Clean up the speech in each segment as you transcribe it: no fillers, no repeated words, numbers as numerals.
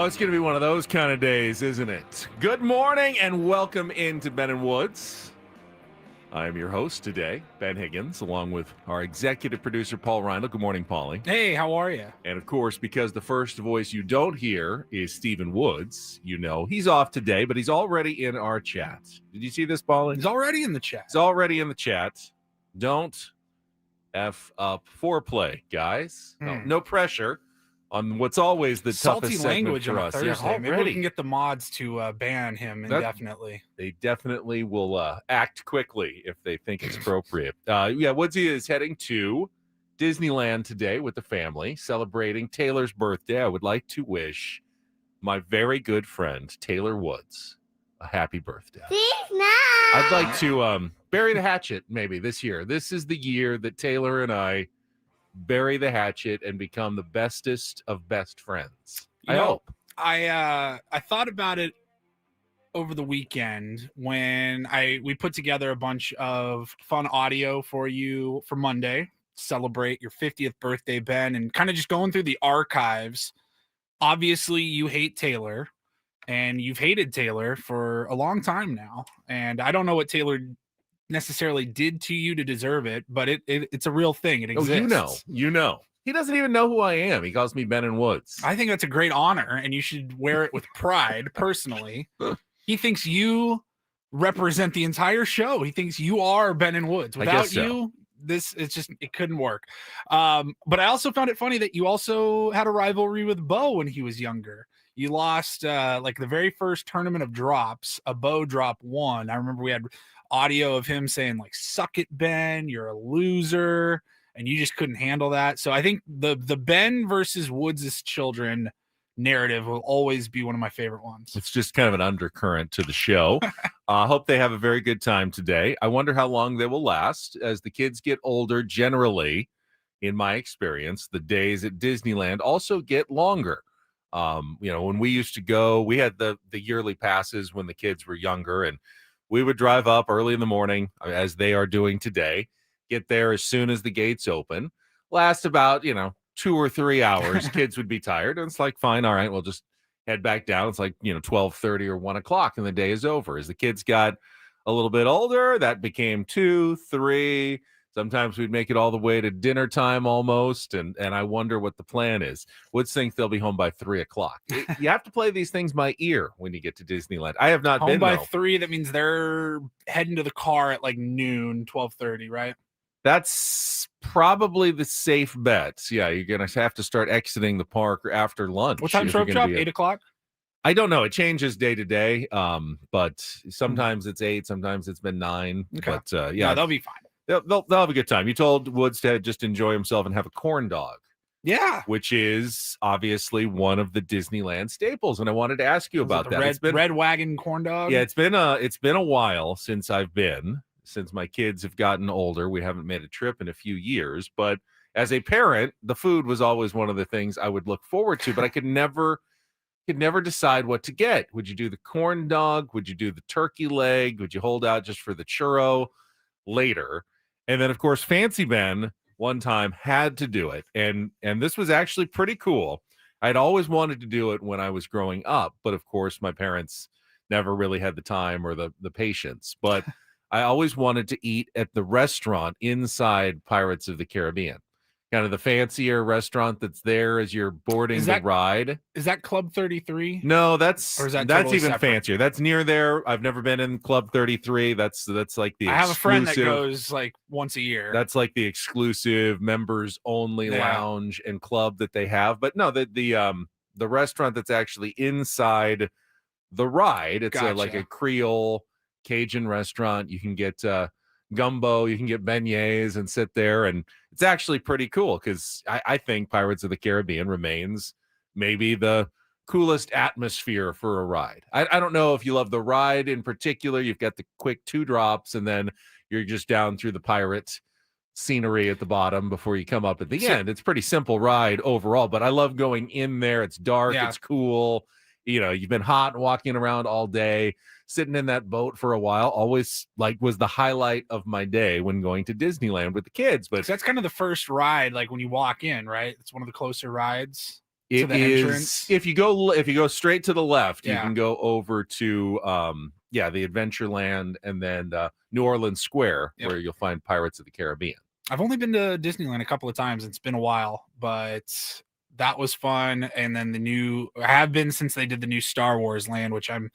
Oh, it's going to be one of those kind of days, isn't it? Good morning and welcome into Ben and Woods. I am your host today, Ben Higgins, along with our executive producer, Paul Reindl. Good morning, Paulie. Hey, how are you? And, of course, because the first voice you don't hear is Stephen Woods, you know he's off today, but he's already in our chat. Did you see this, Paulie? He's already in the chat. He's already in the chat. Don't F up foreplay, guys. No pressure on what's always the Salty toughest segment language for on a us. Thursday. Yeah, Maybe we can get the mods to ban him indefinitely. They definitely will act quickly if they think it's appropriate. Woodsy is heading to Disneyland today with the family, celebrating Taylor's birthday. I would like to wish my very good friend, Taylor Woods, a happy birthday. I'd like to bury the hatchet maybe this year. This is the year that Taylor and I bury the hatchet and become the bestest of best friends. I hope. I thought about it over the weekend when we put together a bunch of fun audio for you for Monday, celebrate your 50th birthday, Ben, and kind of just going through the archives. Obviously, you hate Taylor, and you've hated Taylor for a long time now. And I don't know what Taylor necessarily did to you to deserve it, but it's a real thing. It exists. Oh, you know. He doesn't even know who I am. He calls me Ben and Woods. I think that's a great honor, and you should wear it with pride. Personally, he thinks you represent the entire show. He thinks you are Ben and Woods. Without you, it couldn't work. But I also found it funny that you also had a rivalry with Bo when he was younger. You lost like the very first tournament of drops. A Bo drop won. I remember we had audio of him saying like, "Suck it, Ben, you're a loser," and you just couldn't handle that. So I think the Ben versus Woods' children narrative will always be one of my favorite ones. It's just kind of an undercurrent to the show. I hope they have a very good time today. I wonder how long they will last. As the kids get older, generally, in my experience, the days at Disneyland also get longer. When we used to go, we had the yearly passes when the kids were younger, and we would drive up early in the morning, as they are doing today, get there as soon as the gates open, last about, 2 or 3 hours. Kids would be tired, and it's like, fine, all right, we'll just head back down. It's like, 12:30 or 1 o'clock, and the day is over. As the kids got a little bit older, that became 2, 3. Sometimes we'd make it all the way to dinner time almost, and I wonder what the plan is. Woods think they'll be home by 3 o'clock. You have to play these things by ear when you get to Disneyland. I have not been by 3. That means they're heading to the car at like noon, 12:30, right? That's probably the safe bet. Yeah, you're going to have to start exiting the park after lunch. What time's rope drop? 8 o'clock? I don't know. It changes day to day, but sometimes it's 8, sometimes it's been 9. Okay. But, no, they'll be fine. They'll have a good time. You told Woods to just enjoy himself and have a corn dog. Yeah. Which is obviously one of the Disneyland staples. And I wanted to ask you about that. Red wagon corn dog? Yeah, it's been a while since I've been. Since my kids have gotten older, we haven't made a trip in a few years. But as a parent, the food was always one of the things I would look forward to, but I could never decide what to get. Would you do the corn dog? Would you do the turkey leg? Would you hold out just for the churro later? And then, of course, Fancy Ben one time had to do it. And this was actually pretty cool. I'd always wanted to do it when I was growing up. But, of course, my parents never really had the time or the patience. But I always wanted to eat at the restaurant inside Pirates of the Caribbean. Kind of the fancier restaurant that's there as you're boarding the ride. Is that Club 33? No, that's totally even separate? Fancier. That's near there. I've never been in Club 33. That's like the I have a friend that goes like once a year. That's like the exclusive members only lounge and club that they have. But no, the restaurant that's actually inside the ride. It's like a Creole Cajun restaurant. You can get gumbo, you can get beignets and sit there, and it's actually pretty cool because I think Pirates of the Caribbean remains maybe the coolest atmosphere for a ride. I don't know if you love the ride in particular. You've got the quick 2 drops, and then you're just down through the pirate scenery at the bottom before you come up at the end. It's a pretty simple ride overall, but I love going in there. It's dark, it's cool. You've been hot walking around all day. Sitting in that boat for a while always was the highlight of my day when going to Disneyland with the kids. But that's kind of the first ride, like when you walk in, right? It's one of the closer rides. It the is entrance? if you go straight to the left, you Yeah. can go over to the Adventureland and then New Orleans Square, Yep. where you'll find Pirates of the Caribbean. I've only been to Disneyland a couple of times. It's been a while, but that was fun. And then I have been since they did the new Star Wars land, which I'm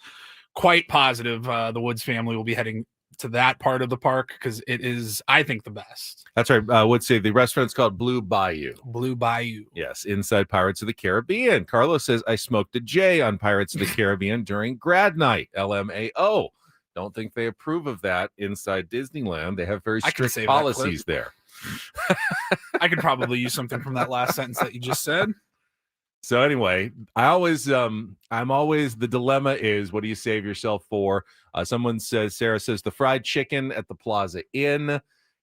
quite positive the Woods family will be heading to that part of the park because it is, I think, the best. That's right. I would say the restaurant's called Blue Bayou. Blue Bayou. Yes, inside Pirates of the Caribbean. Carlos says, I smoked a J on Pirates of the Caribbean during grad night. LMAO. Don't think they approve of that inside Disneyland. They have very strict policies there. I could probably use something from that last sentence that you just said. So anyway, I'm always the dilemma is, what do you save yourself for? Sarah says the fried chicken at the Plaza Inn.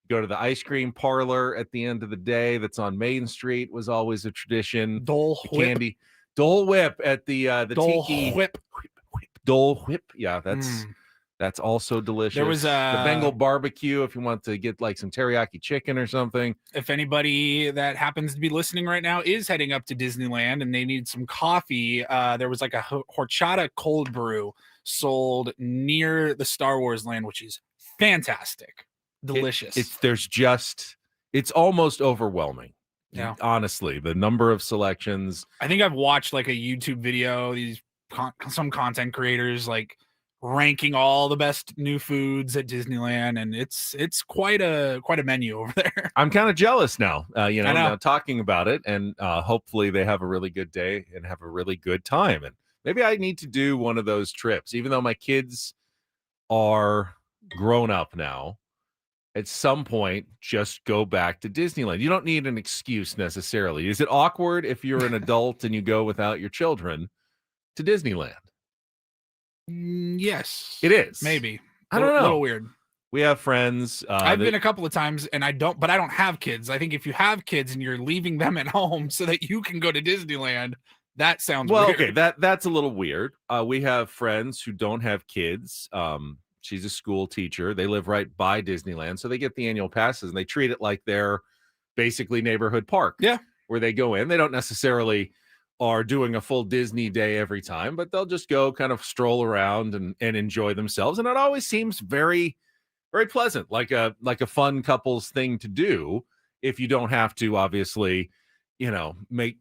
Go to the ice cream parlor at the end of the day. That's on Main Street was always a tradition. Dole Whip. Dole Whip at the Dole Tiki Whip. Dole Whip. Yeah, that's also delicious. There was the Bengal barbecue if you want to get like some teriyaki chicken or something. If anybody that happens to be listening right now is heading up to Disneyland and they need some coffee, there was like a horchata cold brew sold near the Star Wars land, which is fantastic. Delicious. It's almost overwhelming. Yeah. Honestly, the number of selections. I think I've watched like a YouTube video, some content creators like ranking all the best new foods at Disneyland, and it's quite a menu over there. I'm kind of jealous now, now talking about it, and hopefully they have a really good day and have a really good time. And maybe I need to do one of those trips, even though my kids are grown up now. At some point, just go back to Disneyland. You don't need an excuse necessarily. Is it awkward if you're an adult and you go without your children to Disneyland? Yes, it is. Maybe. I don't know. A little weird. We have friends. I've been a couple of times, and I don't have kids. I think if you have kids and you're leaving them at home so that you can go to Disneyland, that sounds weird. Okay, that's a little weird. We have friends who don't have kids. She's a school teacher. They live right by Disneyland, so they get the annual passes, and they treat it like their basically neighborhood park. Yeah, where they go in. They don't necessarily are doing a full Disney day every time, but they'll just go kind of stroll around and enjoy themselves. And it always seems very, very pleasant, like a fun couples thing to do if you don't have to, obviously, make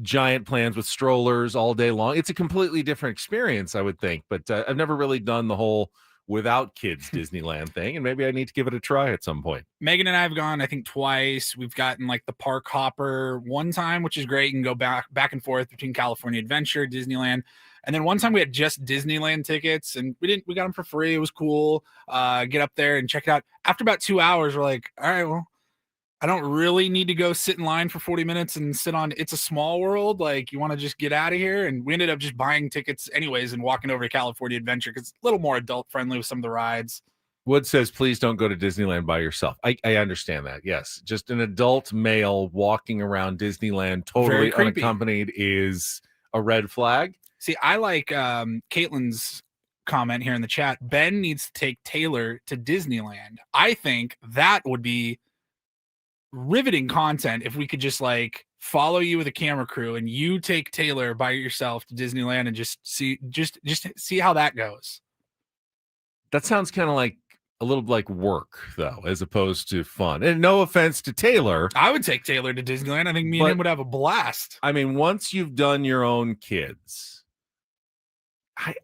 giant plans with strollers all day long. It's a completely different experience, I would think. But I've never really done the whole without kids Disneyland thing, and maybe I need to give it a try at some point. Megan and I have gone, I think, twice. We've gotten like the park hopper one time, which is great. You can go back and forth between California Adventure, Disneyland, and then one time we had just Disneyland tickets, and we got them for free. It was cool. Get up there and check it out. After about 2 hours, we're like, all right, well, I don't really need to go sit in line for 40 minutes and sit on It's a Small World. Like, you want to just get out of here? And we ended up just buying tickets anyways and walking over to California Adventure because it's a little more adult friendly with some of the rides. Wood says, please don't go to Disneyland by yourself. I understand that. Yes. Just an adult male walking around Disneyland totally unaccompanied is a red flag. See, I like Caitlin's comment here in the chat. Ben needs to take Taylor to Disneyland. I think that would be riveting content if we could just like follow you with a camera crew and you take Taylor by yourself to Disneyland and just see how that goes. That sounds kind of like a little like work though, as opposed to fun. And no offense to Taylor, I would take Taylor to Disneyland. I think me and him would have a blast. I mean, once you've done your own kids,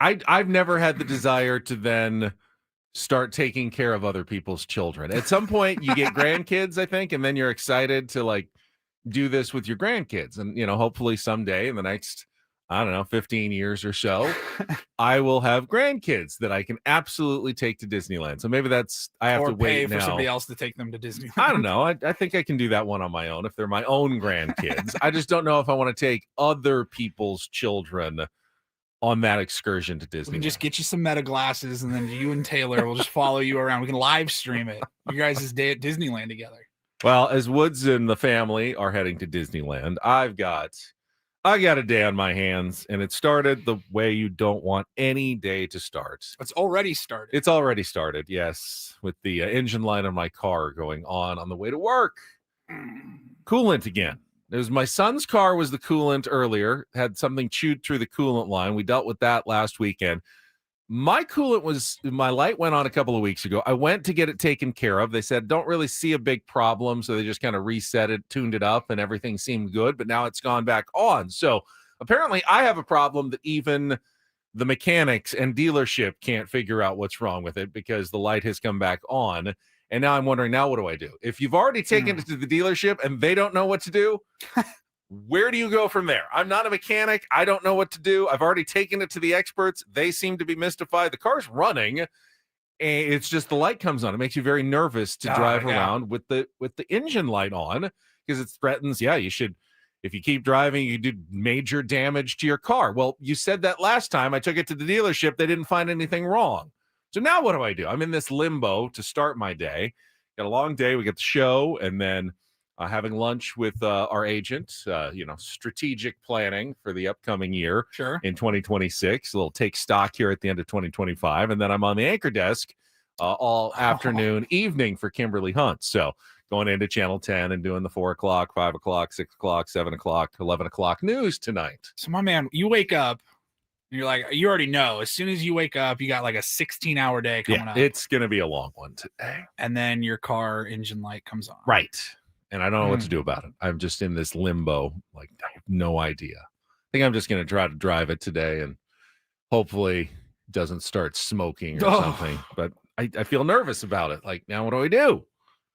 I've never had the desire to then start taking care of other people's children. At some point you get grandkids, I think, and then you're excited to like do this with your grandkids. And, hopefully someday in the next, 15 years or so, I will have grandkids that I can absolutely take to Disneyland. So maybe I have to wait for somebody else to take them to Disneyland. I don't know. I think I can do that one on my own if they're my own grandkids. I just don't know if I want to take other people's children on that excursion to Disney. We can just get you some meta glasses, and then you and Taylor will just follow you around. We can live stream it. You guys' day at Disneyland together. Well, as Woods and the family are heading to Disneyland, I got a day on my hands, and it started the way you don't want any day to start. It's already started. It's already started, yes, with the engine light on my car going on the way to work. Coolant again. It was my son's car was the coolant earlier, had something chewed through the coolant line. We dealt with that last weekend. My light went on a couple of weeks ago. I went to get it taken care of. They said, don't really see a big problem. So they just kind of reset it, tuned it up, and everything seemed good. But now it's gone back on. So apparently I have a problem that even the mechanics and dealership can't figure out what's wrong with it because the light has come back on. And now I'm wondering, now what do I do? If you've already taken it to the dealership and they don't know what to do, where do you go from there? I'm not a mechanic. I don't know what to do. I've already taken it to the experts. They seem to be mystified. The car's running, and it's just the light comes on. It makes you very nervous to drive around with the engine light on because it threatens, you should, if you keep driving, you do major damage to your car. Well, you said that last time I took it to the dealership. They didn't find anything wrong. So now what do I do? I'm in this limbo to start my day. Got a long day. We got the show, and then having lunch with our agent, strategic planning for the upcoming year in 2026. A little take stock here at the end of 2025. And then I'm on the anchor desk all afternoon, evening for Kimberly Hunt. So going into Channel 10 and doing the 4 o'clock, 5 o'clock, 6 o'clock, 7 o'clock, 11 o'clock news tonight. So my man, you wake up, and you're like, you already know, as soon as you wake up, you got like a 16-hour day coming up. It's going to be a long one today. And then your car engine light comes on. Right. And I don't know what to do about it. I'm just in this limbo. Like, I have no idea. I think I'm just going to try to drive it today and hopefully it doesn't start smoking or something. But I feel nervous about it. Like, now what do I do?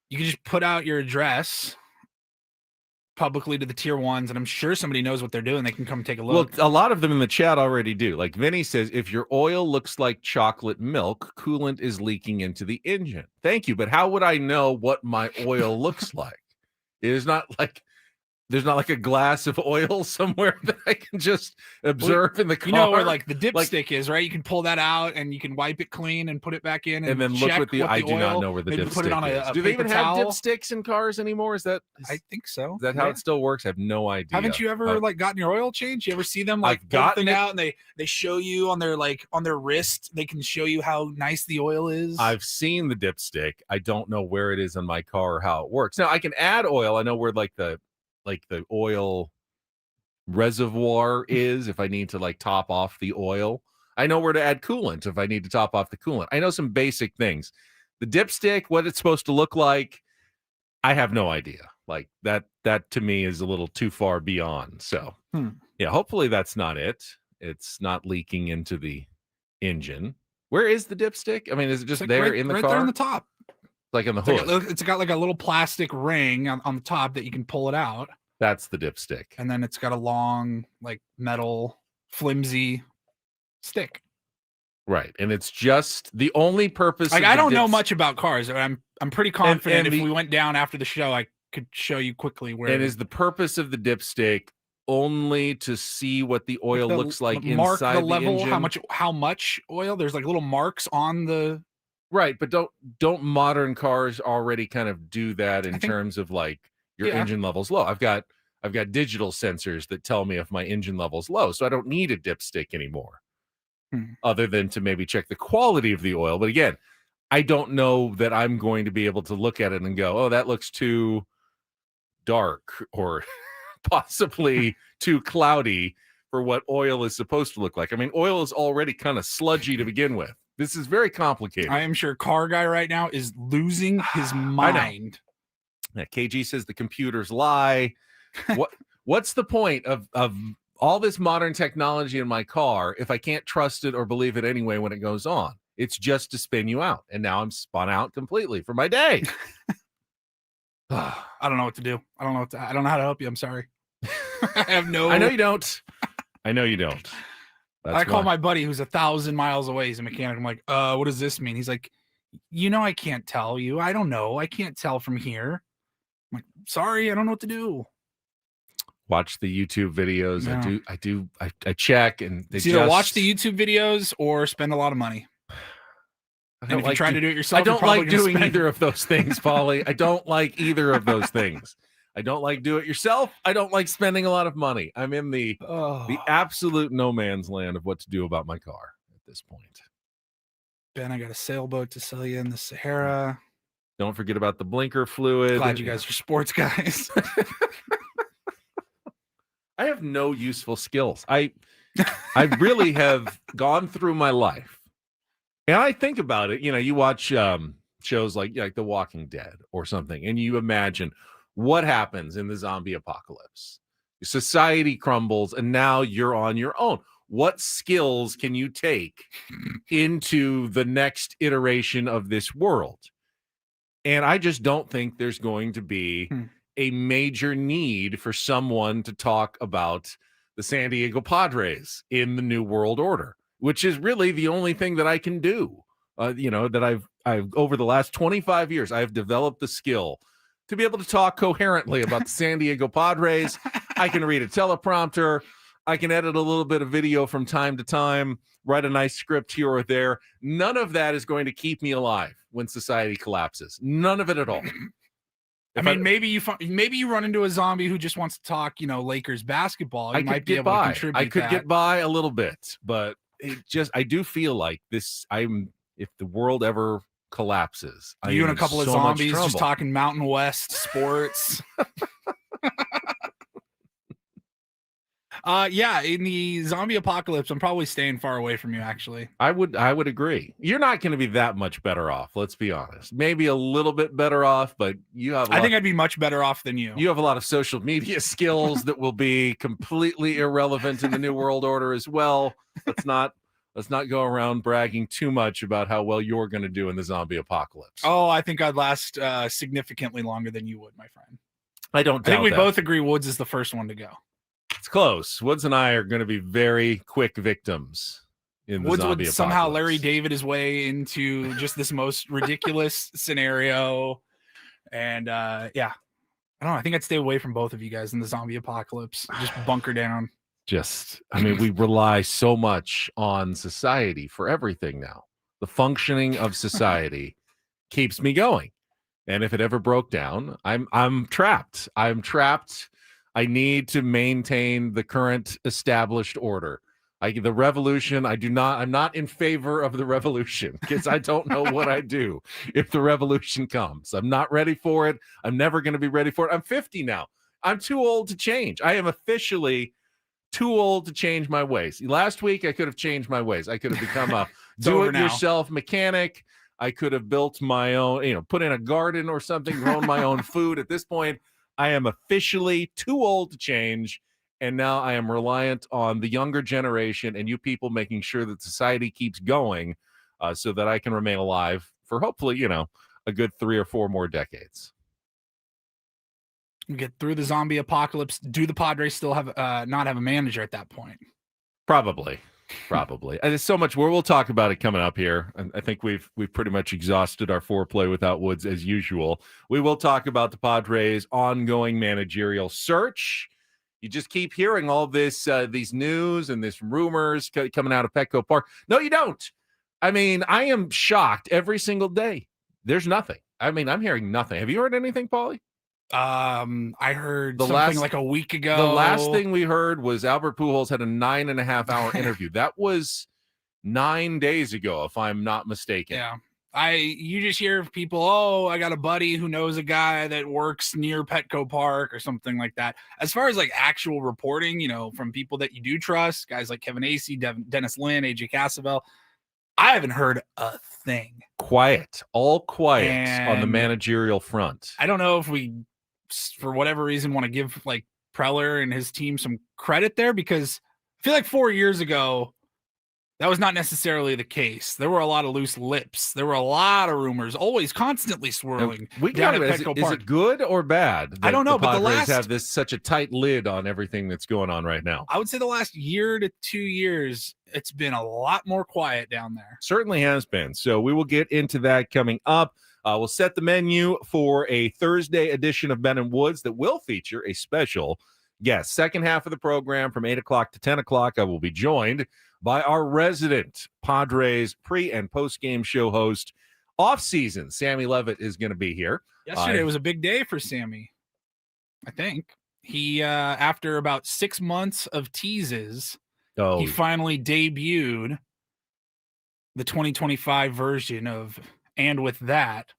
You can just put out your address publicly to the tier ones, and I'm sure somebody knows what they're doing. They can come take a look. Well, a lot of them in the chat already do. Like Vinny says, if your oil looks like chocolate milk, coolant is leaking into the engine. Thank you. But how would I know what my oil looks like? There's not like a glass of oil somewhere that I can just observe in the car. You know where like the dipstick is, right? You can pull that out and you can wipe it clean and put it back in and then look what I do not know where the dipstick is. Do they even have dipsticks in cars anymore? I think so. Is that how it still works? I have no idea. Haven't you ever gotten your oil changed? You ever see them like gotten it out and they show you on their wrist, they can show you how nice the oil is? I've seen the dipstick. I don't know where it is in my car or how it works. Now I can add oil. I know where the oil reservoir is if I need to top off the oil. I know where to add coolant if I need to top off the coolant. I know some basic things. The dipstick, what it's supposed to look like, I have no idea. Like that to me is a little too far beyond. So hopefully that's not it. It's not leaking into the engine. Where is the dipstick? I mean, is it just there in the car? Right there on the top. Like on the hood. It's got like a little plastic ring on the top that you can pull it out. That's the dipstick. And then it's got a long, like metal, flimsy stick. Right. And it's just the only purpose. Like I don't know much about cars. I'm pretty confident if we went down after the show, I could show you quickly where. And is the purpose of the dipstick only to see what the oil looks like inside the level, engine? How much oil? There's like little marks on the. Right, but don't modern cars already kind of do that in terms of like your engine level's low? I've got digital sensors that tell me if my engine level's low, so I don't need a dipstick anymore, other than to maybe check the quality of the oil. But again, I don't know that I'm going to be able to look at it and go, oh, that looks too dark or possibly too cloudy for what oil is supposed to look like. I mean, oil is already kind of sludgy to begin with. This is very complicated. I am sure Car Guy right now is losing his mind. Yeah, KG says the computers lie. What's the point of all this modern technology in my car if I can't trust it or believe it anyway when it goes on? It's just to spin you out. And now I'm spun out completely for my day. I don't know what to do. I don't know how to help you. I'm sorry. I know you don't. I know you don't. I call my buddy who's 1,000 miles away. He's a mechanic. I'm like, what does this mean? He's like, I can't tell you. I don't know. I can't tell from here. I'm like, sorry, I don't know what to do. Watch the YouTube videos. No. I check and it's either watch the YouTube videos or spend a lot of money. And if you're trying to do it yourself, I don't like doing either of those things, Paulie. I don't like either of those things. I don't like do it yourself. I don't like spending a lot of money. I'm in the absolute no man's land of what to do about my car at this point. Ben, I got a sailboat to sell you in the Sahara. Don't forget about the blinker fluid. Glad you guys are sports guys. have no useful skills. I really have gone through my life, and I think about it. You watch shows like The Walking Dead or something, and you imagine what happens in the zombie apocalypse. Society crumbles, and now you're on your own. What skills can you take into the next iteration of this world? And I just don't think there's going to be a major need for someone to talk about the San Diego Padres in the New World Order, which is really the only thing that I can do. That I've over the last 25 years, I've developed the skill to be able to talk coherently about the San Diego Padres. I can read a teleprompter. I can edit a little bit of video from time to time, write a nice script here or there. None of that is going to keep me alive when society collapses. None of it at all. Maybe you run into a zombie who just wants to talk, Lakers basketball. You might be able to contribute. I could get by a little bit, but I do feel like this. If the world ever collapses, you and a couple of zombies just talking Mountain West sports. In the zombie apocalypse, I'm probably staying far away from you, actually. I would agree. You're not going to be that much better off, let's be honest. Maybe a little bit better off, but I think I'd be much better off than you. You have a lot of social media skills that will be completely irrelevant in the New World Order as well. Let's not go around bragging too much about how well you're going to do in the zombie apocalypse. Oh, I think I'd last significantly longer than you would, my friend. I think we both agree Woods is the first one to go. It's close. Woods and I are going to be very quick victims in the Woods zombie would somehow apocalypse. Larry David his way into just this most ridiculous scenario. And I don't know. I think I'd stay away from both of you guys in the zombie apocalypse. Just bunker down. We rely so much on society for everything now. The functioning of society keeps me going. And if it ever broke down, I'm trapped. I need to maintain the current established order. The revolution, I'm not in favor of the revolution because I don't know what I do if the revolution comes. I'm not ready for it. I'm never going to be ready for it. I'm 50 now. I'm too old to change. I am officially too old to change my ways. Last week, I could have changed my ways. I could have become a do-it-yourself mechanic. I could have built my own, put in a garden or something, grown my own food. At this point, I am officially too old to change, and now I am reliant on the younger generation and you people making sure that society keeps going so that I can remain alive for hopefully, a good 3 or 4 more decades. We get through the zombie apocalypse. Do the Padres still have not have a manager at that point? Probably. And there's so much we'll talk about it coming up here. And I think we've pretty much exhausted our foreplay without Woods as usual. We will talk about the Padres' ongoing managerial search. You just keep hearing all this, these news and this rumors coming out of Petco Park. No, you don't. I am shocked every single day. There's nothing. I'm hearing nothing. Have you heard anything, Paulie? I heard something like a week ago. The last thing we heard was Albert Pujols had a 9.5-hour interview. That was 9 days ago, if I'm not mistaken. Yeah. You just hear people, I got a buddy who knows a guy that works near Petco Park or something like that. As far as like actual reporting, from people that you do trust, guys like Kevin Acey, Dennis Lynn, AJ Cassavell, I haven't heard a thing. All quiet on the managerial front. I don't know if we, for whatever reason, want to give like Preller and his team some credit there, because I feel like 4 years ago, that was not necessarily the case. There were a lot of loose lips. There were a lot of rumors, always constantly swirling. Is it good or bad? I don't know, but the Padres have such a tight lid on everything that's going on right now. I would say the last year to 2 years, it's been a lot more quiet down there. Certainly has been. So we will get into that coming up. We'll set the menu for a Thursday edition of Ben and Woods that will feature a special guest. Second half of the program from 8 o'clock to 10 o'clock, I will be joined by our resident Padres pre- and post-game show host, off-season, Sammy Levitt is going to be here. Yesterday was a big day for Sammy, I think. He, after about 6 months of teases, he finally debuted the 2025 version of, and with that,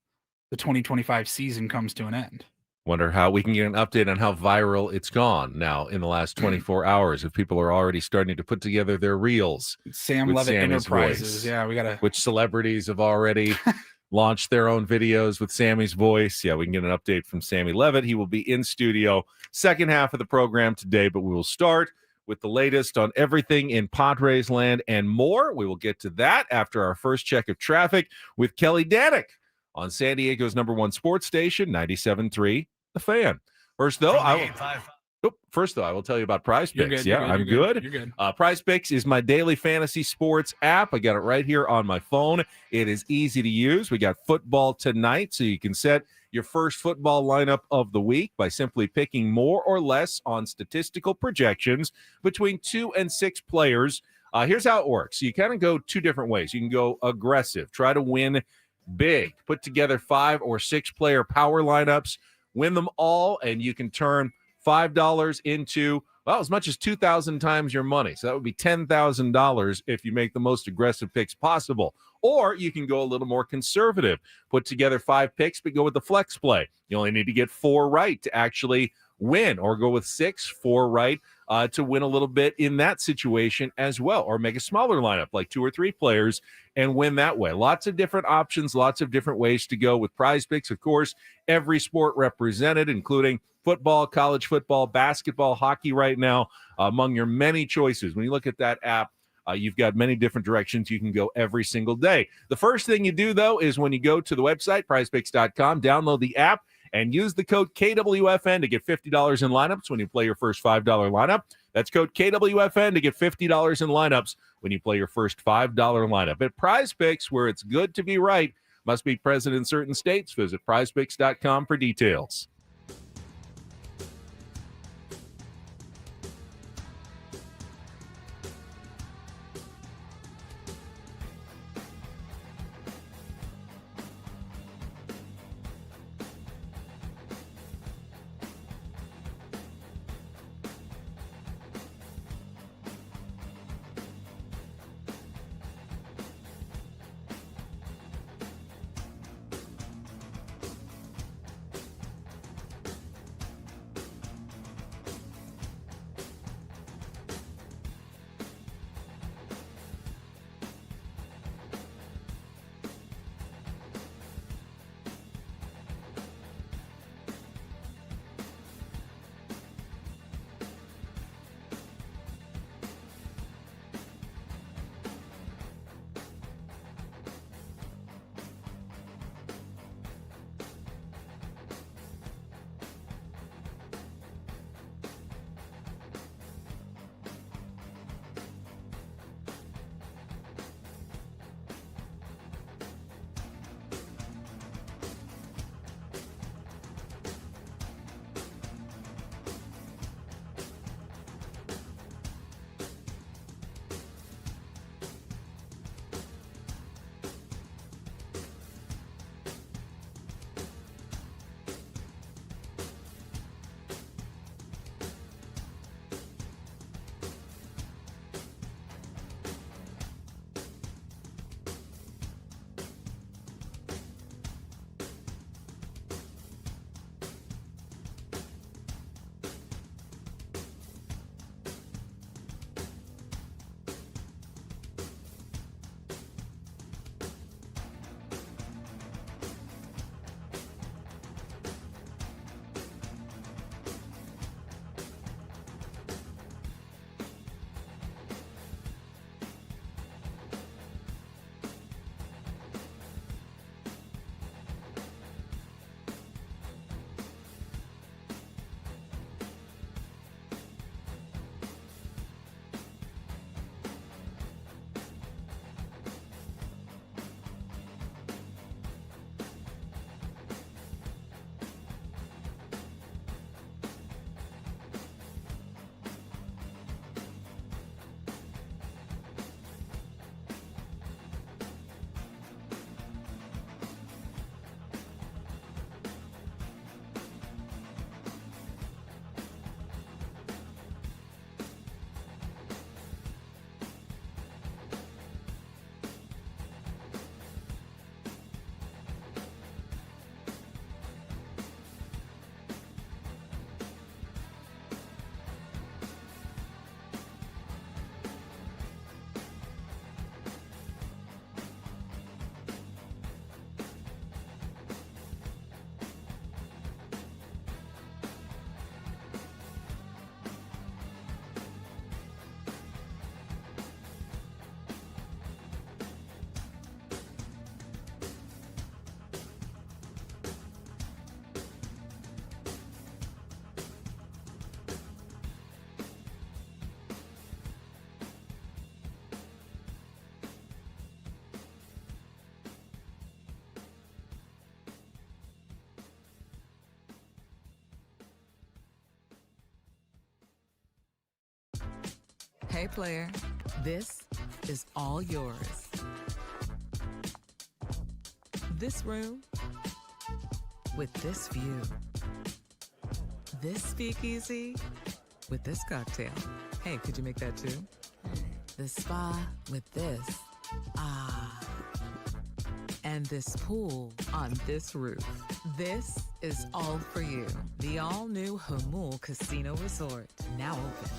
the 2025 season comes to an end. Wonder how we can get an update on how viral it's gone now in the last 24 hours. If people are already starting to put together their reels Sam with Levitt Sammy's Enterprises. voice. Yeah, we gotta. Which celebrities have already launched their own videos with Sammy's voice? Yeah, we can get an update from Sammy Levitt. He will be in studio second half of the program today, but we will start with the latest on everything in Padres land and more. We will get to that after our first check of traffic with Kelly Danick on San Diego's #1 sports station, 97.3 The Fan. First, though, I will tell you about PrizePicks. Yeah, I'm good. You're good. PrizePicks is my daily fantasy sports app. I got it right here on my phone. It is easy to use. We got football tonight, so you can set your first football lineup of the week by simply picking more or less on statistical projections between 2 and 6 players. Here's how it works. You kind of go two different ways. You can go aggressive, try to win big, put together 5 or 6 player power lineups, win them all, and you can turn $5 into, well, as much as 2,000 times your money. So that would be $10,000 if you make the most aggressive picks possible. Or you can go a little more conservative, put together 5 picks, but go with the flex play. You only need to get 4 right to actually win, or go with 4 right to win a little bit in that situation as well, or make a smaller lineup like 2 or 3 players and win that way. Lots of different options, lots of different ways to go with PrizePicks. Of course, every sport represented, including football, college football, basketball, hockey right now, among your many choices. When you look at that app, you've got many different directions you can go every single day. The first thing you do, though, is when you go to the website, prizepicks.com, download the app, and use the code KWFN to get $50 in lineups when you play your first $5 lineup. That's code KWFN to get $50 in lineups when you play your first $5 lineup. At PrizePicks, where it's good to be right, must be present in certain states. Visit prizepicks.com for details. Hey, player, this is all yours. This room with this view. This speakeasy with this cocktail. Hey, could you make that too? The spa with this. Ah. And this pool on this roof. This is all for you. The all-new Hamul Casino Resort, now open.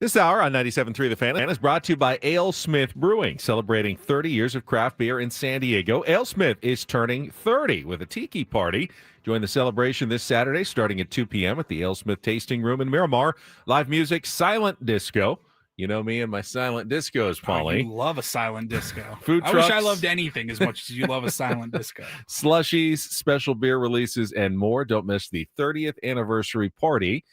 This hour on 97.3 The Fan is brought to you by AleSmith Brewing, celebrating 30 years of craft beer in San Diego. AleSmith is turning 30 with a tiki party. Join the celebration this Saturday starting at 2 p.m. at the AleSmith Tasting Room in Miramar. Live music, silent disco. You know me and my silent discos, Paulie. You love a silent disco. Food I trucks. wish I loved anything as much as you love a silent disco. Slushies, special beer releases, and more. Don't miss the 30th anniversary party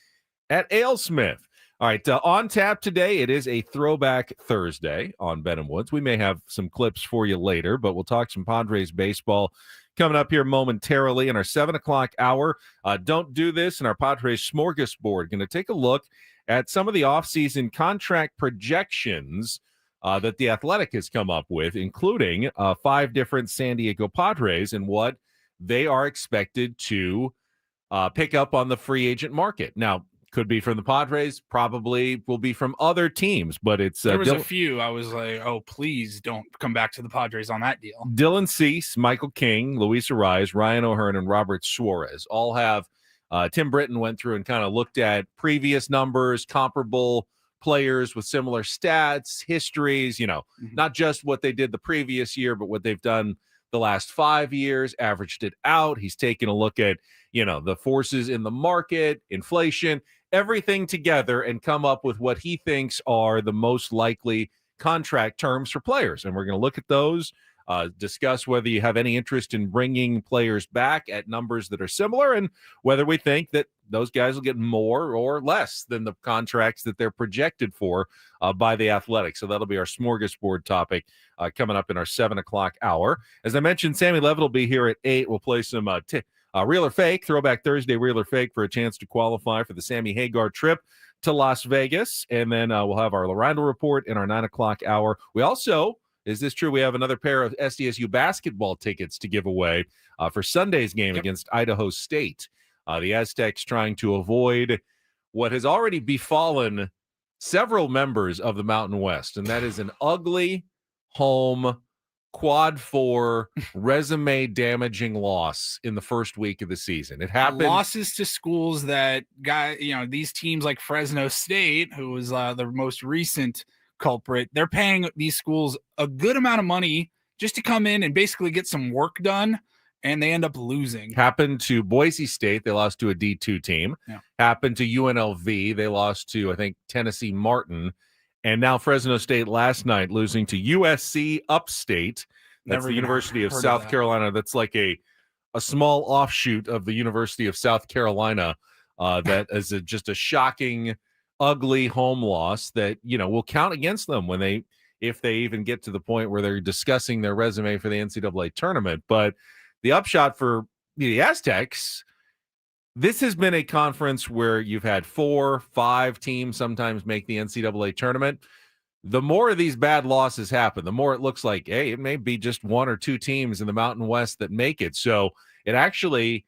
at AleSmith. All right, on tap today, it is a Throwback Thursday on Ben and Woods. We may have some clips for you later, but we'll talk some Padres baseball coming up here momentarily in our 7 o'clock hour. Don't do this in our Padres smorgasbord. Going to take a look at some of the offseason contract projections that The Athletic has come up with, including 5 different San Diego Padres and what they are expected to pick up on the free agent market. Now, could be from the Padres, probably will be from other teams, but it's there was a few. I was like, oh, please don't come back to the Padres on that deal. Dylan Cease, Michael King, Luis Ariz, Ryan O'Hearn, and Robert Suarez all have Tim Britton went through and kind of looked at previous numbers, comparable players with similar stats, histories, not just what they did the previous year, but what they've done the last 5 years, averaged it out. He's taken a look at, the forces in the market, inflation, everything together, and come up with what he thinks are the most likely contract terms for players. And we're going to look at those, discuss whether you have any interest in bringing players back at numbers that are similar, and whether we think that those guys will get more or less than the contracts that they're projected for by the Athletics. So that'll be our smorgasbord topic coming up in our 7 o'clock hour. As I mentioned, Sammy Levitt will be here at 8. We'll play some Real or Fake, Throwback Thursday, Real or Fake, for a chance to qualify for the Sammy Hagar trip to Las Vegas. And then we'll have our Lorando report in our 9 o'clock hour. We also, is this true, we have another pair of SDSU basketball tickets to give away for Sunday's game against Idaho State. The Aztecs trying to avoid what has already befallen several members of the Mountain West, and that is an ugly home quad 4 resume damaging loss in the first week of the season. It happened. Losses to schools that these teams like Fresno State, who was the most recent culprit, they're paying these schools a good amount of money just to come in and basically get some work done, and they end up losing. Happened to Boise State. They lost to a D2 team. Yeah. Happened to UNLV. They lost to, I think, Tennessee Martin. And now Fresno State last night losing to USC Upstate. That's the University of South Carolina. That's like a small offshoot of the University of South Carolina. That is just a shocking, ugly home loss that, will count against them if they even get to the point where they're discussing their resume for the NCAA tournament. But the upshot for the Aztecs, this has been a conference where you've had 4, 5 teams sometimes make the NCAA tournament. The more of these bad losses happen, the more it looks like, hey, it may be just 1 or 2 teams in the Mountain West that make it. So it actually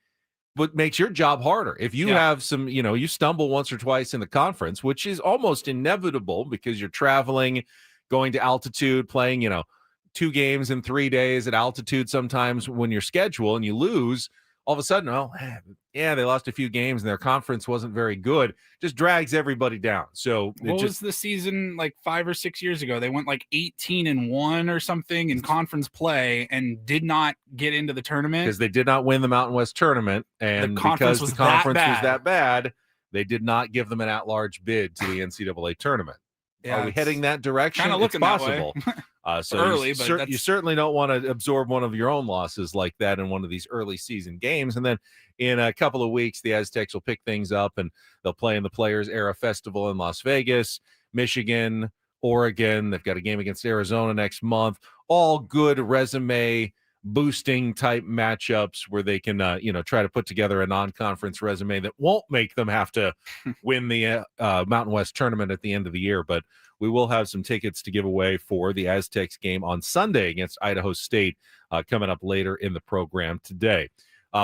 makes your job harder. If you have some, you stumble once or twice in the conference, which is almost inevitable because you're traveling, going to altitude, playing, 2 games in 3 days at altitude sometimes when you're scheduled, and you lose, all of a sudden, they lost a few games and their conference wasn't very good. Just drags everybody down. So what was the season like 5 or 6 years ago? They went like 18-1 or something in conference play and did not get into the tournament because they did not win the Mountain West tournament, and because the conference was that bad, they did not give them an at-large bid to the NCAA tournament. Yeah, are we heading that direction? Kind of looking possible. That way. So early, you certainly don't want to absorb one of your own losses like that in one of these early season games. And then in a couple of weeks, the Aztecs will pick things up and they'll play in the Players Era Festival in Las Vegas, Michigan, Oregon. They've got a game against Arizona next month. All good resume boosting type matchups where they can, try to put together a non-conference resume that won't make them have to win the Mountain West tournament at the end of the year. But we will have some tickets to give away for the Aztecs game on Sunday against Idaho State coming up later in the program today.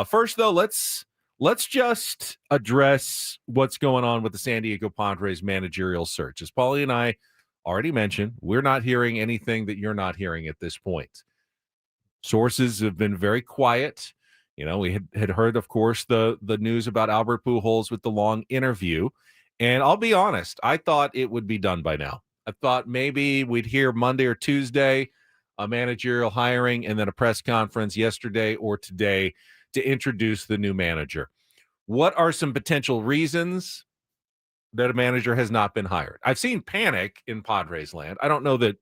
First, though, let's just address what's going on with the San Diego Padres managerial search. As Paulie and I already mentioned, we're not hearing anything that you're not hearing at this point. Sources have been very quiet. We had heard, of course, the news about Albert Pujols with the long interview. And I'll be honest, I thought it would be done by now. I thought maybe we'd hear Monday or Tuesday a managerial hiring and then a press conference yesterday or today to introduce the new manager. What are some potential reasons that a manager has not been hired? I've seen panic in Padres land. I don't know that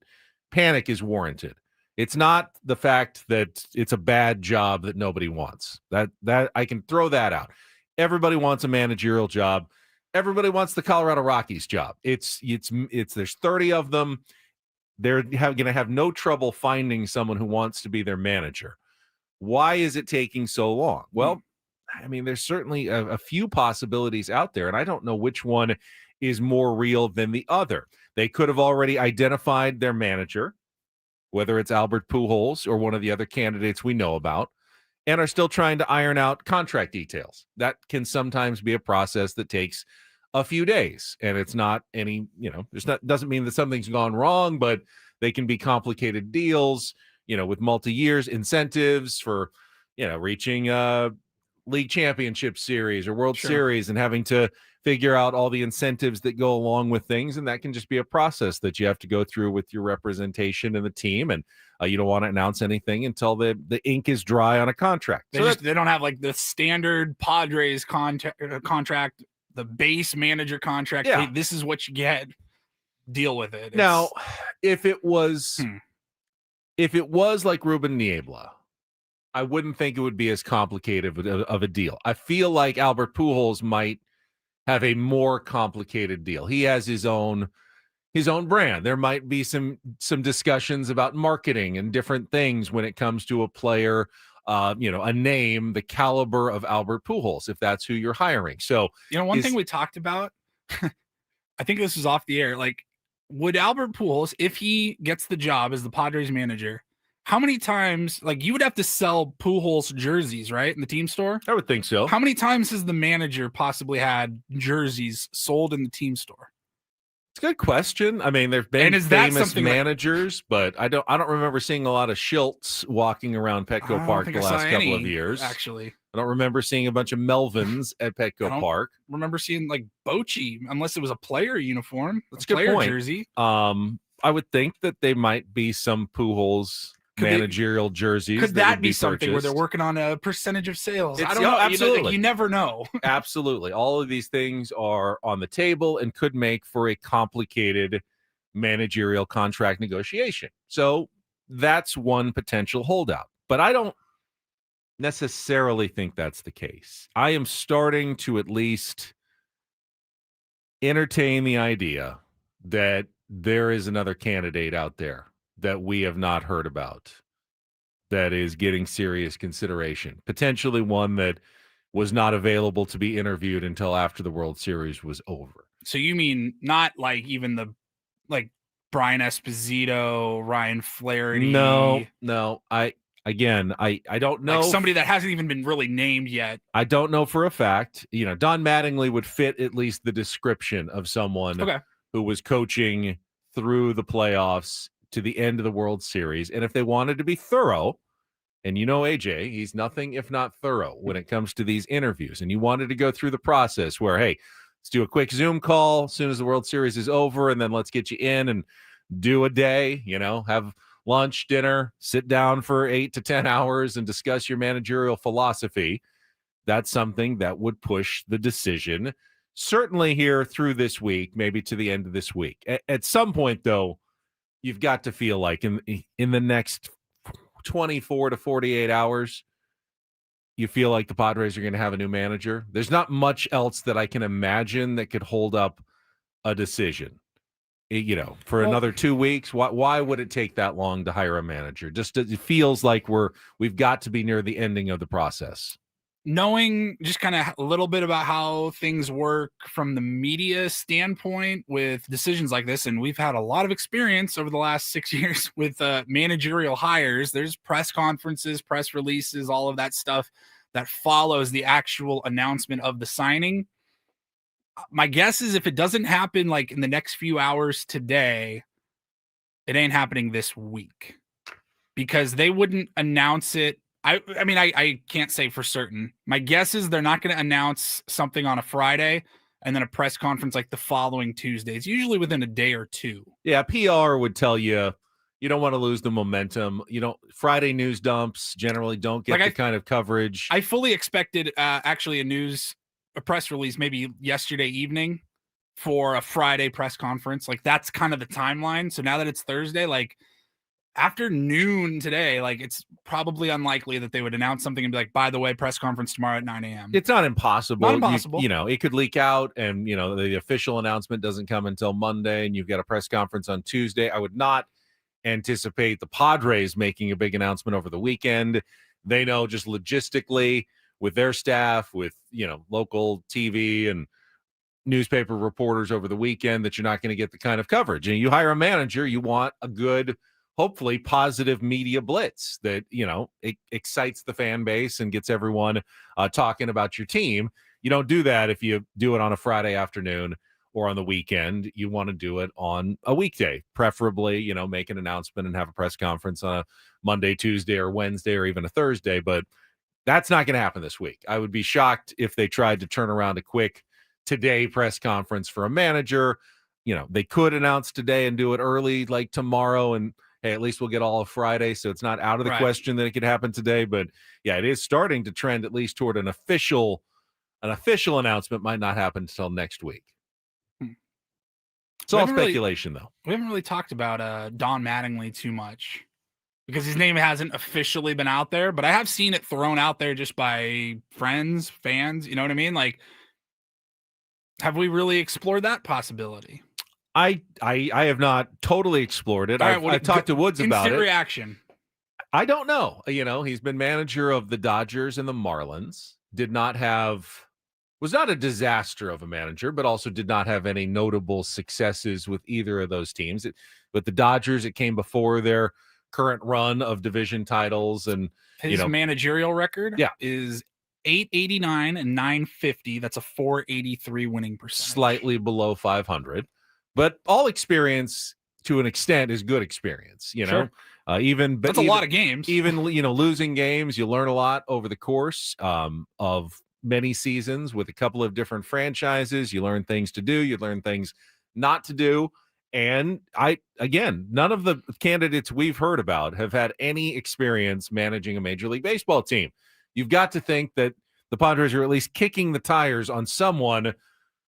panic is warranted. It's not the fact that it's a bad job that nobody wants. That I can throw that out. Everybody wants a managerial job. Everybody wants the Colorado Rockies job. It's there's 30 of them. They're going to have no trouble finding someone who wants to be their manager. Why is it taking so long? Well, I mean, there's certainly a few possibilities out there, and I don't know which one is more real than the other. They could have already identified their manager, whether it's Albert Pujols or one of the other candidates we know about, and are still trying to iron out contract details. That can sometimes be a process that takes a few days, and it's not any, doesn't mean that something's gone wrong, but they can be complicated deals, with multi-years, incentives for, reaching League Championship Series or World Sure. Series and having to figure out all the incentives that go along with things. And that can just be a process that you have to go through with your representation and the team. And you don't want to announce anything until the ink is dry on a contract. They don't have like the standard Padres contract, the base manager contract. Yeah. Hey, this is what you get. Deal with it. Now, if it was like Ruben Niebla, I wouldn't think it would be as complicated of a deal. I feel like Albert Pujols might have a more complicated deal. He has his own brand. There might be some discussions about marketing and different things when it comes to a player, a name, the caliber of Albert Pujols, if that's who you're hiring. So, one thing we talked about, I think this was off the air, like, would Albert Pujols, if he gets the job as the Padres manager, how many times, like, you would have to sell Pujols jerseys, right, in the team store? I would think so. How many times has the manager possibly had jerseys sold in the team store? It's a good question. I mean, there's been famous managers, but I don't remember seeing a lot of Schiltz walking around Petco Park the last couple of years. Actually, I don't remember seeing a bunch of Melvins at Petco Park. Remember seeing like Bochy, unless it was a player uniform. That's a good player point. Jersey. I would think that they might be some Pujols managerial jerseys. Could that be something where they're working on a percentage of sales? I don't know. Absolutely. You never know. Absolutely. All of these things are on the table and could make for a complicated managerial contract negotiation. So that's one potential holdout. But I don't necessarily think that's the case. I am starting to at least entertain the idea that there is another candidate out there that we have not heard about that is getting serious consideration, potentially one that was not available to be interviewed until after the World Series was over. So you mean not like even like Brian Esposito, Ryan Flaherty? No. I don't know. Like somebody that hasn't even been really named yet. I don't know for a fact. Don Mattingly would fit at least the description of someone who was coaching through the playoffs to the end of the World Series. And if they wanted to be thorough, and AJ, he's nothing if not thorough when it comes to these interviews, and you wanted to go through the process where, hey, let's do a quick Zoom call as soon as the World Series is over, and then let's get you in and do a day, have lunch, dinner, sit down for 8 to 10 hours and discuss your managerial philosophy. That's something that would push the decision, certainly here through this week, maybe to the end of this week. At some point, though, you've got to feel like in the next 24 to 48 hours, you feel like the Padres are going to have a new manager. There's not much else that I can imagine that could hold up a decision. For another 2 weeks, why would it take that long to hire a manager? Just it feels like we've got to be near the ending of the process. Knowing just kind of a little bit about how things work from the media standpoint with decisions like this, and we've had a lot of experience over the last 6 years with managerial hires. There's press conferences, press releases, all of that stuff that follows the actual announcement of the signing. My guess is if it doesn't happen like in the next few hours today, it ain't happening this week, because they wouldn't announce it. I mean, I can't say for certain. My guess is they're not going to announce something on a Friday and then a press conference like the following Tuesday. It's usually within a day or two. Yeah, PR would tell you don't want to lose the momentum. Friday news dumps generally don't get the kind of coverage. I fully expected actually a press release maybe yesterday evening for a Friday press conference. Like that's kind of the timeline. So now that it's Thursday, like after noon today, like it's probably unlikely that they would announce something and be like, by the way, press conference tomorrow at 9 a.m. It's not impossible. Not impossible. It could leak out and, the official announcement doesn't come until Monday and you've got a press conference on Tuesday. I would not anticipate the Padres making a big announcement over the weekend. They know just logistically with their staff, with, local TV and newspaper reporters over the weekend that you're not going to get the kind of coverage. And you hire a manager, you want a good, hopefully positive media blitz that, it excites the fan base and gets everyone talking about your team. You don't do that if you do it on a Friday afternoon or on the weekend. You want to do it on a weekday, preferably, make an announcement and have a press conference on a Monday, Tuesday, or Wednesday, or even a Thursday. But That's not going to happen this week. I would be shocked if they tried to turn around a quick today press conference for a manager. They could announce today and do it early, like tomorrow, and hey, at least we'll get all of Friday, so it's not out of the question that it could happen today. But yeah, it is starting to trend at least toward an official announcement. Might not happen until next week. It's all speculation, though. We haven't really talked about Don Mattingly too much because his name hasn't officially been out there, but I have seen it thrown out there just by friends, fans. You know what I mean? Like, have we really explored that possibility? I have not totally explored it. I've talked to Woods about it. Instant reaction. I don't know. He's been manager of the Dodgers and the Marlins. Was not a disaster of a manager, but also did not have any notable successes with either of those teams. But the Dodgers, it came before their current run of division titles. And his managerial record is 889 and 950. That's a 483 winning percentage. Slightly below 500. But all experience, to an extent, is good experience. Sure. That's a lot of games. Even losing games, you learn a lot over the course of many seasons with a couple of different franchises. You learn things to do. You learn things not to do. And none of the candidates we've heard about have had any experience managing a Major League Baseball team. You've got to think that the Padres are at least kicking the tires on someone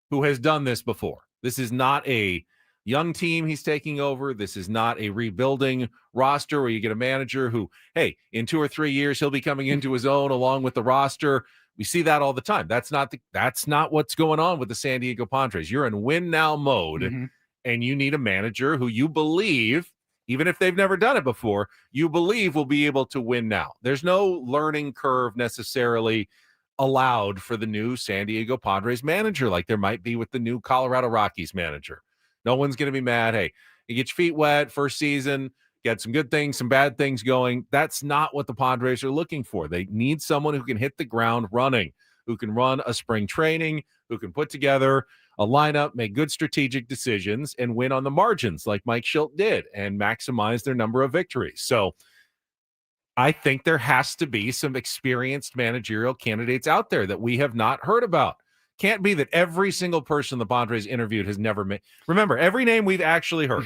who has done this before. This is not a young team he's taking over. This is not a rebuilding roster where you get a manager who, hey, in 2 or 3 years, he'll be coming into his own along with the roster. We see that all the time. That's not what's going on with the San Diego Padres. You're in win now mode, and you need a manager who you believe, even if they've never done it before, you believe will be able to win now. There's no learning curve necessarily allowed for the new San Diego Padres manager like there might be with the new Colorado Rockies manager. No one's going to be mad. Hey, you get your feet wet first season, get some good things, some bad things going. That's not what the Padres are looking for. They need someone who can hit the ground running, who can run a spring training, who can put together a lineup, make good strategic decisions, and win on the margins like Mike Shildt did and maximize their number of victories. So I think there has to be some experienced managerial candidates out there that we have not heard about. Can't be that every single person the Padres interviewed has never made. Remember, every name we've actually heard,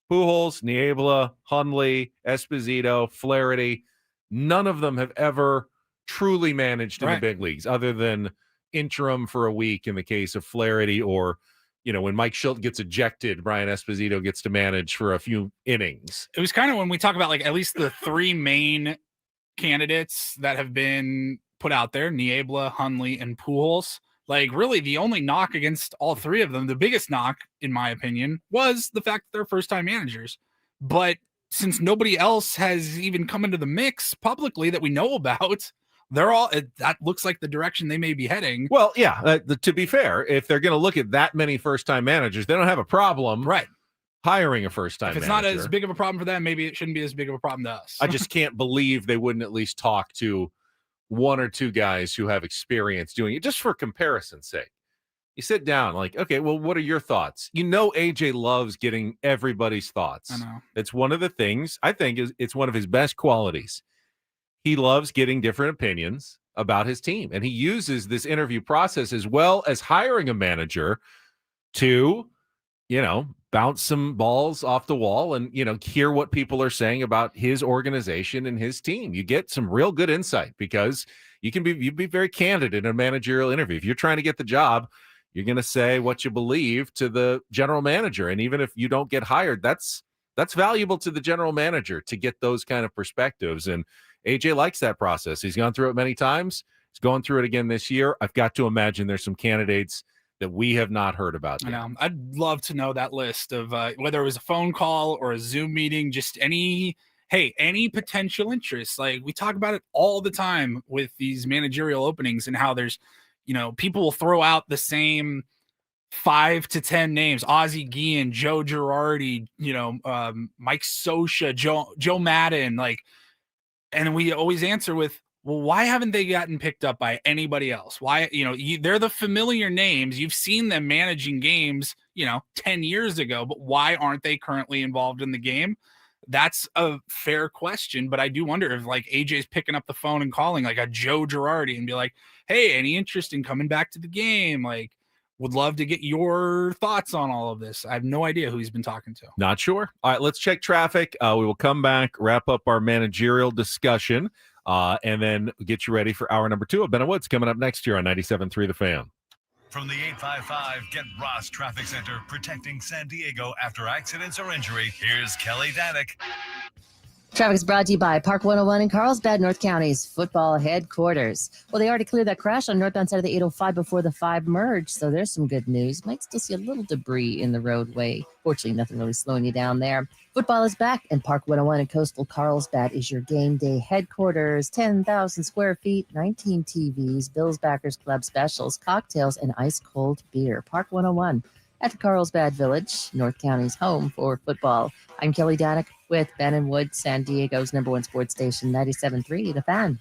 Pujols, Niebla, Hundley, Esposito, Flaherty, none of them have ever truly managed in the big leagues other than interim for a week in the case of Flaherty, or when Mike Shildt gets ejected, Brian Esposito gets to manage for a few innings. It was kind of when we talk about like at least the three main candidates that have been put out there, Niebla, Hundley, and Pujols. Like really the only knock against all three of them, the biggest knock in my opinion, was the fact that they're first-time managers. But since nobody else has even come into the mix publicly that we know about, that looks like the direction they may be heading. Well, yeah, to be fair, if they're going to look at that many first-time managers, they don't have a problem hiring a first-time manager. If it's not as big of a problem for them, maybe it shouldn't be as big of a problem to us. I just can't believe they wouldn't at least talk to one or two guys who have experience doing it, just for comparison's sake. You sit down like, okay, well, what are your thoughts? AJ loves getting everybody's thoughts. I know. It's one of the things I think it's one of his best qualities. He loves getting different opinions about his team, and he uses this interview process as well as hiring a manager to, bounce some balls off the wall and, hear what people are saying about his organization and his team. You get some real good insight because you'd be very candid in a managerial interview. If you're trying to get the job, you're going to say what you believe to the general manager. And even if you don't get hired, that's valuable to the general manager to get those kind of perspectives. And AJ likes that process. He's gone through it many times. He's going through it again this year. I've got to imagine there's some candidates that we have not heard about yet. I know. I'd love to know that list of whether it was a phone call or a Zoom meeting, just any potential interest. Like we talk about it all the time with these managerial openings and how there's, people will throw out the same 5 to 10 names: Ozzie Guillen, Joe Girardi, Mike Scioscia, Joe Madden, and we always answer with, well, why haven't they gotten picked up by anybody else? Why, they're the familiar names. You've seen them managing games, 10 years ago, but why aren't they currently involved in the game? That's a fair question, but I do wonder if like AJ's picking up the phone and calling like a Joe Girardi and be like, hey, any interest in coming back to the game? Like, would love to get your thoughts on all of this. I have no idea who he's been talking to. Not sure. All right, let's check traffic. We will come back, wrap up our managerial discussion, and then get you ready for hour number 2 of Ben and Woods coming up next year on 97.3 The Fan. From the 855 Get Ross Traffic Center, protecting San Diego after accidents or injury, here's Kelly Danick. Traffic is brought to you by Park 101 in Carlsbad, North County's football headquarters. Well, they already cleared that crash on northbound side of the 805 before the 5 merge, so there's some good news. Might still see a little debris in the roadway. Fortunately, nothing really slowing you down there. Football is back, and Park 101 in coastal Carlsbad is your game day headquarters. 10,000 square feet, 19 TVs, Bills Backers Club specials, cocktails, and ice-cold beer. Park 101 at the Carlsbad Village, North County's home for football. I'm Kelly Danick with Ben and Wood, San Diego's #1 sports station, 97.3 The Fan.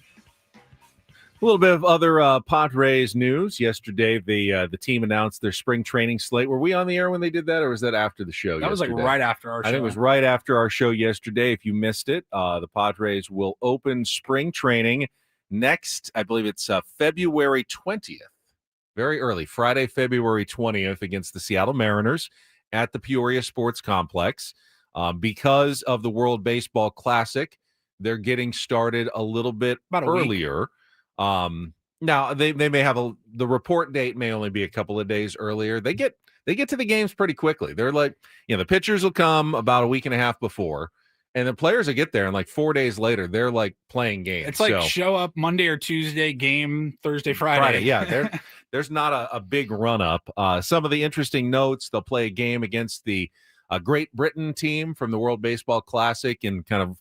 A little bit of other Padres news. Yesterday, the team announced their spring training slate. Were we on the air when they did that, or was that after the show? That was like right after our show. I think it was right after our show yesterday. If you missed it, the Padres will open spring training next, I believe it's February 20th. Very early, Friday, February 20th against the Seattle Mariners at the Peoria Sports Complex. Because of the World Baseball Classic, they're getting started a little bit earlier. Now they may have the report date may only be a couple of days earlier. They get to the games pretty quickly. They're like, the pitchers will come about a week and a half before, and the players will get there, and like 4 days later, they're like playing games. It's like show up Monday or Tuesday, game Thursday, Friday. Yeah, there's not a big run up. Some of the interesting notes: they'll play a game against the Great Britain team from the World Baseball Classic, and kind of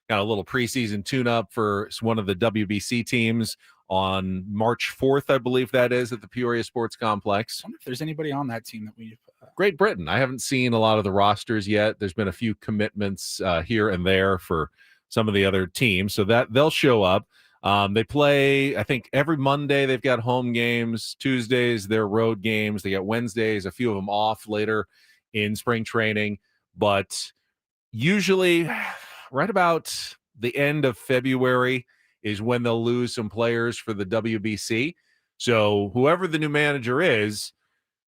got a little preseason tune-up for one of the WBC teams on March 4th, I believe that is, at the Peoria Sports Complex. I wonder if there's anybody on that team that we've... Great Britain. I haven't seen a lot of the rosters yet. There's been a few commitments here and there for some of the other teams, so that they'll show up. They play, I think, every Monday. They've got home games. Tuesdays, they're road games. They got Wednesdays, a few of them off later in spring training, but usually right about the end of February is when they'll lose some players for the WBC. So whoever the new manager is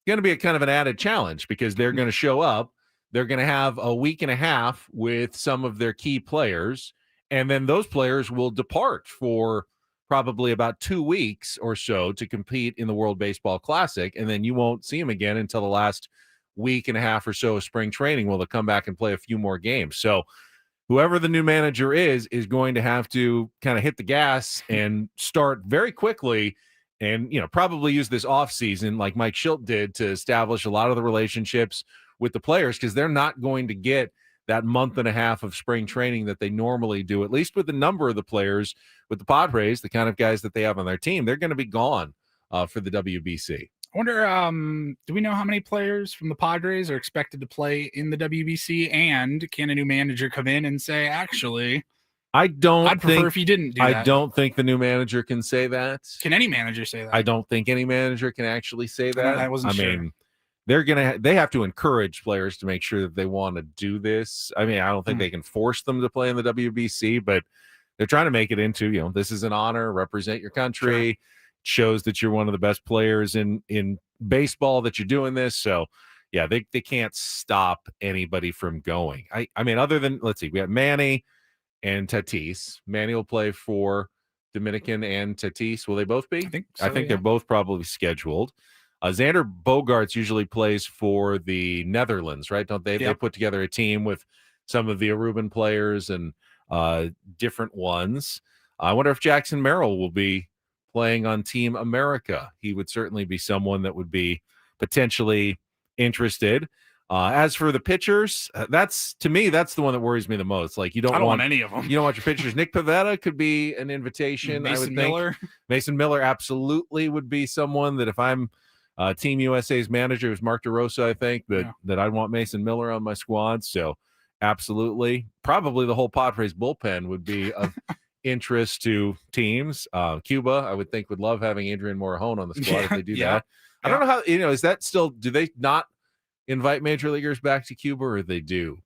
going to be a kind of an added challenge, because they're going to show up. They're going to have a week and a half with some of their key players, and then those players will depart for probably about 2 weeks or so to compete in the World Baseball Classic, and then you won't see them again until the last week and a half or so of spring training. They'll come back and play a few more games. So whoever the new manager is going to have to kind of hit the gas and start very quickly, and probably use this off season like Mike Schilt did to establish a lot of the relationships with the players, because they're not going to get that month and a half of spring training that they normally do, at least with the number of the players with the Padres, the kind of guys that they have on their team. They're going to be gone for the WBC. I wonder, do we know how many players from the Padres are expected to play in the WBC? And can a new manager come in and say, actually, I'd prefer if you didn't do that? I don't think the new manager can say that. Can any manager say that? I don't think any manager can actually say that. I wasn't sure. Mean, they have to encourage players to make sure that they want to do this. I mean, I don't think they can force them to play in the WBC, but they're trying to make it into, this is an honor, represent your country. Sure. Shows that you're one of the best players in baseball, that you're doing this. So yeah, they can't stop anybody from going. I mean, other than, let's see, we have Manny and Tatis. Manny will play for Dominican, and Tatis, will they both be? I think they're both probably scheduled. Xander Bogaerts usually plays for the Netherlands, right? Don't they? Yep. They put together a team with some of the Aruban players and different ones. I wonder if Jackson Merrill will be playing on Team America. He would certainly be someone that would be potentially interested. As for the pitchers, that's the one that worries me the most. Like, you don't want any of them. You don't want your pitchers. Nick Pivetta could be an invitation. Mason Miller. Mason Miller absolutely would be someone that if I'm Team USA's manager, it was Mark DeRosa, I think, that I'd want Mason Miller on my squad. So absolutely. Probably the whole Padres bullpen would be of interest to teams. Cuba, I would think, would love having Adrian Morejon on the squad if they do that. I don't know how, is that still, do they not invite major leaguers back to Cuba, or they do?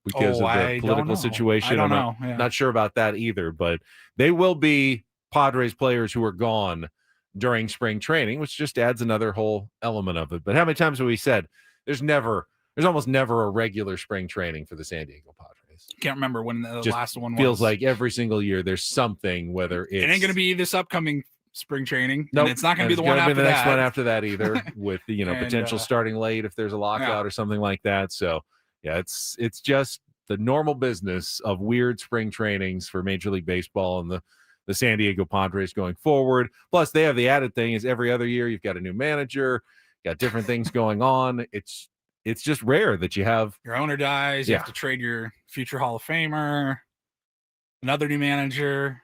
because of I the don't political know. situation. I don't I'm know. Yeah. not sure about that either, but they will be Padres players who are gone during spring training, which just adds another whole element of it. But how many times have we said there's almost never a regular spring training for the San Diego Padres? Can't remember when the Just last one was. Feels like every single year there's something, whether it's it ain't going to be this upcoming spring training. Nope. And it's not going to be the It's one gonna after be the next that. one after that either, with And, potential starting late if there's a lockout or something like that. So yeah, it's just the normal business of weird spring trainings for Major League Baseball and the San Diego Padres going forward. Plus, they have the added thing is every other year you've got a new manager, got different things going on. It's just rare that you have Your owner dies. You have to trade your future Hall of Famer, another new manager.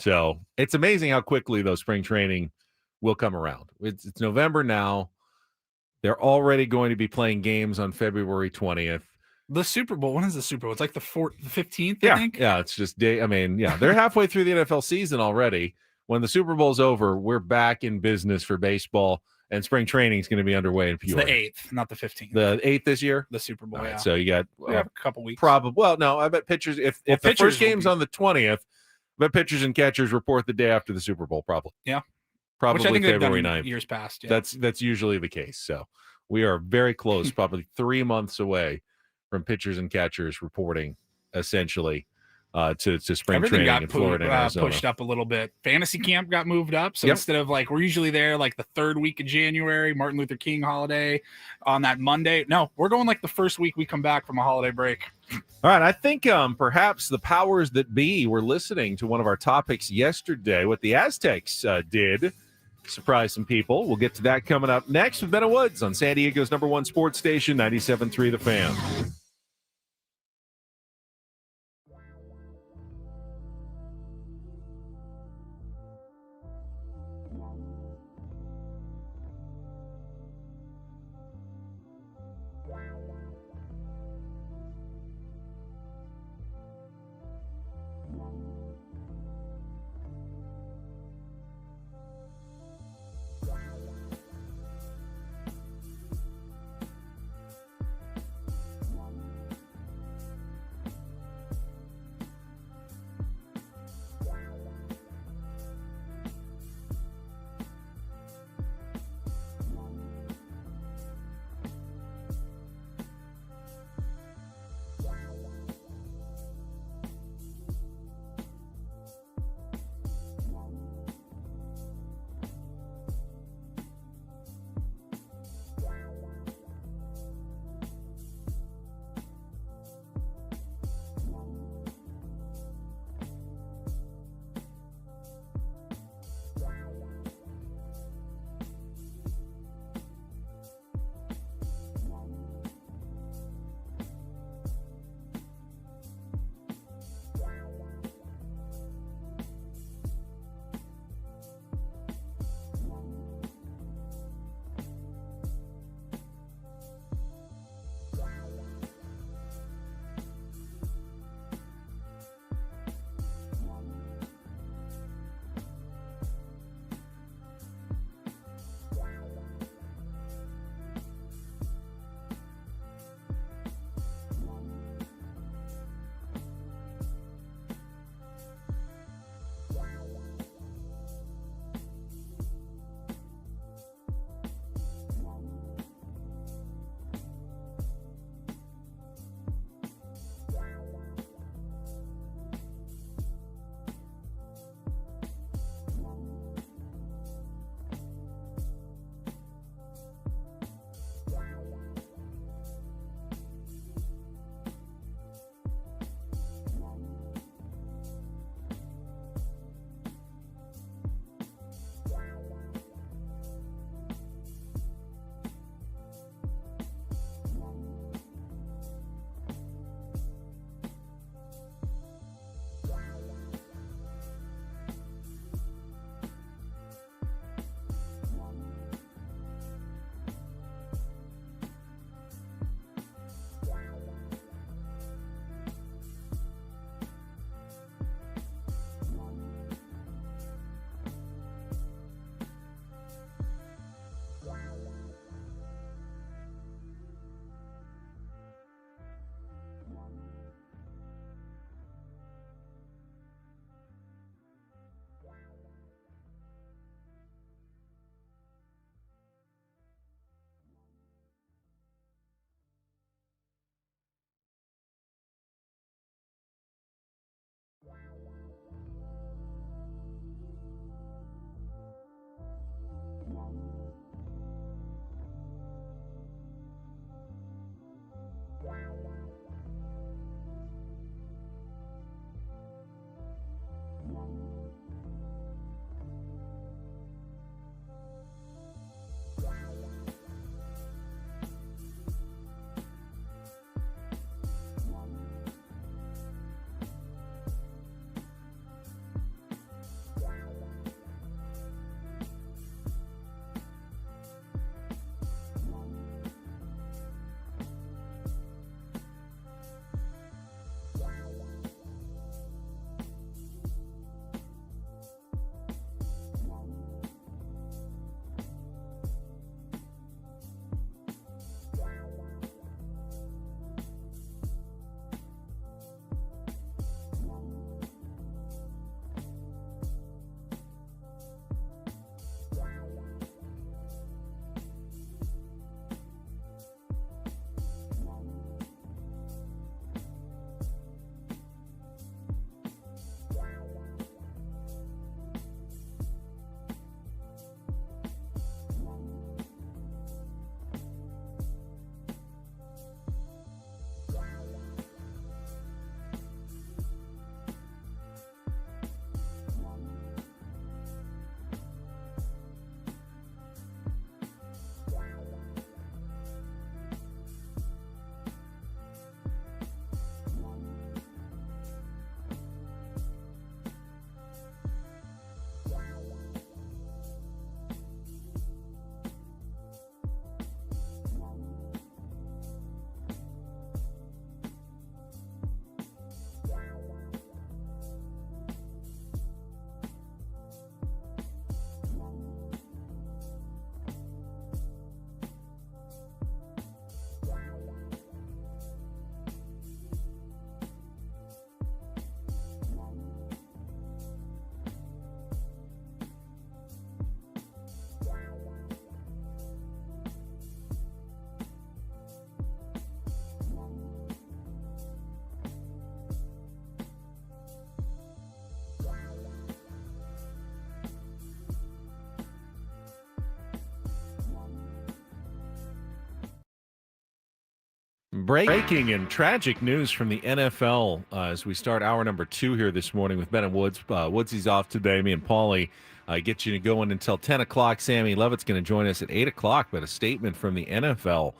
So it's amazing how quickly those spring training will come around. It's November now. They're already going to be playing games on February 20th. The Super Bowl. When is the Super Bowl? It's like the 15th, Yeah, I think. Yeah, it's just day. I mean, yeah, they're halfway through the NFL season already. When the Super Bowl's over, we're back in business for baseball, and spring training is going to be underway in Peoria. It's the 8th, not the 15th. The 8th this year? The Super Bowl, Right, yeah. so you got we have a couple weeks. Probably. Well, no, I bet pitchers, if the pitchers first game's on the 20th, I bet pitchers and catchers report the day after the Super Bowl, probably. Yeah. Probably Which I think February they've done 9th. years past. Yeah. That's usually the case. So we are very close, probably 3 months away from pitchers and catchers reporting essentially to spring Everything training got in Florida and Arizona. pushed up a little bit. Fantasy camp got moved up. So instead of we're usually there like the 3rd week of January, Martin Luther King holiday on that Monday. No, we're going like the first week we come back from a holiday break. All right. I think perhaps the powers that be were listening to one of our topics yesterday, what the Aztecs did. Surprise some people. We'll get to that coming up next with Ben and Woods on San Diego's #1 sports station, 97.3 The Fan. Breaking and tragic news from the NFL as we start hour number 2 here this morning with Ben and Woods. Woodsy's off today. Me and Paulie get you going until 10 o'clock. Sammy Levitt's going to join us at 8 o'clock, but a statement from the NFL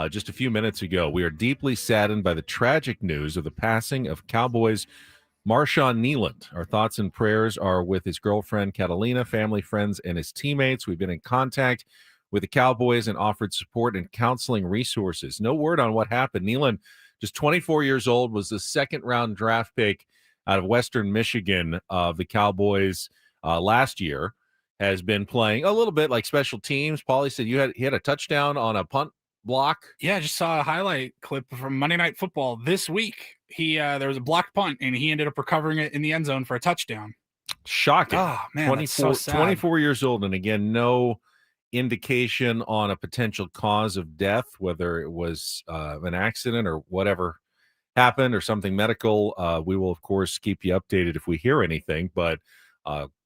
just a few minutes ago. We are deeply saddened by the tragic news of the passing of Cowboys Marshawn Kneeland. Our thoughts and prayers are with his girlfriend, Catalina, family, friends, and his teammates. We've been in contact with the Cowboys and offered support and counseling resources. No word on what happened. Kneeland, just 24 years old, was the second-round draft pick out of Western Michigan of the Cowboys last year. Has been playing a little bit like special teams. Paulie said he had a touchdown on a punt block. Yeah, I just saw a highlight clip from Monday Night Football this week. There was a blocked punt, and he ended up recovering it in the end zone for a touchdown. Shocking. Oh, man, 24, that's so sad. 24 years old, and again, no indication on a potential cause of death, whether it was an accident or whatever happened or something medical. We will, of course, keep you updated if we hear anything, but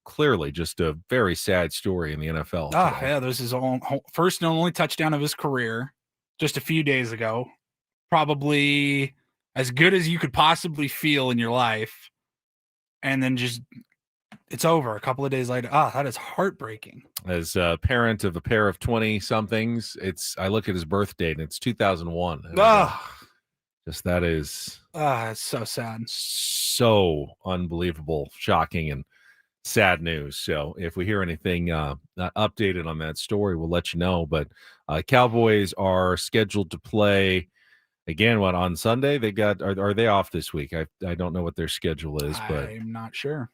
clearly just a very sad story in the NFL. Yeah, this is his first and only touchdown of his career just a few days ago. Probably as good as you could possibly feel in your life. And then just it's over a couple of days later. That is heartbreaking. As a parent of a pair of 20-somethings, I look at his birth date, and it's 2001. Just that is... it's so sad. So unbelievable, shocking, and sad news. So if we hear anything updated on that story, we'll let you know. But Cowboys are scheduled to play again, on Sunday? Are they off this week? I don't know what their schedule is, but I'm not sure.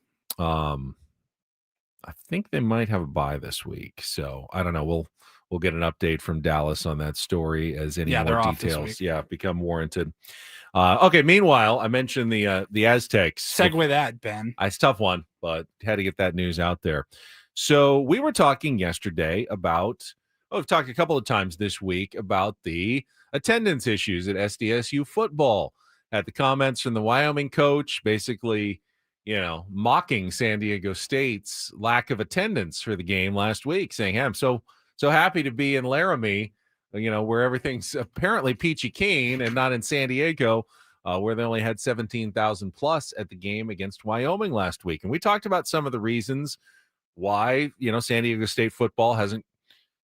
I think they might have a bye this week. So I don't know. We'll get an update from Dallas on that story as any more details become warranted. Okay. Meanwhile, I mentioned the Aztecs. Segue that, Ben. It's a tough one, but had to get that news out there. So we were talking yesterday about, we've talked a couple of times this week about the attendance issues at SDSU football. Had the comments from the Wyoming coach basically, mocking San Diego State's lack of attendance for the game last week, saying, hey, I'm so happy to be in Laramie, where everything's apparently peachy keen, and not in San Diego, where they only had 17,000 plus at the game against Wyoming last week. And we talked about some of the reasons why, San Diego State football hasn't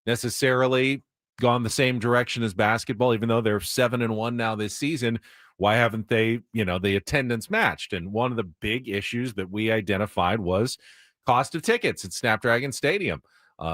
necessarily gone the same direction as basketball, even though they're 7-1 now this season. Why haven't they, the attendance matched? And one of the big issues that we identified was cost of tickets at Snapdragon Stadium.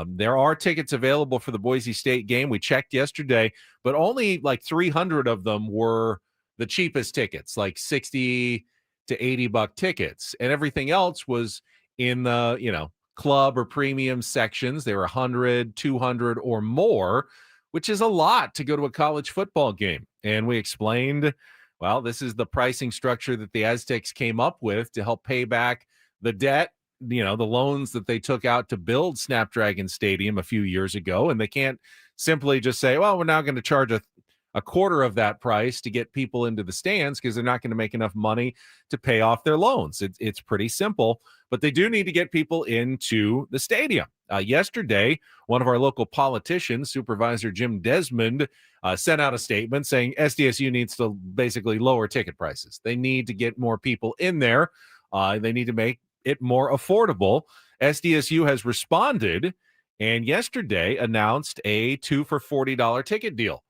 There are tickets available for the Boise State game. We checked yesterday, but only like 300 of them were the cheapest tickets, like 60 to $80 tickets. And everything else was in the, club or premium sections. They were 100, 200 or more, which is a lot to go to a college football game. And we explained, well, this is the pricing structure that the Aztecs came up with to help pay back the debt, the loans that they took out to build Snapdragon Stadium a few years ago. And they can't simply just say, well, we're now going to charge a quarter of that price to get people into the stands because they're not going to make enough money to pay off their loans. It's pretty simple, but they do need to get people into the stadium. Yesterday, one of our local politicians, Supervisor Jim Desmond, sent out a statement saying SDSU needs to basically lower ticket prices. They need to get more people in there. They need to make it more affordable. SDSU has responded and yesterday announced a 2 for $40 ticket deal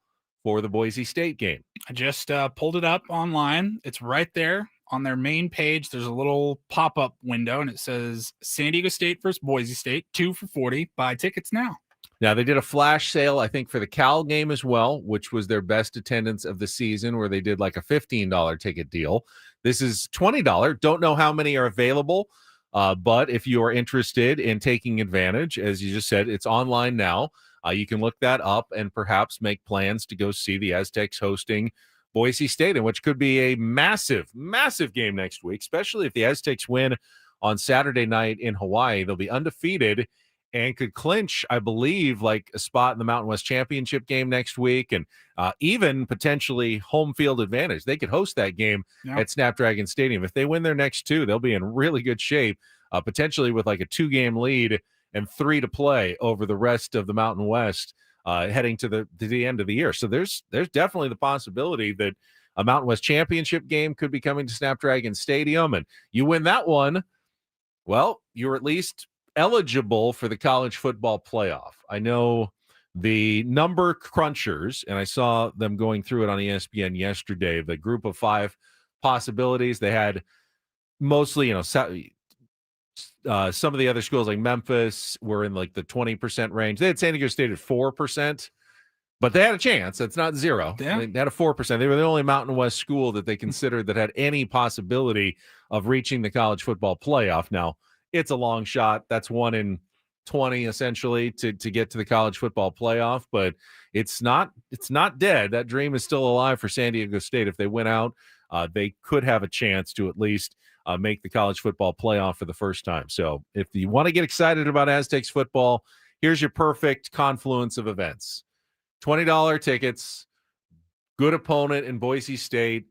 for the Boise State game. I just pulled it up online. It's right there on their main page. There's a little pop-up window, and it says San Diego State versus Boise State, 2 for $40. Buy tickets now. Now, they did a flash sale, I think, for the Cal game as well, which was their best attendance of the season, where they did like a $15 ticket deal. This is $20. Don't know how many are available, but if you are interested in taking advantage, as you just said, it's online now. You can look that up and perhaps make plans to go see the Aztecs hosting Boise State, which could be a massive, massive game next week, especially if the Aztecs win on Saturday night in Hawaii. They'll be undefeated and could clinch, I believe, like a spot in the Mountain West Championship game next week, and even potentially home field advantage. They could host that game at Snapdragon Stadium. If they win their next two, they'll be in really good shape, potentially with like a 2-game lead and 3 to play over the rest of the Mountain West heading to the end of the year. So there's definitely the possibility that a Mountain West championship game could be coming to Snapdragon Stadium, and you win that one, well, you're at least eligible for the college football playoff. I know the number crunchers, and I saw them going through it on ESPN yesterday, the group of 5 possibilities. They had mostly, some of the other schools like Memphis were in like the 20% range. They had San Diego State at 4%, but they had a chance. That's not zero. Yeah. They had a 4%. They were the only Mountain West school that they considered that had any possibility of reaching the college football playoff. Now, it's a long shot. That's 1 in 20 essentially to get to the college football playoff, but it's not dead. That dream is still alive for San Diego State. If they win out, they could have a chance to at least make the college football playoff for the first time. So if you want to get excited about Aztecs football, here's your perfect confluence of events. $20 tickets, good opponent in Boise State,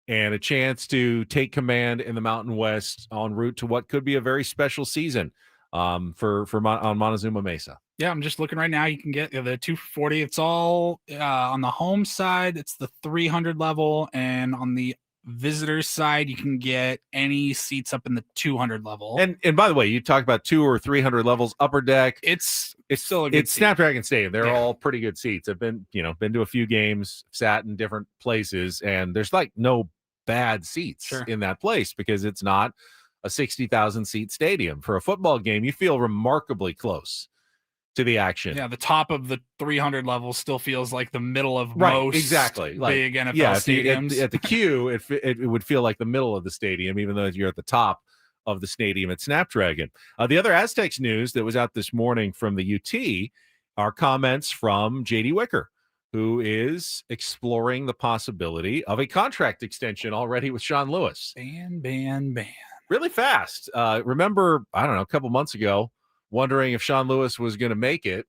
and a chance to take command in the Mountain West en route to what could be a very special season on Montezuma Mesa. Yeah, I'm just looking right now. You can get the 240. It's all on the home side. It's the 300 level, and on the visitors side, you can get any seats up in the 200 level. And by the way, you talk about 200 or 300 levels, upper deck. It's still a good seat. Snapdragon Stadium. They're all pretty good seats. I've been to a few games, sat in different places, and there's like no bad seats in that place because it's not a 60,000 seat stadium. For a football game, you feel remarkably close to the action. Yeah, the top of the 300 level still feels like the middle of most exactly big NFL stadiums. At the queue, it would feel like the middle of the stadium, even though you're at the top of the stadium at Snapdragon. The other Aztecs news that was out this morning from the UT are comments from J.D. Wicker, who is exploring the possibility of a contract extension already with Sean Lewis. Ban. Really fast. Remember, I don't know, a couple months ago, wondering if Sean Lewis was going to make it,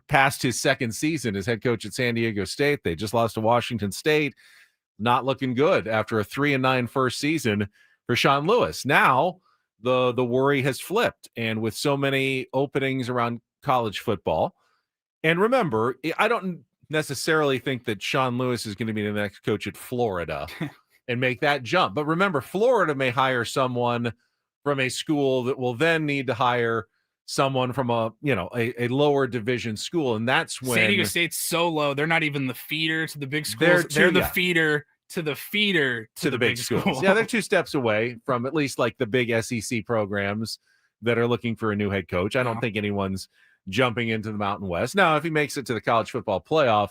past his second season as head coach at San Diego State. They just lost to Washington State. Not looking good after a 3-9 first season for Sean Lewis. Now, the worry has flipped. And with so many openings around college football, and remember, I don't necessarily think that Sean Lewis is going to be the next coach at Florida and make that jump. But remember, Florida may hire someone from a school that will then need to hire someone from a lower division school. And that's when San Diego State's so low. They're not even the feeder to the big schools. They're the feeder to the feeder to the big schools. Yeah, they're 2 steps away from at least like the big SEC programs that are looking for a new head coach. I don't think anyone's jumping into the Mountain West. Now, if he makes it to the college football playoff,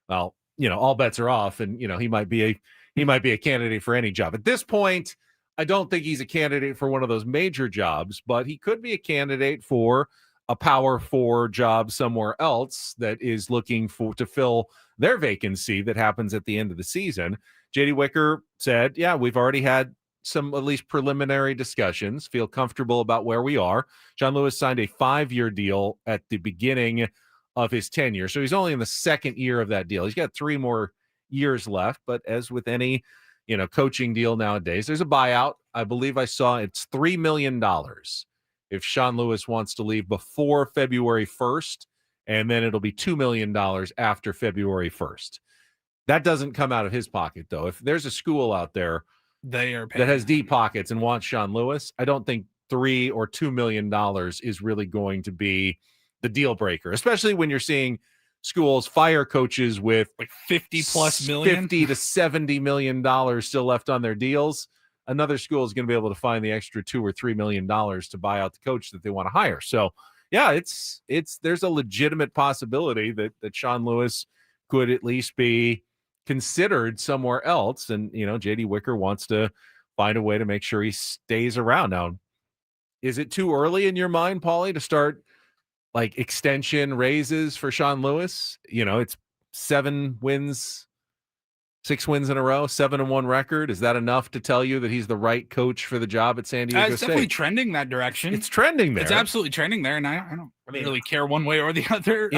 well, all bets are off, and he might be a candidate for any job. At this point, I don't think he's a candidate for one of those major jobs, but he could be a candidate for a Power 4 job somewhere else that is looking to fill their vacancy that happens at the end of the season. J.D. Wicker said, yeah, we've already had some at least preliminary discussions, feel comfortable about where we are. John Lewis signed a 5-year deal at the beginning of his tenure, so he's only in the second year of that deal. He's got 3 more years left, but as with any coaching deal nowadays, there's a buyout. I believe I saw it's $3 million if Sean Lewis wants to leave before February 1st, and then it'll be $2 million after February 1st. That doesn't come out of his pocket, though. If there's a school out there that has deep pockets and wants Sean Lewis, I don't think $3 or $2 million is really going to be the deal breaker, especially when you're seeing schools fire coaches with like 50 plus million, $50 to $70 million still left on their deals. Another school is going to be able to find the extra $2 or $3 million to buy out the coach that they want to hire. So yeah, there's a legitimate possibility that Sean Lewis could at least be considered somewhere else. And, J.D. Wicker wants to find a way to make sure he stays around. Now, is it too early in your mind, Paulie, to start like extension raises for Sean Lewis? It's 6 wins in a row, 7-1 record. Is that enough to tell you that he's the right coach for the job at San Diego State? It's definitely trending that direction. It's trending there. It's absolutely trending there. And I don't really care one way or the other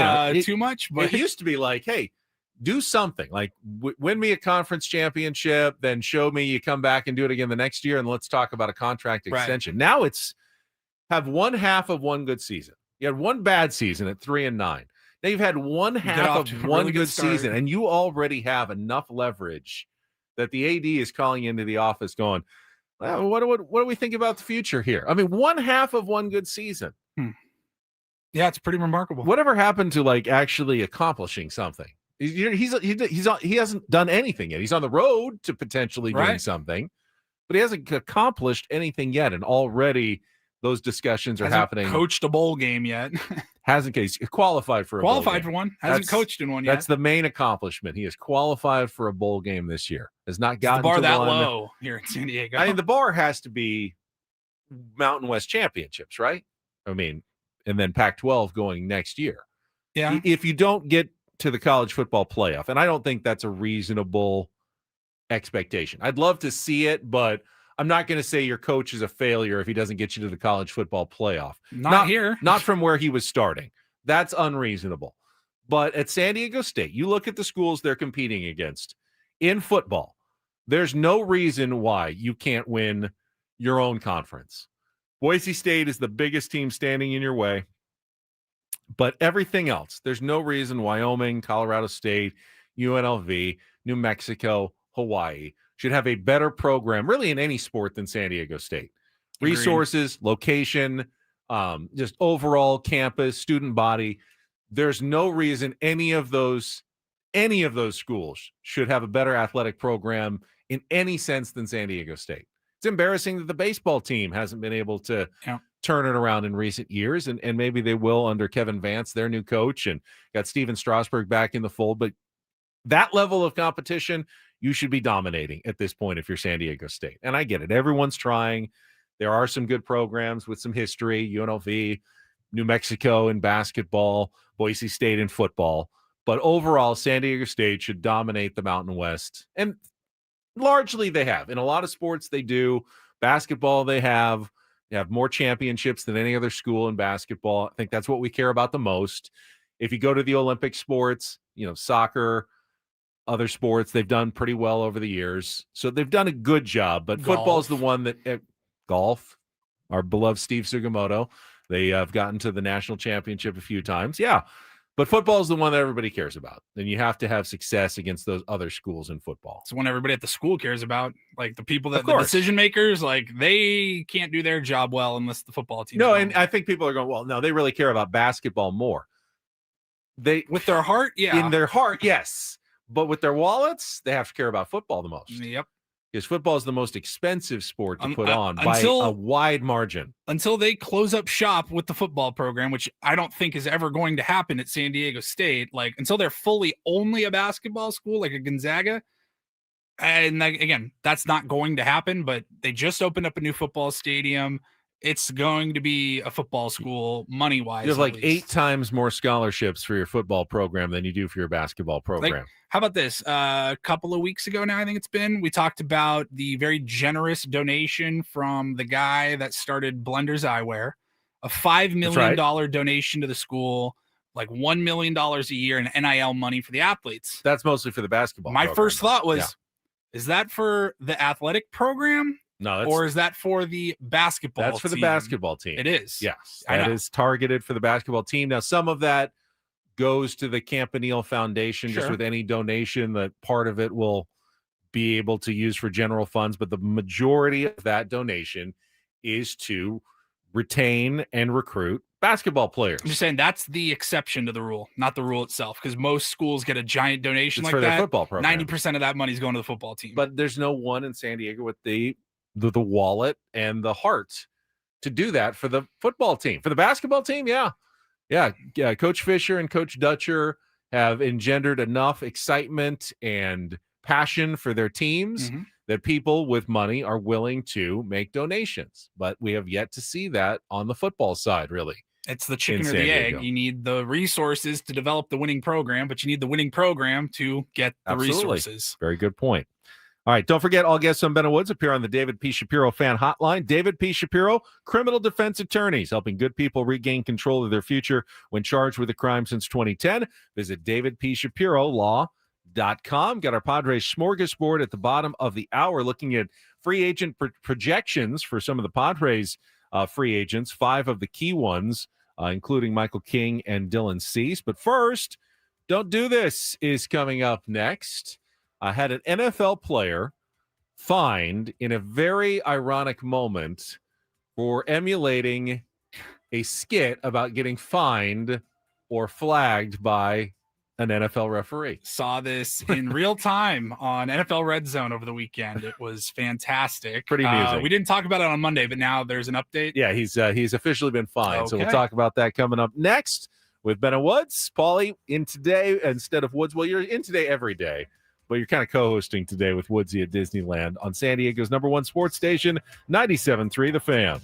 too much. But it used to be like, hey, do something like win me a conference championship, then show me you come back and do it again the next year, and let's talk about a contract extension. Right. Now it's have one half of one good season. You had one bad season at 3-9. Now you've had one half off of to a one really good good start. season, and you already have enough leverage that the AD is calling into the office going, well, what do we think about the future here? I mean, one half of one good season. Yeah, it's pretty remarkable. Whatever happened to like actually accomplishing something? He hasn't done anything yet. He's on the road to potentially doing something, but he hasn't accomplished anything yet. And already those discussions are happening. Coached a bowl game yet? He's qualified for a bowl game. For one. Hasn't coached in one yet. That's the main accomplishment. He is qualified for a bowl game this year. Has not gotten the bar to that one. low here in San Diego. I mean, the bar has to be Mountain West championships, right? I mean, and then Pac-12 going next year. Yeah. If you don't get to the college football playoff, and I don't think that's a reasonable expectation. I'd love to see it, but I'm not going to say your coach is a failure if he doesn't get you to the college football playoff. Not here. Not from where he was starting. That's unreasonable. But at San Diego State, you look at the schools they're competing against in football. There's no reason why you can't win your own conference. Boise State is the biggest team standing in your way. But everything else, there's no reason Wyoming, Colorado State, UNLV, New Mexico, Hawaii should have a better program, really in any sport, than San Diego State. Agreed. Resources, location, just overall campus, student body. There's no reason any of those schools should have a better athletic program in any sense than San Diego State. It's embarrassing that the baseball team hasn't been able to turn it around in recent years, and maybe they will under Kevin Vance, their new coach, and got Steven Strasburg back in the fold. But that level of competition, you should be dominating at this point if you're San Diego State. And I get it. Everyone's trying. There are some good programs with some history, UNLV, New Mexico in basketball, Boise State in football. But overall, San Diego State should dominate the Mountain West. And largely they have. In a lot of sports, they do. Basketball, they have more championships than any other school in basketball. I think that's what we care about the most. If you go to the Olympic sports, soccer, other sports, they've done pretty well over the years. So they've done a good job. But football is the one that golf, our beloved Steve Sugimoto, they have gotten to the national championship a few times. Yeah. But football is the one that everybody cares about. And you have to have success against those other schools in football. It's the one everybody at the school cares about. Like the people the decision makers, like they can't do their job well unless the football team. No, and I think people are going, well, no, they really care about basketball more. With their heart, yeah. In their heart, yes. But with their wallets, they have to care about football the most. Yep. Because football is the most expensive sport to put on by a wide margin. Until they close up shop with the football program, which I don't think is ever going to happen at San Diego State, like until they're fully only a basketball school like a Gonzaga. And again, that's not going to happen, but they just opened up a new football stadium. It's going to be a football school money-wise. You have like 8 times more scholarships for your football program than you do for your basketball program. Like, how about this? A couple of weeks ago now, I think it's been, we talked about the very generous donation from the guy that started Blender's Eyewear, a $5 million donation to the school, like $1 million a year in NIL money for the athletes. That's mostly for the basketball My program, first thought was, is that for the athletic program? No, or is that for the basketball team? That's for the basketball team. It is. Yes. That is targeted for the basketball team. Now, some of that goes to the Campanile Foundation, just with any donation that part of it will be able to use for general funds. But the majority of that donation is to retain and recruit basketball players. I'm just saying that's the exception to the rule, not the rule itself, because most schools get a giant donation like for that. Their football program. 90% of that money is going to the football team. But there's no one in San Diego with the wallet and the heart to do that for the football team. For the basketball team, yeah. Coach Fisher and Coach Dutcher have engendered enough excitement and passion for their teams that people with money are willing to make donations. But we have yet to see that on the football side, really. It's the chicken or the egg. You need the resources to develop the winning program, but you need the winning program to get the resources. Very good point. All right, don't forget, all guests on Ben and Woods appear on the David P. Shapiro fan hotline. David P. Shapiro, criminal defense attorneys, helping good people regain control of their future when charged with a crime since 2010. Visit davidpshapirolaw.com. Got our Padres smorgasbord at the bottom of the hour, looking at free agent projections for some of the Padres free agents, 5 of the key ones including Michael King and Dylan Cease. But first, Don't Do This is coming up next. I had an NFL player fined in a very ironic moment for emulating a skit about getting fined or flagged by an NFL referee. Saw this in real time on NFL Red Zone over the weekend. It was fantastic. Pretty amusing. We didn't talk about it on Monday, but now there's an update. Yeah, he's officially been fined. So we'll Okay. talk about that coming up next with Ben and Woods. Paulie, in today instead of Woods. Well, you're in today every day, but you're kind of co-hosting today with Woodsy at Disneyland on San Diego's #1 sports station, 97.3 The Fan.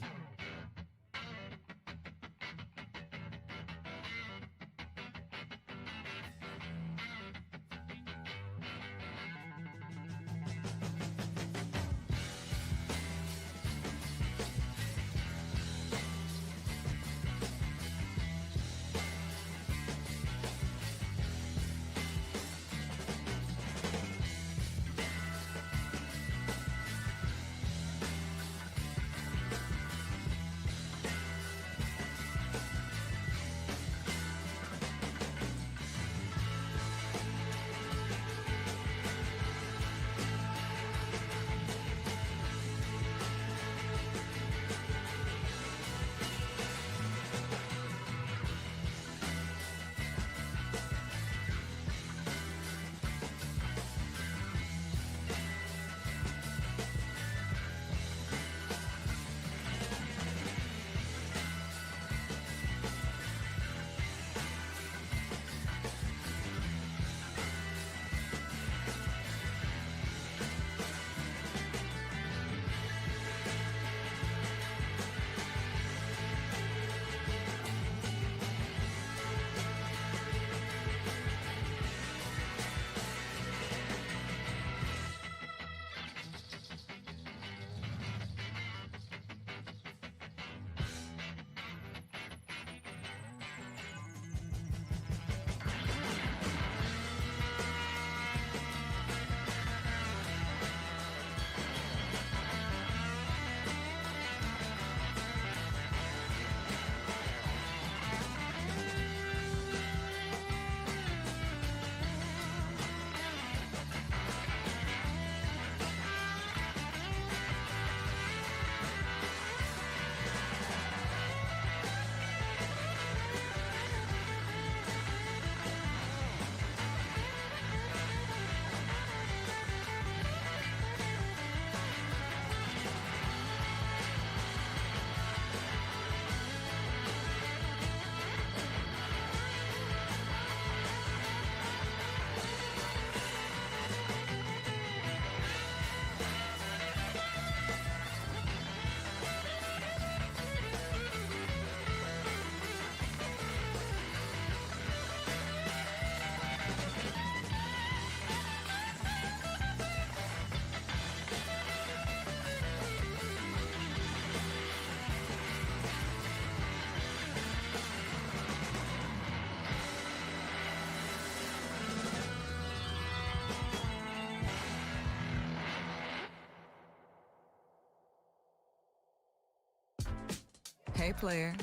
Hey, player,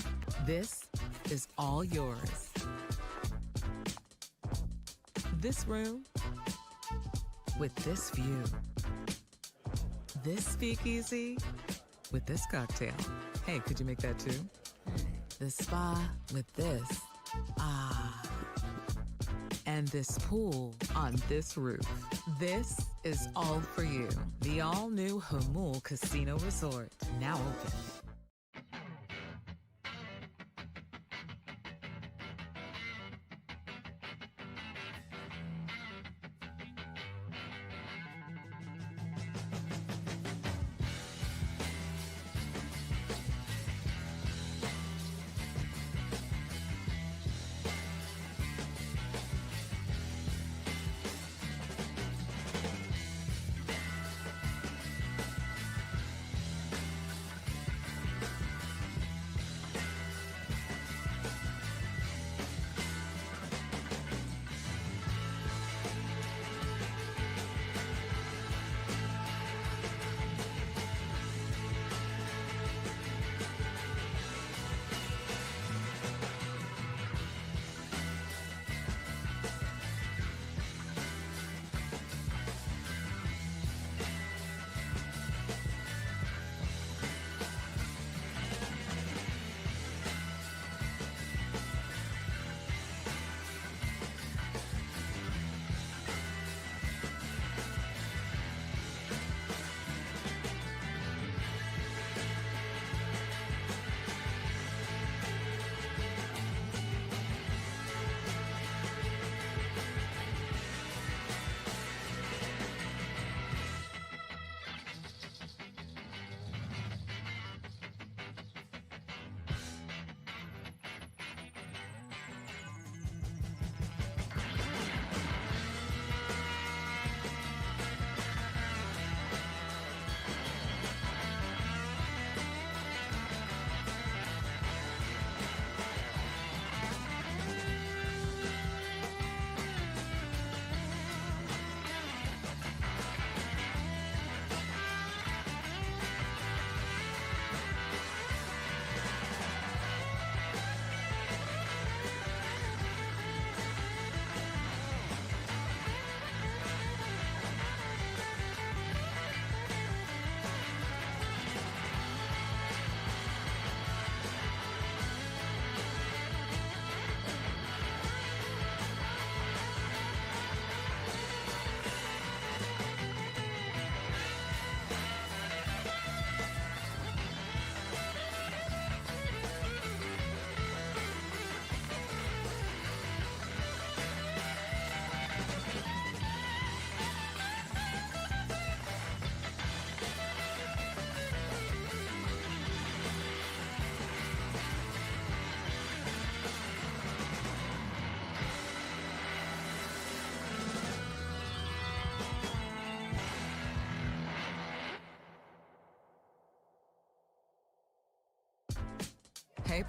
this is all yours. This room with this view. This speakeasy with this cocktail. Hey, could you make that too? The spa with this. Ah. And this pool on this roof. This is all for you. The all-new Hamul Casino Resort, now open.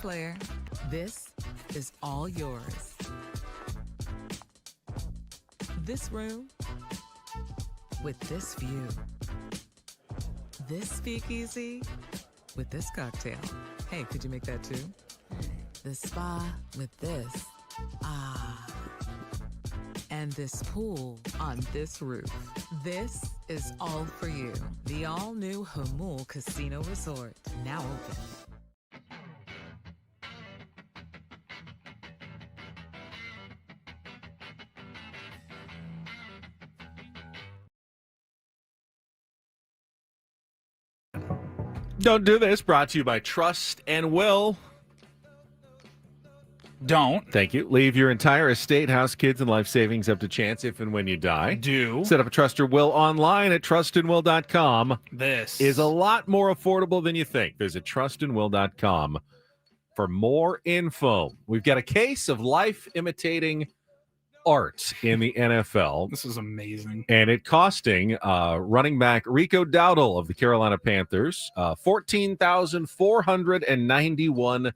player, this is all yours. This room with this view. This speakeasy with this cocktail. Hey, could you make that too? The spa with this. Ah. And this pool on this roof. This is all for you. The all-new Hamul Casino Resort, now open. Don't Do This, brought to you by Trust and Will. Don't. Thank you. Leave your entire estate, house, kids, and life savings up to chance if and when you die. Do. Set up a Trust or Will online at trustandwill.com. This is a lot more affordable than you think. Visit trustandwill.com for more info. We've got a case of life imitating art in the NFL. This is amazing. And it costing running back Rico Dowdle of the Carolina Panthers $14,491.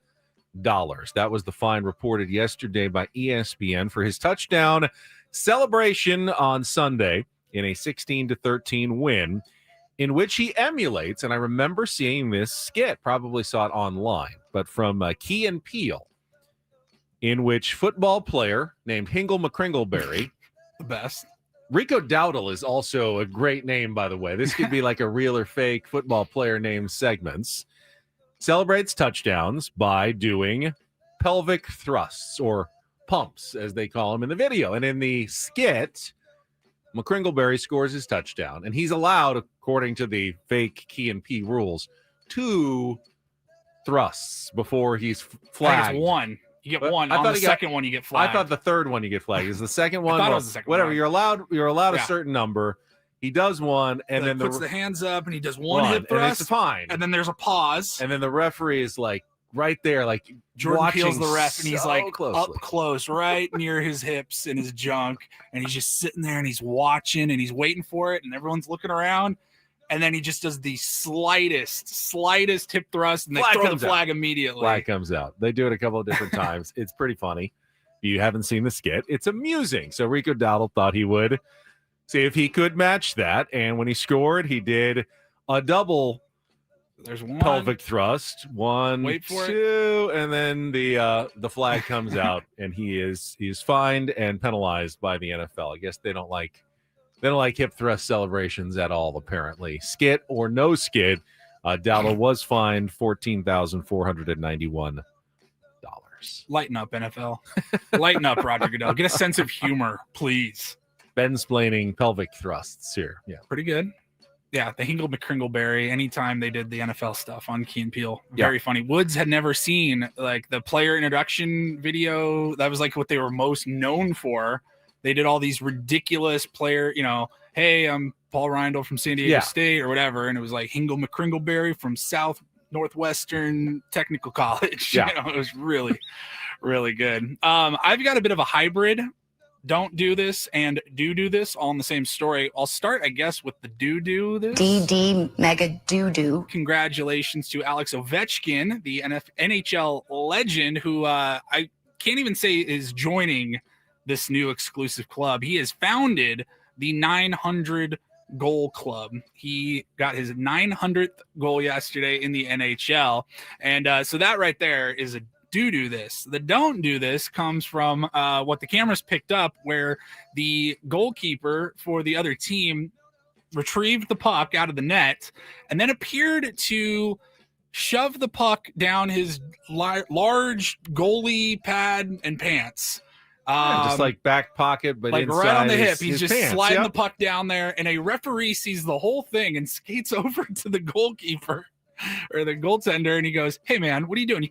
That was the fine reported yesterday by ESPN for his touchdown celebration on Sunday in a 16-13 win, in which he emulates, and I remember seeing this skit, probably saw it online, but from Key and Peele, in which football player named Hingle McCringleberry, the best. Rico Dowdle is also a great name, by the way. This could be like a real or fake football player name segments. Celebrates touchdowns by doing pelvic thrusts, or pumps, as they call them in the video. And in the skit, McCringleberry scores his touchdown, and he's allowed, according to the fake Key and P rules, 2 thrusts before he's flagged. I think it's 1. You get 1. On the second one, you get flagged. I thought the third one you get flagged. Is the second one? I thought it was the second whatever. one. You're allowed a certain number. He does one, and then puts the hands up, and he does one hip thrust. And it's fine. And then there's a pause. And then the referee is like right there, like Jordan Peele's the ref, and he's so like closely. up close, right near his hips and his junk, and he's just sitting there and he's watching and he's waiting for it, and everyone's looking around, and then he just does the slightest hip thrust, and they throw the flag immediately. Flag comes out. They do it a couple of different times. It's pretty funny. If you haven't seen the skit, it's amusing. So Rico Dowdle thought he would see if he could match that, and when he scored, he did a double. There's 1 pelvic thrust. 1, Wait for 2, and then the flag comes out, and he's fined and penalized by the NFL. I guess they don't like hip thrust celebrations at all, apparently. Skit or no skit, Dowdle was fined $14,491. Lighten up, NFL. Lighten up, Roger Goodell. Get a sense of humor, please. Ben-splaining pelvic thrusts here. Yeah. Pretty good. Yeah, the Hingle McCringleberry, anytime they did the NFL stuff on Key and Peele, very funny. Woods had never seen like the player introduction video. That was like what they were most known for. They did all these ridiculous player, hey, I'm Paul Reindl from San Diego State or whatever. And it was like Hingle McCringleberry from South Northwestern Technical College. Yeah. It was really, really good. I've got a bit of a hybrid. Don't do this and do this all in the same story. I'll start, I guess, with the do this. DD mega do. Congratulations to Alex Ovechkin, the NHL legend, who I can't even say is joining this new exclusive club. He has founded the 900 goal club. He got his 900th goal yesterday in the NHL. And so that right there is a do this. The don't do this comes from what the cameras picked up, where the goalkeeper for the other team retrieved the puck out of the net and then appeared to shove the puck down his large goalie pad and pants. Just like back pocket, but like inside right on the hip. his He's just pants. sliding the puck down there, and a referee sees the whole thing and skates over to the goalkeeper or the goaltender, and he goes, "Hey man, what are you doing? You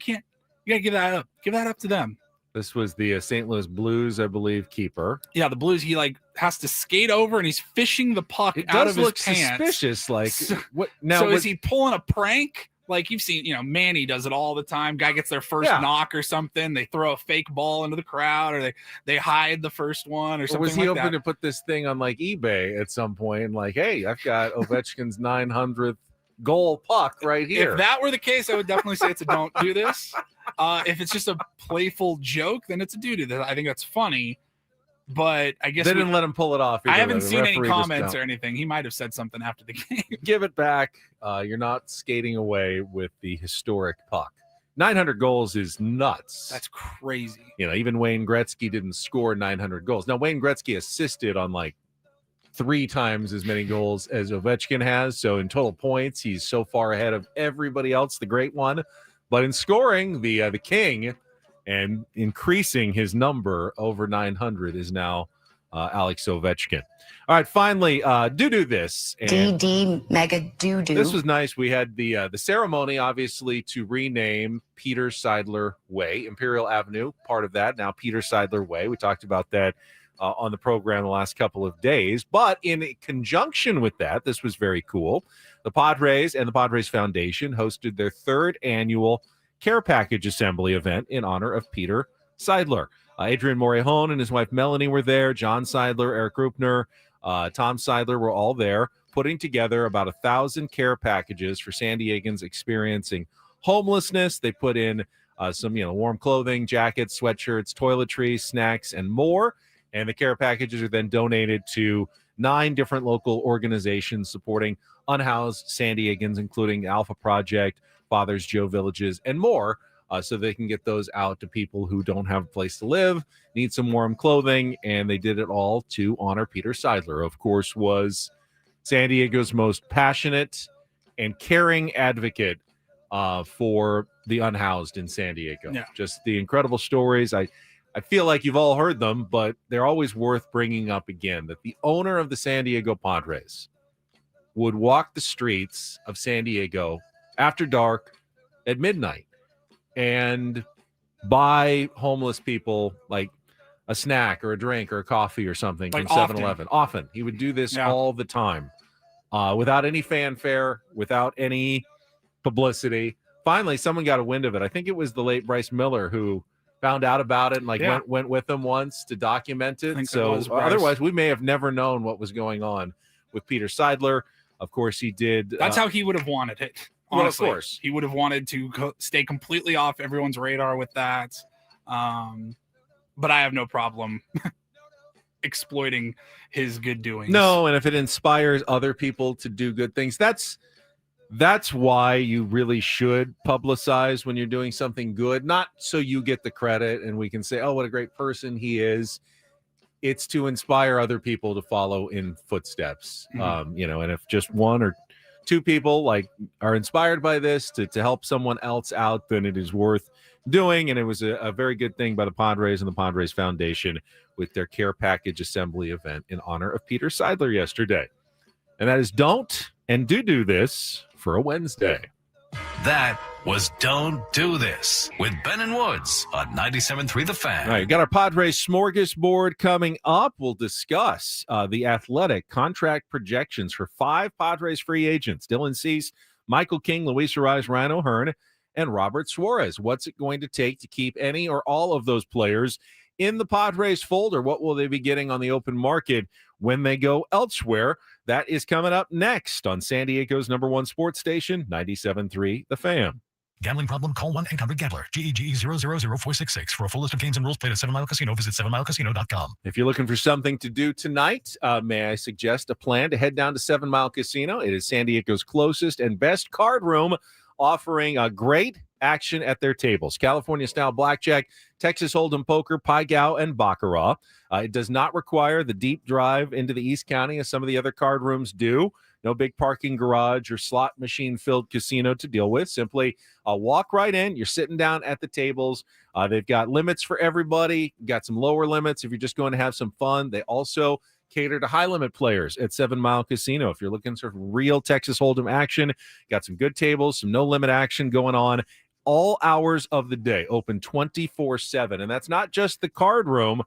gotta give that up. Give that up to them." This was the St. Louis Blues, I believe, keeper. Yeah, the Blues. He has to skate over, and he's fishing the puck out of his pants. Suspicious. Like what? Now, is he pulling a prank? Like you've seen, Manny does it all the time. Guy gets their first knock or something. They throw a fake ball into the crowd, or they hide the first one, or something. Was he like hoping that. to put this thing on like eBay at some point? Like, hey, I've got Ovechkin's 900th goal puck right here. If that were the case, I would definitely say it's a don't do this. If it's just a playful joke, then it's a do this. I think that's funny. But I guess they didn't let him pull it off. I haven't seen any comments or anything. He might have said something after the game. Give it back. You're not skating away with the historic puck. 900 goals is nuts. That's crazy. Even Wayne Gretzky didn't score 900 goals. Now, Wayne Gretzky assisted on like 3 times as many goals as Ovechkin has. So in total points, he's so far ahead of everybody else, the great one. But in scoring, the king and increasing his number over 900 is now Alex Ovechkin. All right, finally, do this. DD mega do. This was nice. We had the ceremony, obviously, to rename Peter Seidler Way, Imperial Avenue, part of that. Now, Peter Seidler Way. We talked about that on the program the last couple of days. But in conjunction with that, this was very cool. The Padres and the Padres Foundation hosted their 3rd annual Care Package Assembly event in honor of Peter Seidler. Adrian Morejon and his wife Melanie were there. John Seidler, Eric Rupner, Tom Seidler were all there, putting together about 1,000 care packages for San Diegans experiencing homelessness. They put in some, warm clothing, jackets, sweatshirts, toiletries, snacks, and more. And the care packages are then donated to 9 different local organizations supporting unhoused San Diegans, including Alpha Project, Fathers Joe Villages, and more. So they can get those out to people who don't have a place to live, need some warm clothing, and they did it all to honor Peter Seidler, of course, was San Diego's most passionate and caring advocate for the unhoused in San Diego. Yeah. Just the incredible stories. I feel like you've all heard them, but they're always worth bringing up again, that the owner of the San Diego Padres would walk the streets of San Diego after dark at midnight and buy homeless people like a snack or a drink or a coffee or something Like from 7-Eleven. Often. He would do this all the time without any fanfare, without any publicity. Finally, someone got a wind of it. I think it was the late Bryce Miller who found out about it and went with them once to document it. So otherwise, we may have never known what was going on with Peter Seidler. Of course, he did. That's how he would have wanted it. Honestly, well, of course. He would have wanted to stay completely off everyone's radar with that. But I have no problem exploiting his good doings. No, and if it inspires other people to do good things, that's why you really should publicize when you're doing something good, not so you get the credit and we can say, oh, what a great person he is. It's to inspire other people to follow in footsteps. And if just 1 or 2 people are inspired by this to help someone else out, then it is worth doing. And it was a very good thing by the Padres and the Padres Foundation with their care package assembly event in honor of Peter Seidler yesterday. And that is don't and do this for a Wednesday. That was Don't Do This with Ben and Woods on 97.3 The Fan. All right, got our Padres smorgasbord coming up. We'll discuss the athletic contract projections for 5 Padres free agents: Dylan Cease, Michael King, Luis Arraez, Ryan O'Hearn, and Robert Suarez. What's it going to take to keep any or all of those players in the Padres fold, or what will they be getting on the open market when they go elsewhere? That is coming up next on San Diego's #1 sports station, 97.3 The Fan. Gambling problem? Call 1-800-GAMBLER. GEGE 000-466. For a full list of games and rules, played at 7 Mile Casino. Visit 7milecasino.com. If you're looking for something to do tonight, may I suggest a plan to head down to 7 Mile Casino? It is San Diego's closest and best card room, offering a great action at their tables: California-style blackjack, Texas Hold'em poker, Pai Gow, and Baccarat. It does not require the deep drive into the East County as some of the other card rooms do. No big parking garage or slot machine-filled casino to deal with. Simply walk right in. You're sitting down at the tables. They've got limits for everybody. Got some lower limits if you're just going to have some fun. They also cater to high-limit players at 7 Mile Casino. If you're looking for real Texas Hold'em action, got some good tables, some no-limit action going on all hours of the day, open 24/7. And that's not just the card room.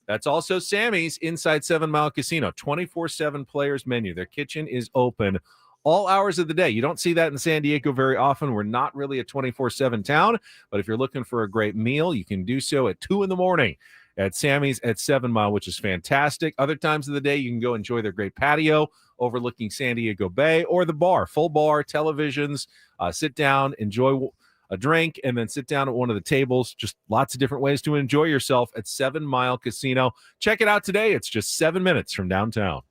That's also Sammy's inside 7 Mile Casino, 24/7 players menu. Their kitchen is open all hours of the day. You don't see that in San Diego very often. We're not really a 24/7 town, but if you're looking for a great meal, you can do so at 2 a.m. at Sammy's at 7 Mile, which is fantastic. Other times of the day, you can go enjoy their great patio overlooking San Diego Bay, or the bar, full bar, televisions. Sit down, enjoy a drink, and then sit down at one of the tables. Just lots of different ways to enjoy yourself at 7 Mile Casino. Check it out today. It's just 7 minutes from downtown.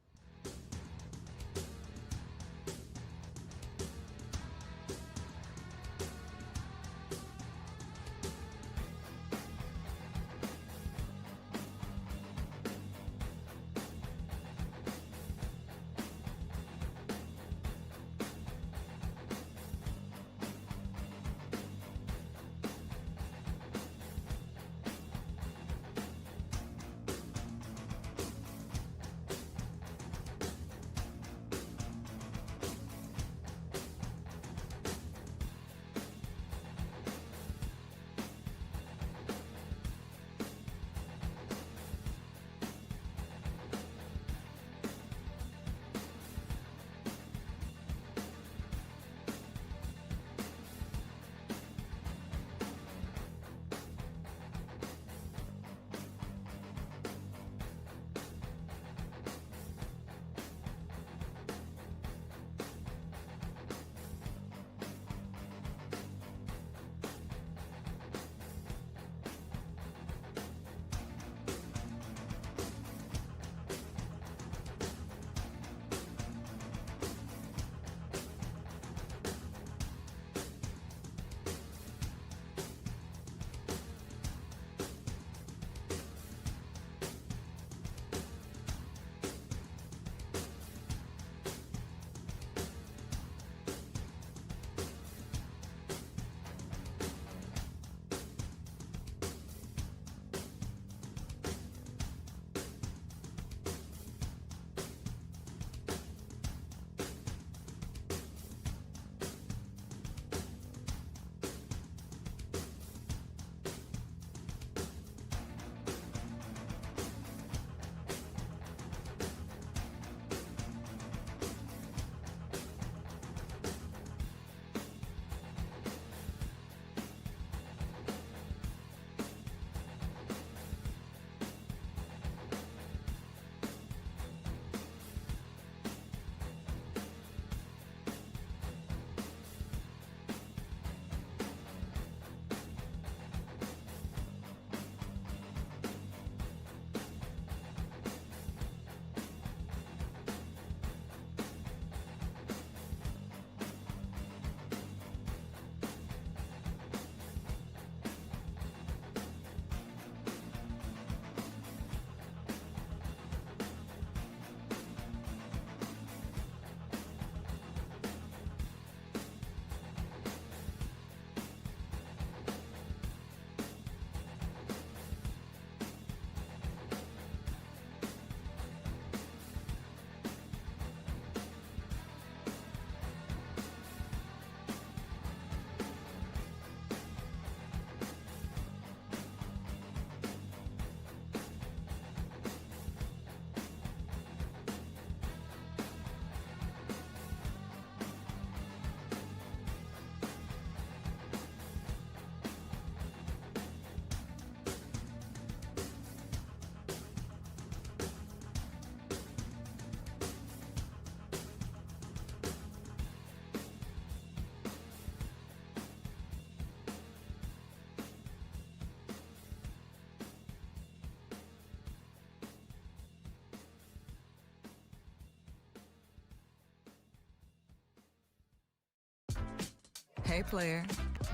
Hey, player,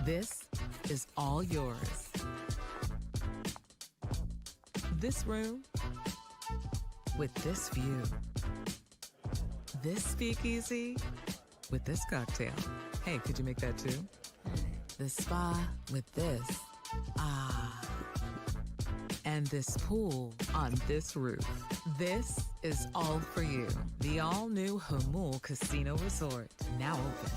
this is all yours. This room with this view. This speakeasy with this cocktail. Hey, could you make that too? The spa with this. Ah. And this pool on this roof. This is all for you. The all-new Hamul Casino Resort, now open.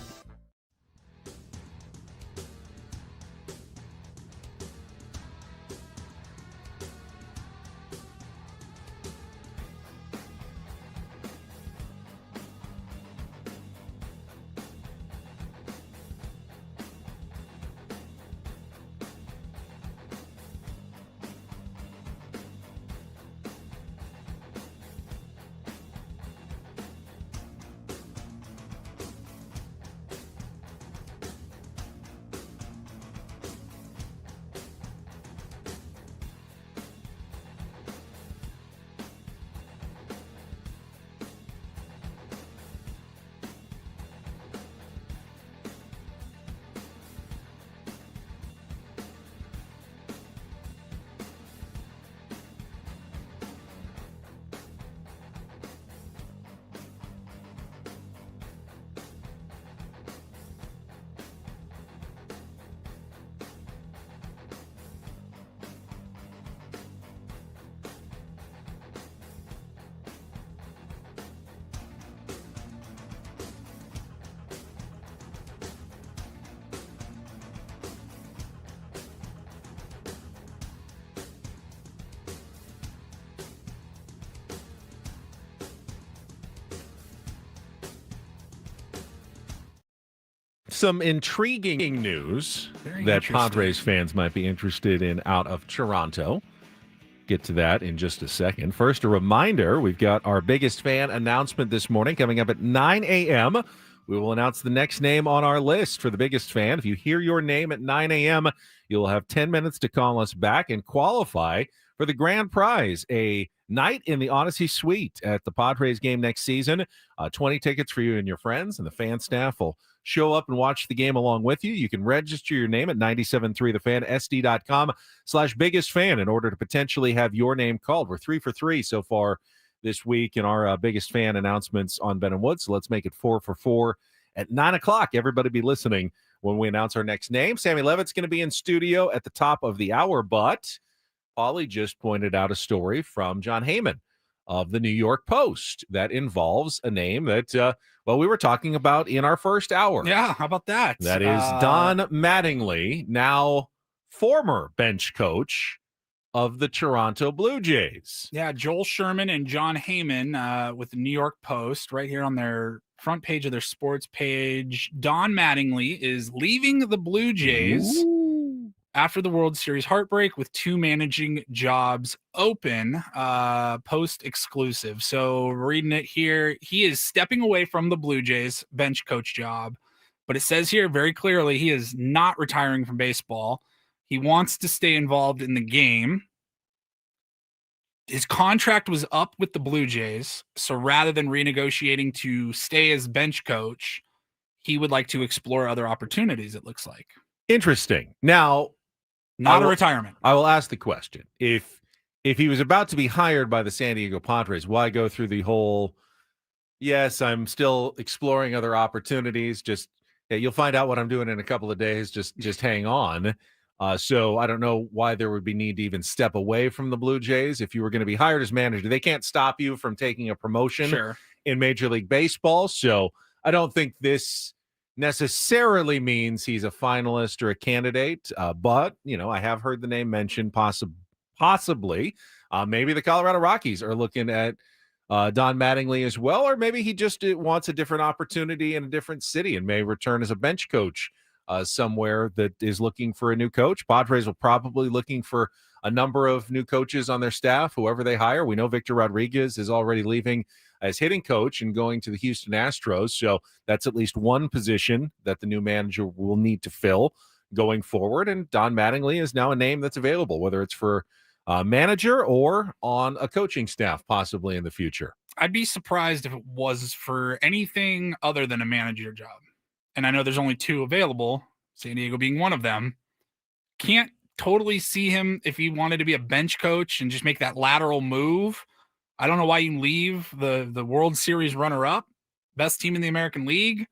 some intriguing news Very that interesting. Padres fans might be interested in out of Toronto. Get to that in just a second. First, a reminder, we've got our biggest fan announcement this morning coming up at 9 a.m. We will announce the next name on our list for the biggest fan. If you hear your name at 9 a.m., you'll have 10 minutes to call us back and qualify for the grand prize, a night in the Odyssey Suite at the Padres game next season. 20 tickets for you and your friends, and the fan staff will show up and watch the game along with you. You can register your name at 97.3thefan, sd.com/biggest-fan in order to potentially have your name called. We're 3 for 3 so far this week in our biggest fan announcements on Ben and Wood. So let's make it 4 for 4 at 9 o'clock. Everybody be listening when we announce our next name. Sammy Levitt's going to be in studio at the top of the hour, but Paulie just pointed out a story from John Heyman of the New York Post that involves a name that, we were talking about in our first hour. Yeah, how about that? That is Don Mattingly, now former bench coach of the Toronto Blue Jays. Yeah, Joel Sherman and John Heyman with the New York Post right here on their front page of their sports page. Don Mattingly is leaving the Blue Jays after the World Series heartbreak with 2 managing jobs open, Post exclusive. So reading it here, he is stepping away from the Blue Jays bench coach job, but it says here very clearly he is not retiring from baseball. He wants to stay involved in the game. His contract was up with the Blue Jays, so rather than renegotiating to stay as bench coach, he would like to explore other opportunities, it looks like. Interesting. Now, Not a retirement. I will ask the question. If he was about to be hired by the San Diego Padres, why go through the whole, yes, I'm still exploring other opportunities. Just, you'll find out what I'm doing in a couple of days. Just hang on. So I don't know why there would be need to even step away from the Blue Jays. If you were going to be hired as manager, they can't stop you from taking a promotion in Major League Baseball. So I don't think this necessarily means he's a finalist or a candidate. But, I have heard the name mentioned possibly. Maybe the Colorado Rockies are looking at Don Mattingly as well, or maybe he just wants a different opportunity in a different city and may return as a bench coach somewhere that is looking for a new coach. Padres will probably looking for a number of new coaches on their staff, whoever they hire. We know Victor Rodriguez is already leaving as hitting coach and going to the Houston Astros. So that's at least one position that the new manager will need to fill going forward. And Don Mattingly is now a name that's available, whether it's for manager or on a coaching staff, possibly in the future. I'd be surprised if it was for anything other than a manager job. And I know there's only 2 available, San Diego being one of them. Can't totally see him if he wanted to be a bench coach and just make that lateral move. I don't know why you leave the World Series runner-up, best team in the American League,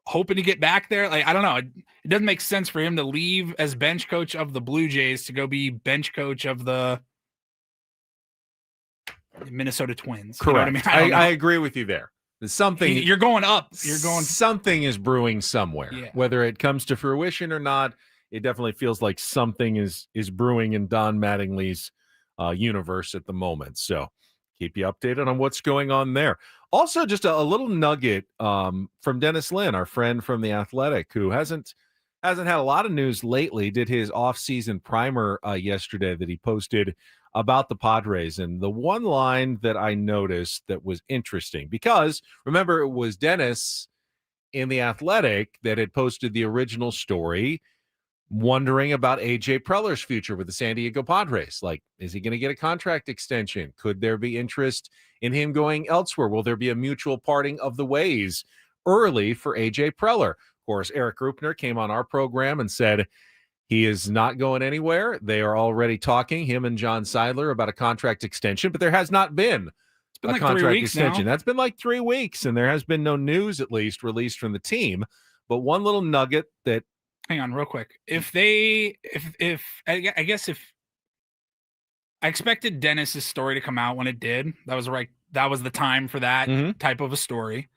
hoping to get back there. Like, I don't know. It doesn't make sense for him to leave as bench coach of the Blue Jays to go be bench coach of the Minnesota Twins. Correct. You know what I mean? I agree with you there. Something you're going up. Something is brewing somewhere. Yeah. Whether it comes to fruition or not, it definitely feels like something is brewing in Don Mattingly's universe at the moment. So keep you updated on what's going on there. Also, just a little nugget from Dennis Lynn, our friend from The Athletic, who hasn't had a lot of news lately. Did his off-season primer yesterday that he posted about the Padres. And the one line that I noticed that was interesting, because remember, it was Dennis in The Athletic that had posted the original story wondering about AJ Preller's future with the San Diego Padres. Like, is he going to get a contract extension? Could there be interest in him going elsewhere? Will there be a mutual parting of the ways early for AJ Preller? Of course, Eric Grupner came on our program and said he is not going anywhere. They are already talking, him and John Seidler, about a contract extension, but there has not been a like contract 3 weeks extension. now. That's been like 3 weeks, and there has been no news, at least, released from the team. But one little nugget that, hang on real quick. I expected Dennis's story to come out when it did. That was the time for that type of a story.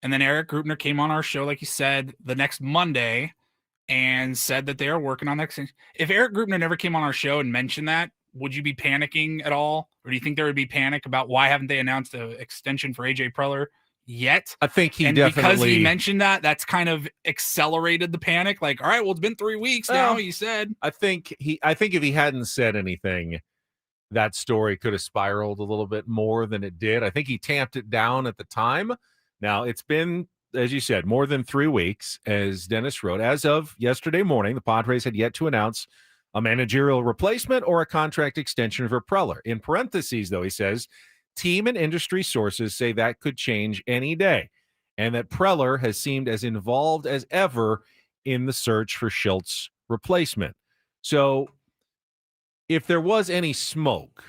And then Eric Grupner came on our show, like you said, the next Monday and said that they are working on that. If Eric Grupner never came on our show and mentioned that, would you be panicking at all? Or do you think there would be panic about why haven't they announced an extension for AJ Preller yet. I think he and definitely because he mentioned that's kind of accelerated the panic. Like, all right, well, it's been 3 weeks now. He said. I think if he hadn't said anything, that story could have spiraled a little bit more than it did. I think he tamped it down at the time. Now it's been, as you said, more than 3 weeks, as Dennis wrote. As of yesterday morning, the Padres had yet to announce a managerial replacement or a contract extension for Preller. In parentheses, though, he says, team and industry sources say that could change any day, and that Preller has seemed as involved as ever in the search for Schultz's replacement. So if there was any smoke,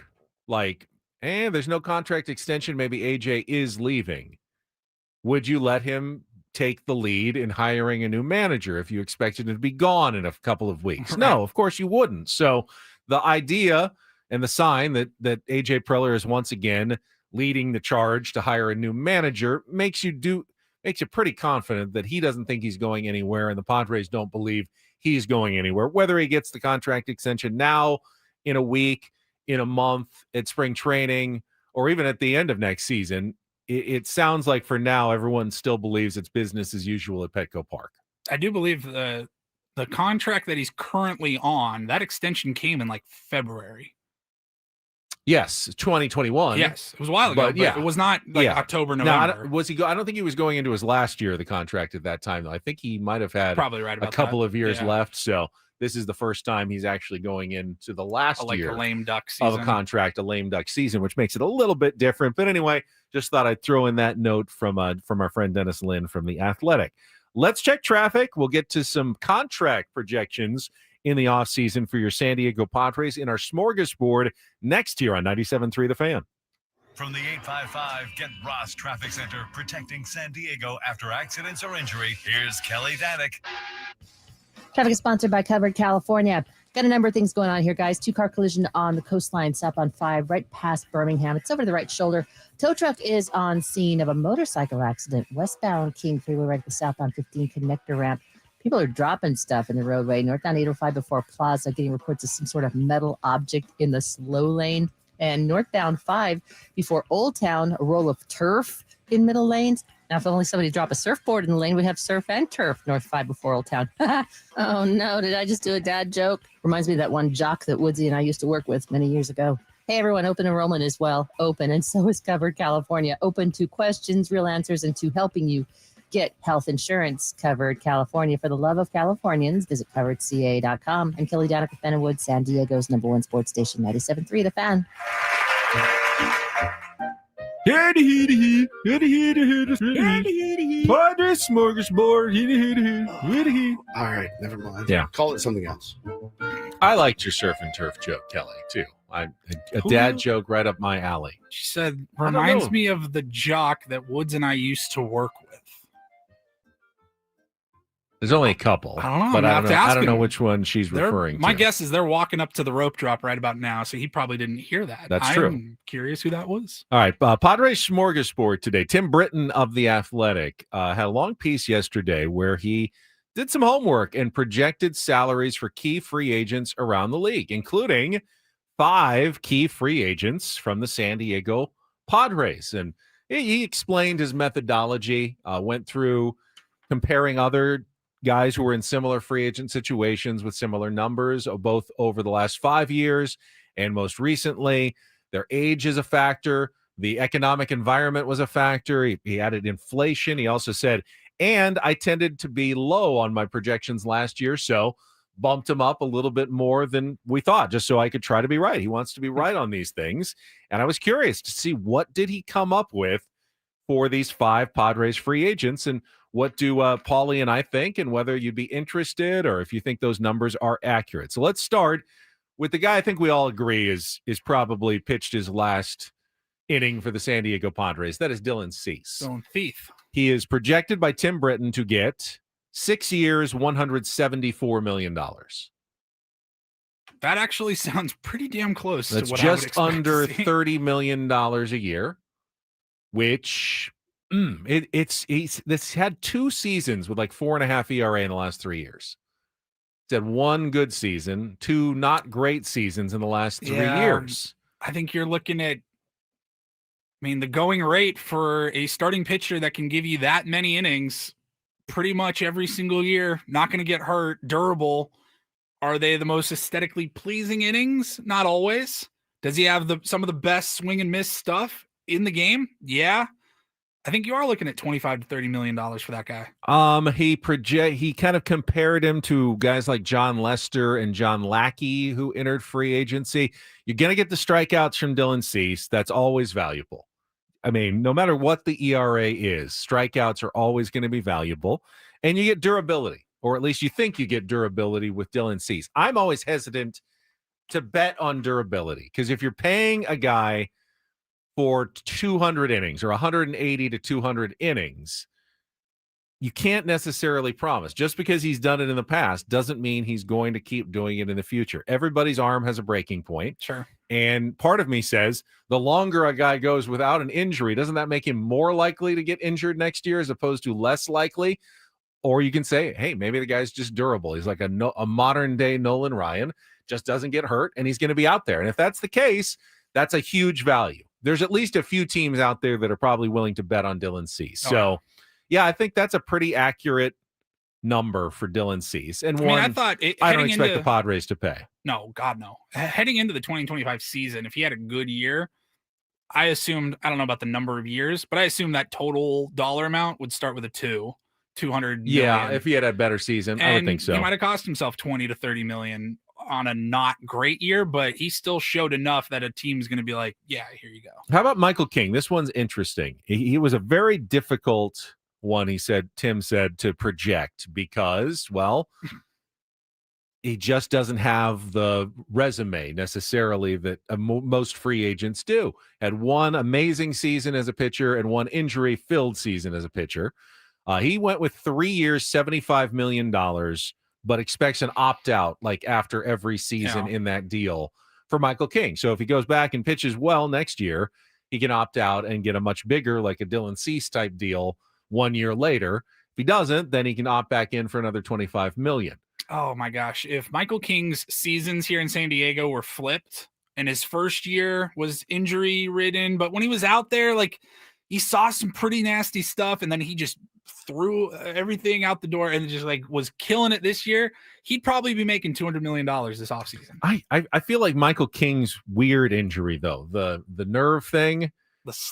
like, there's no contract extension, maybe AJ is leaving, would you let him take the lead in hiring a new manager if you expected him to be gone in a couple of weeks? No, of course you wouldn't. So the idea and the sign that AJ Preller is once again leading the charge to hire a new manager makes you pretty confident that he doesn't think he's going anywhere, and the Padres don't believe he's going anywhere. Whether he gets the contract extension now, in a week, in a month, at spring training, or even at the end of next season, it sounds like for now everyone still believes it's business as usual at Petco Park. I do believe the contract that he's currently on, that extension came in like February. Yes, 2021. Yes, it was a while ago, but it was not like October, November. No, I don't think he was going into his last year of the contract at that time, though. I think he might have had probably right about a couple of years left. So this is the first time he's actually going into the last year a lame duck season of a contract, a lame duck season, which makes it a little bit different. But anyway, just thought I'd throw in that note from our friend Dennis Lynn from The Athletic. Let's check traffic. We'll get to some contract projections in the offseason for your San Diego Padres in our smorgasbord next year on 97.3 The Fan. From the 855 Get Ross Traffic Center, protecting San Diego after accidents or injury, here's Kelly Danick. Traffic is sponsored by Covered California. Got a number of things going on here, guys. 2-car collision on the coastline, southbound 5, right past Birmingham. It's over to the right shoulder. Tow truck is on scene of a motorcycle accident, westbound King Freeway, right at the southbound 15 connector ramp. People are dropping stuff in the roadway. Northbound 805 before Plaza, getting reports of some sort of metal object in the slow lane. And northbound 5 before Old Town, a roll of turf in middle lanes. Now, if only somebody dropped a surfboard in the lane, we'd have surf and turf north 5 before Old Town. Oh, no. Did I just do a dad joke? Reminds me of that one jock that Woodsy and I used to work with many years ago. Hey, everyone. Open enrollment is open, and so is Covered California. Open to questions, real answers, and to helping you get health insurance. Covered California. For the love of Californians, visit coveredca.com. I'm Kelly Danick with Ben and Wood, San Diego's #1 sports station, 97.3 The Fan. Padres smorgasbord. All right, never mind. Yeah. Call it something else. I liked your surf and turf joke, Kelly, too. A dad joke right up my alley. She said, reminds me of the jock that Woods and I used to work with. There's only a couple. I don't know. But I don't know which one she's referring to. My guess is they're walking up to the rope drop right about now, so he probably didn't hear that. That's true. I'm curious who that was. All right. Padres smorgasbord today. Tim Britton of The Athletic had a long piece yesterday where he did some homework and projected salaries for key free agents around the league, including 5 key free agents from the San Diego Padres. And he explained his methodology, went through comparing other guys who were in similar free agent situations with similar numbers, both over the last 5 years and most recently. Their age is a factor. The economic environment was a factor. He added inflation. He also said, and I tended to be low on my projections last year, so bumped him up a little bit more than we thought, just so I could try to be right. He wants to be right on these things. And I was curious to see, what did he come up with for these 5 Padres free agents, and what do Paulie and I think, and whether you'd be interested or if you think those numbers are accurate. So let's start with the guy I think we all agree is probably pitched his last inning for the San Diego Padres. That is Dylan Cease. Dylan Thief. He is projected by Tim Britton to get 6 years, $174 million. That actually sounds pretty damn close. That's to what just I would under expect to see. $30 million a year, which it's had 2 seasons with like 4.5 ERA in the last 3 years. It's had 1 good season, 2 not great seasons in the last 3 years. I think you're looking at I mean, the going rate for a starting pitcher that can give you that many innings pretty much every single year, not going to get hurt, durable. Are they the most aesthetically pleasing innings? Not always. Does he have some of the best swing and miss stuff in the game? Yeah. I think you are looking at $25 to $30 million for that guy. He kind of compared him to guys like John Lester and John Lackey who entered free agency. You're going to get the strikeouts from Dylan Cease. That's always valuable. I mean, no matter what the ERA is, strikeouts are always going to be valuable, and you get durability, or at least you think you get durability with Dylan Cease. I'm always hesitant to bet on durability because if you're paying a guy for 200 innings or 180 to 200 innings, you can't necessarily promise. Just because he's done it in the past doesn't mean he's going to keep doing it in the future. Everybody's arm has a breaking point. Sure. And part of me says the longer a guy goes without an injury, doesn't that make him more likely to get injured next year as opposed to less likely? Or you can say, hey, maybe the guy's just durable. He's like a modern day Nolan Ryan, just doesn't get hurt, and he's going to be out there. And if that's the case, that's a huge value. There's at least a few teams out there that are probably willing to bet on Dylan Cease. So, yeah, I think that's a pretty accurate number for Dylan Cease. And I don't expect the Padres to pay. No, God, no. Heading into the 2025 season, if he had a good year, I assumed, I don't know about the number of years, but I assumed that total dollar amount would start with a 200 Yeah, million. if he had a better season, I would think so. He might have cost himself 20 to 30 million on a not great year, but he still showed enough that a team's going to be like, yeah, here you go. How about Michael King? This one's interesting. He was a very difficult one, Tim said, to project because, well, he just doesn't have the resume necessarily that most free agents do. Had one amazing season as a pitcher and one injury-filled season as a pitcher. He went with 3 years, $75 million, but expects an opt-out like after every season in that deal for Michael King. So if he goes back and pitches well next year, he can opt out and get a much bigger, like a Dylan Cease type deal 1 year later. If he doesn't, then he can opt back in for another $25 million. Oh my gosh. If Michael King's seasons here in San Diego were flipped and his first year was injury ridden, but when he was out there, like he saw some pretty nasty stuff and then he just threw everything out the door and just like was killing it this year, he'd probably be making $200 million this offseason. I feel like Michael King's weird injury, though, the nerve thing,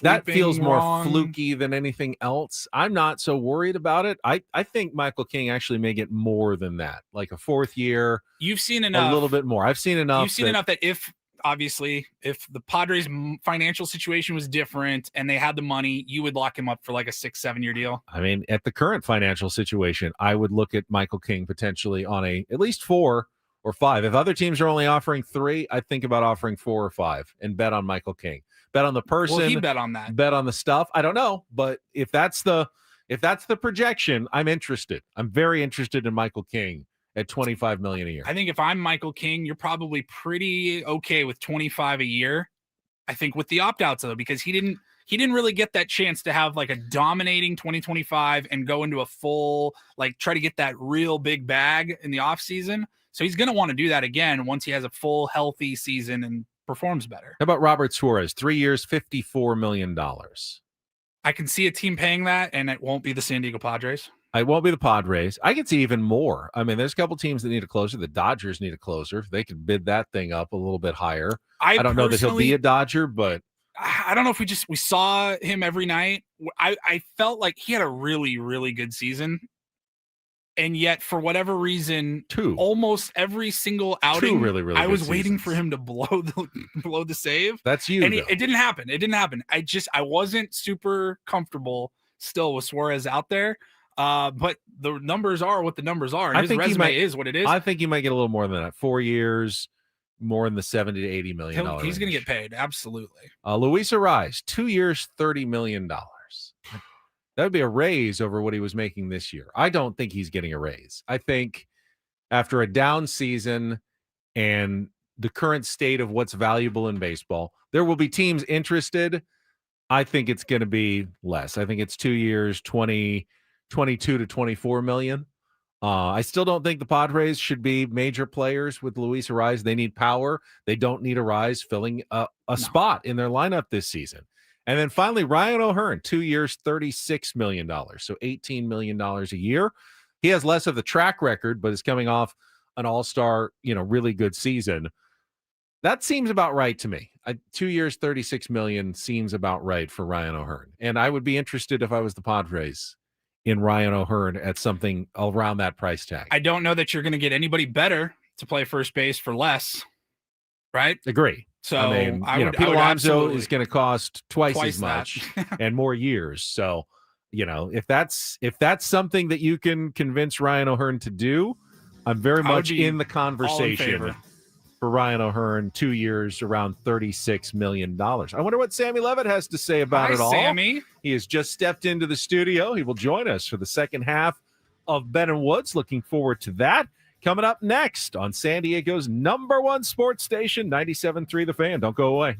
that feels more fluky than anything else. I'm not so worried about it. I think Michael King actually may get more than that, like a fourth year. You've seen enough. A little bit more. I've seen enough. You've seen enough that if the Padres' financial situation was different and they had the money, you would lock him up for like a 6-7 year deal. I mean, at the current financial situation, I would look at Michael King potentially on at least 4 or 5. If other teams are only offering 3, I'd think about offering 4 or 5 and bet on Michael King. Bet on the person. Well, he bet on that. Bet on the stuff. I don't know, but if that's the projection, I'm interested. I'm very interested in Michael King at $25 million a year. I think if I'm Michael King, you're probably pretty okay with 25 a year. I think with the opt-outs though, because he didn't really get that chance to have like a dominating 2025 and go into a full, like try to get that real big bag in the offseason. So he's going to want to do that again once he has a full healthy season and performs better. How about Robert Suarez? 3 years, $54 million. I can see a team paying that, and it won't be the San Diego Padres. It won't be the Padres. I could see even more. I mean, there's a couple teams that need a closer. The Dodgers need a closer. They could bid that thing up a little bit higher. I don't know that he'll be a Dodger, but I don't know if we saw him every night. I felt like he had a really, really good season. And yet, for whatever reason, almost every single outing, really I was waiting for him to blow the save. That's you. And it didn't happen. It didn't happen. I wasn't super comfortable still with Suarez out there. But the numbers are what the numbers are. And his resume is what it is. I think he might get a little more than that. 4 years, more in the $70 to $80 million. He's going to get paid. Absolutely. Luis Ariz, 2 years, $30 million. That would be a raise over what he was making this year. I don't think he's getting a raise. I think after a down season and the current state of what's valuable in baseball, there will be teams interested. I think it's going to be less. I think it's 2 years, 22 to 24 million. I still don't think the Padres should be major players with Luis Ariz. They need power. They don't need Ariz filling a spot in their lineup this season. And then finally, Ryan O'Hearn, 2 years, $36 million. So $18 million a year. He has less of the track record, but is coming off an all-star, really good season. That seems about right to me. 2 years, $36 million seems about right for Ryan O'Hearn. And I would be interested if I was the Padres in Ryan O'Hearn at something around that price tag. I don't know that you're going to get anybody better to play first base for less, right? Agree. So Pete Alonso is going to cost twice as much and more years. So, if that's something that you can convince Ryan O'Hearn to do, I'm very much in the conversation for Ryan O'Hearn, 2 years, around $36 million. I wonder what Sammy Levitt has to say about it all. Sammy. He has just stepped into the studio. He will join us for the second half of Ben and Woods. Looking forward to that. Coming up next on San Diego's #1 sports station, 97.3 The Fan. Don't go away.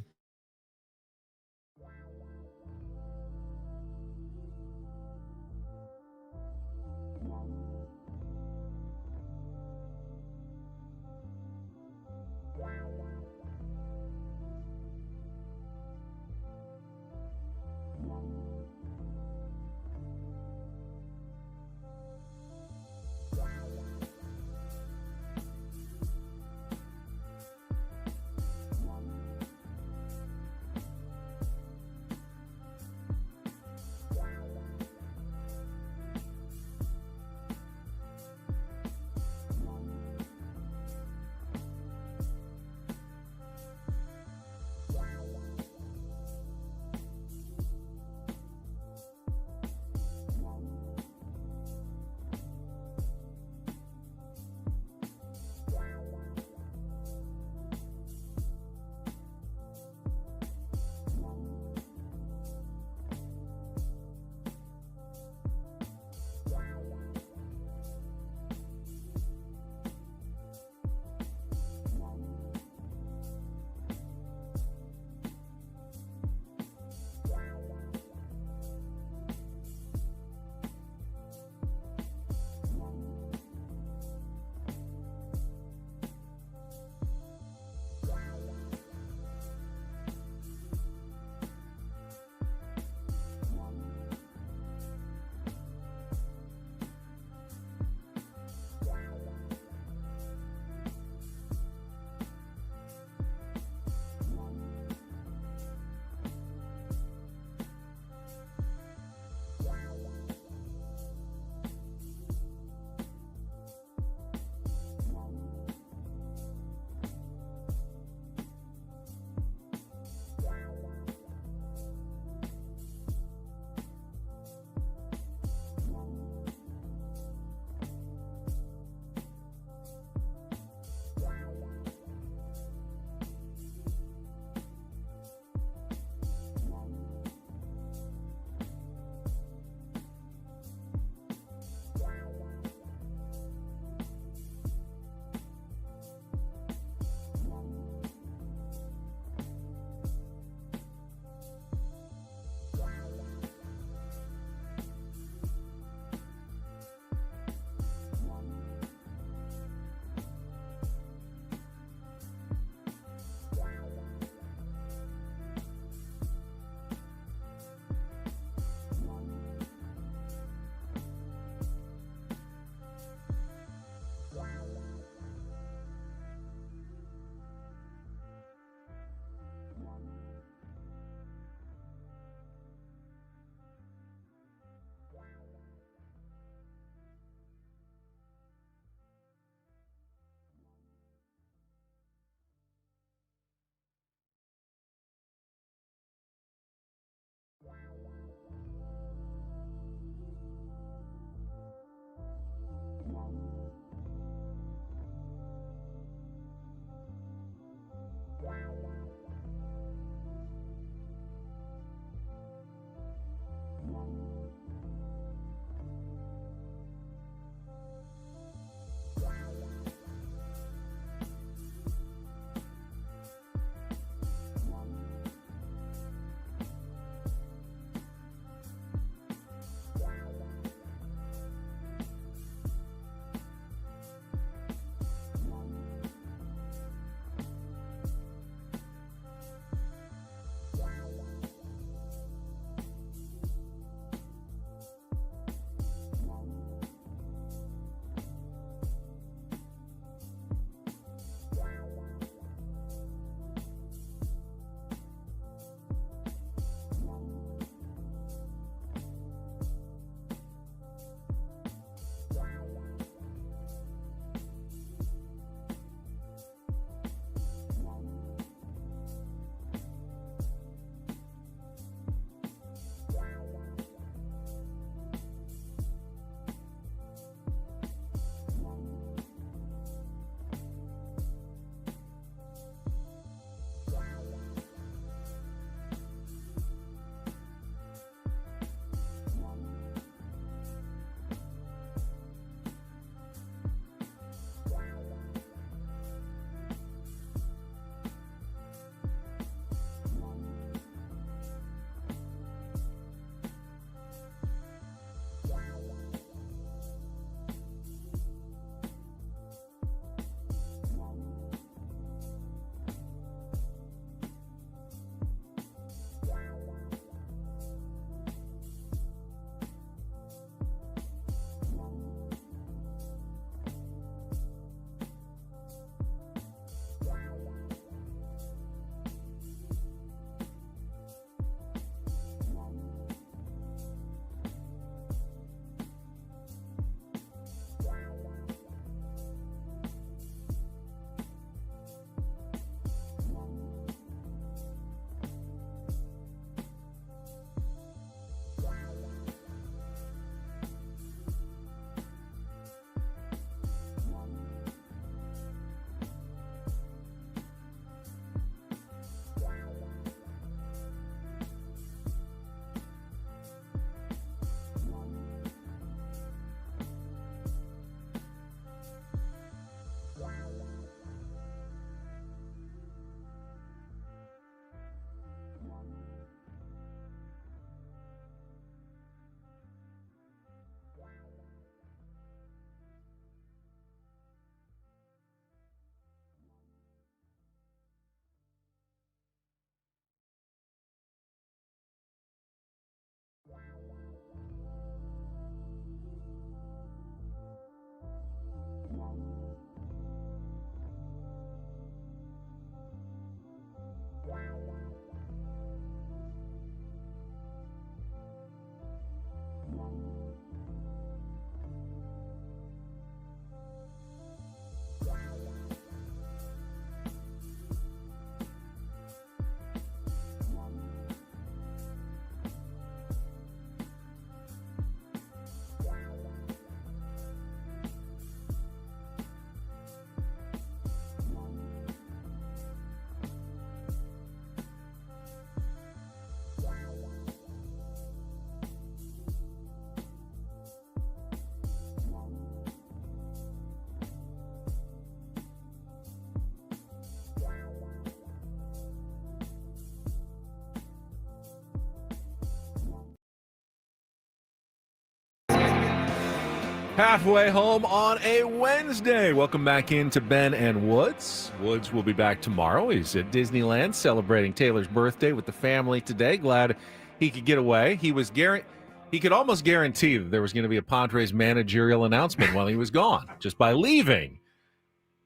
Halfway home on a Wednesday. Welcome back into Ben and Woods. Woods will be back tomorrow. He's at Disneyland celebrating Taylor's birthday with the family today. Glad he could get away. He could almost guarantee that there was going to be a Padres managerial announcement while he was gone, just by leaving.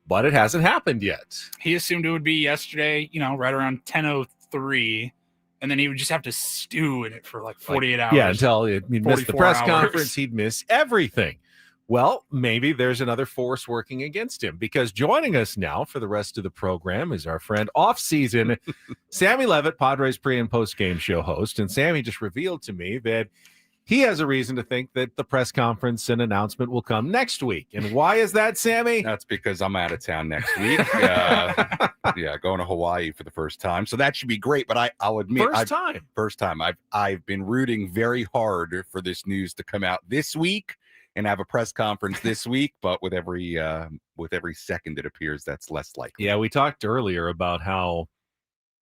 But it hasn't happened yet. He assumed it would be yesterday, right around 10:03. And then he would just have to stew in it for like 48 hours. Yeah, until he'd miss the press hours. conference, he'd miss everything. Well, maybe there's another force working against him, because joining us now for the rest of the program is our friend off-season, Sammy Levitt, Padres pre- and post-game show host. And Sammy just revealed to me that he has a reason to think that the press conference and announcement will come next week. And why is that, Sammy? That's because I'm out of town next week. Going to Hawaii for the first time. So that should be great. But I'll admit, first time. I've been rooting very hard for this news to come out this week and have a press conference this week. But with every second it appears, that's less likely. Yeah, we talked earlier about how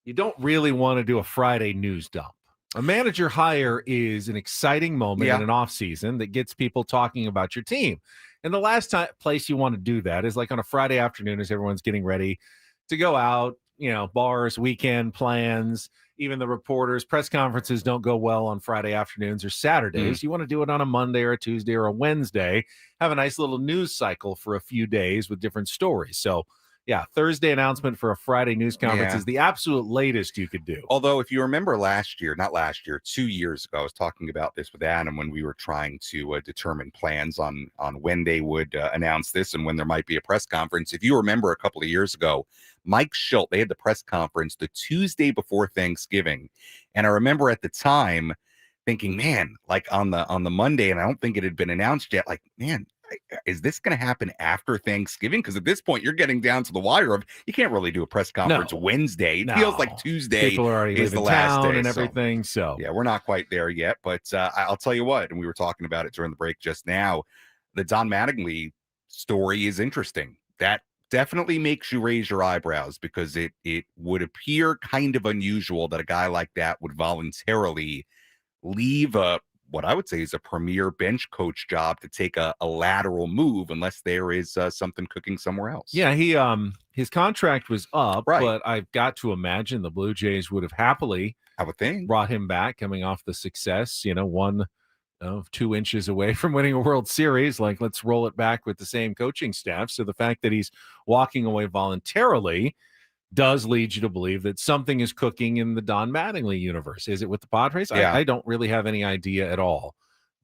you don't really want to do a Friday news dump. A manager hire is an exciting moment in an offseason that gets people talking about your team. And the last place you want to do that is like on a Friday afternoon as everyone's getting ready to go out, bars, weekend plans, even the reporters. Press conferences don't go well on Friday afternoons or Saturdays. You want to do it on a Monday or a Tuesday or a Wednesday, have a nice little news cycle for a few days with different stories. So, yeah, Thursday announcement for a Friday news conference is the absolute latest you could do. Although, if you remember 2 years ago, I was talking about this with Adam when we were trying to determine plans on when they would announce this and when there might be a press conference. If you remember a couple of years ago, Mike Schilt, they had the press conference the Tuesday before Thanksgiving. And I remember at the time thinking, man, like on the Monday, and I don't think it had been announced yet, like, man, is this going to happen after Thanksgiving? Because at this point, you're getting down to the wire of you can't really do a press conference Wednesday. It feels like Tuesday People are already is the leaving last town day and everything. So yeah, we're not quite there yet. But I'll tell you what, and we were talking about it during the break just now, the Don Mattingly story is interesting. That definitely makes you raise your eyebrows, because it would appear kind of unusual that a guy like that would voluntarily leave what I would say is a premier bench coach job to take a lateral move, unless there is something cooking somewhere else. Yeah, he his contract was up, but I've got to imagine the Blue Jays would have happily, I would think, brought him back coming off the success, 2 inches away from winning a World Series. Like, let's roll it back with the same coaching staff. So the fact that he's walking away voluntarily does lead you to believe that something is cooking in the Don Mattingly universe. Is it with the Padres? Yeah. I don't really have any idea at all.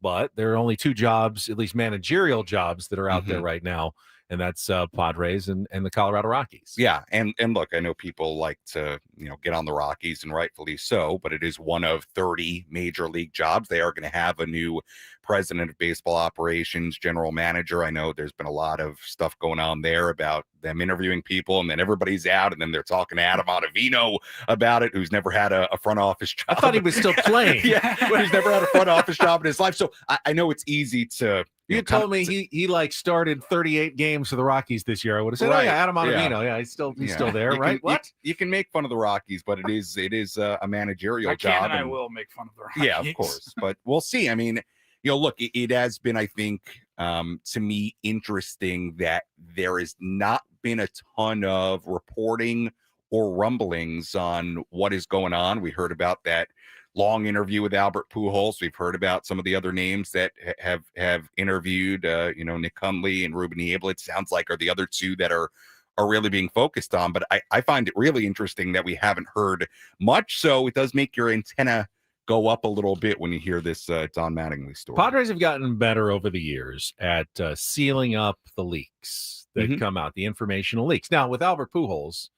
But there are only 2 jobs, at least managerial jobs, that are out there right now, and that's Padres and the Colorado Rockies. Yeah, and look, I know people like to get on the Rockies, and rightfully so, but it is one of 30 major league jobs. They are going to have a new president of baseball operations, general manager. I know there's been a lot of stuff going on there about them interviewing people, and then everybody's out, and then they're talking to Adam Ottavino about it, who's never had a front office job. I thought he was still playing. Yeah, but he's never had a front office job in his life. So I know it's easy to. You told me he like started 38 games for the Rockies this year. I would have said, Adam Ottavino. Yeah, he's still there, right? What? You can make fun of the Rockies, but it is a managerial job. And I will make fun of the Rockies. Yeah, of course. But we'll see. I mean, look, it has been, I think, to me, interesting that there has not been a ton of reporting or rumblings on what is going on. We heard about that long interview with Albert Pujols. We've heard about some of the other names that have interviewed, Nick Hundley and Ruben Niebla. It sounds like are the other 2 that are really being focused on. But I find it really interesting that we haven't heard much. So it does make your antenna go up a little bit when you hear this Don Mattingly story. Padres have gotten better over the years at sealing up the leaks that come out, the informational leaks. Now, with Albert Pujols,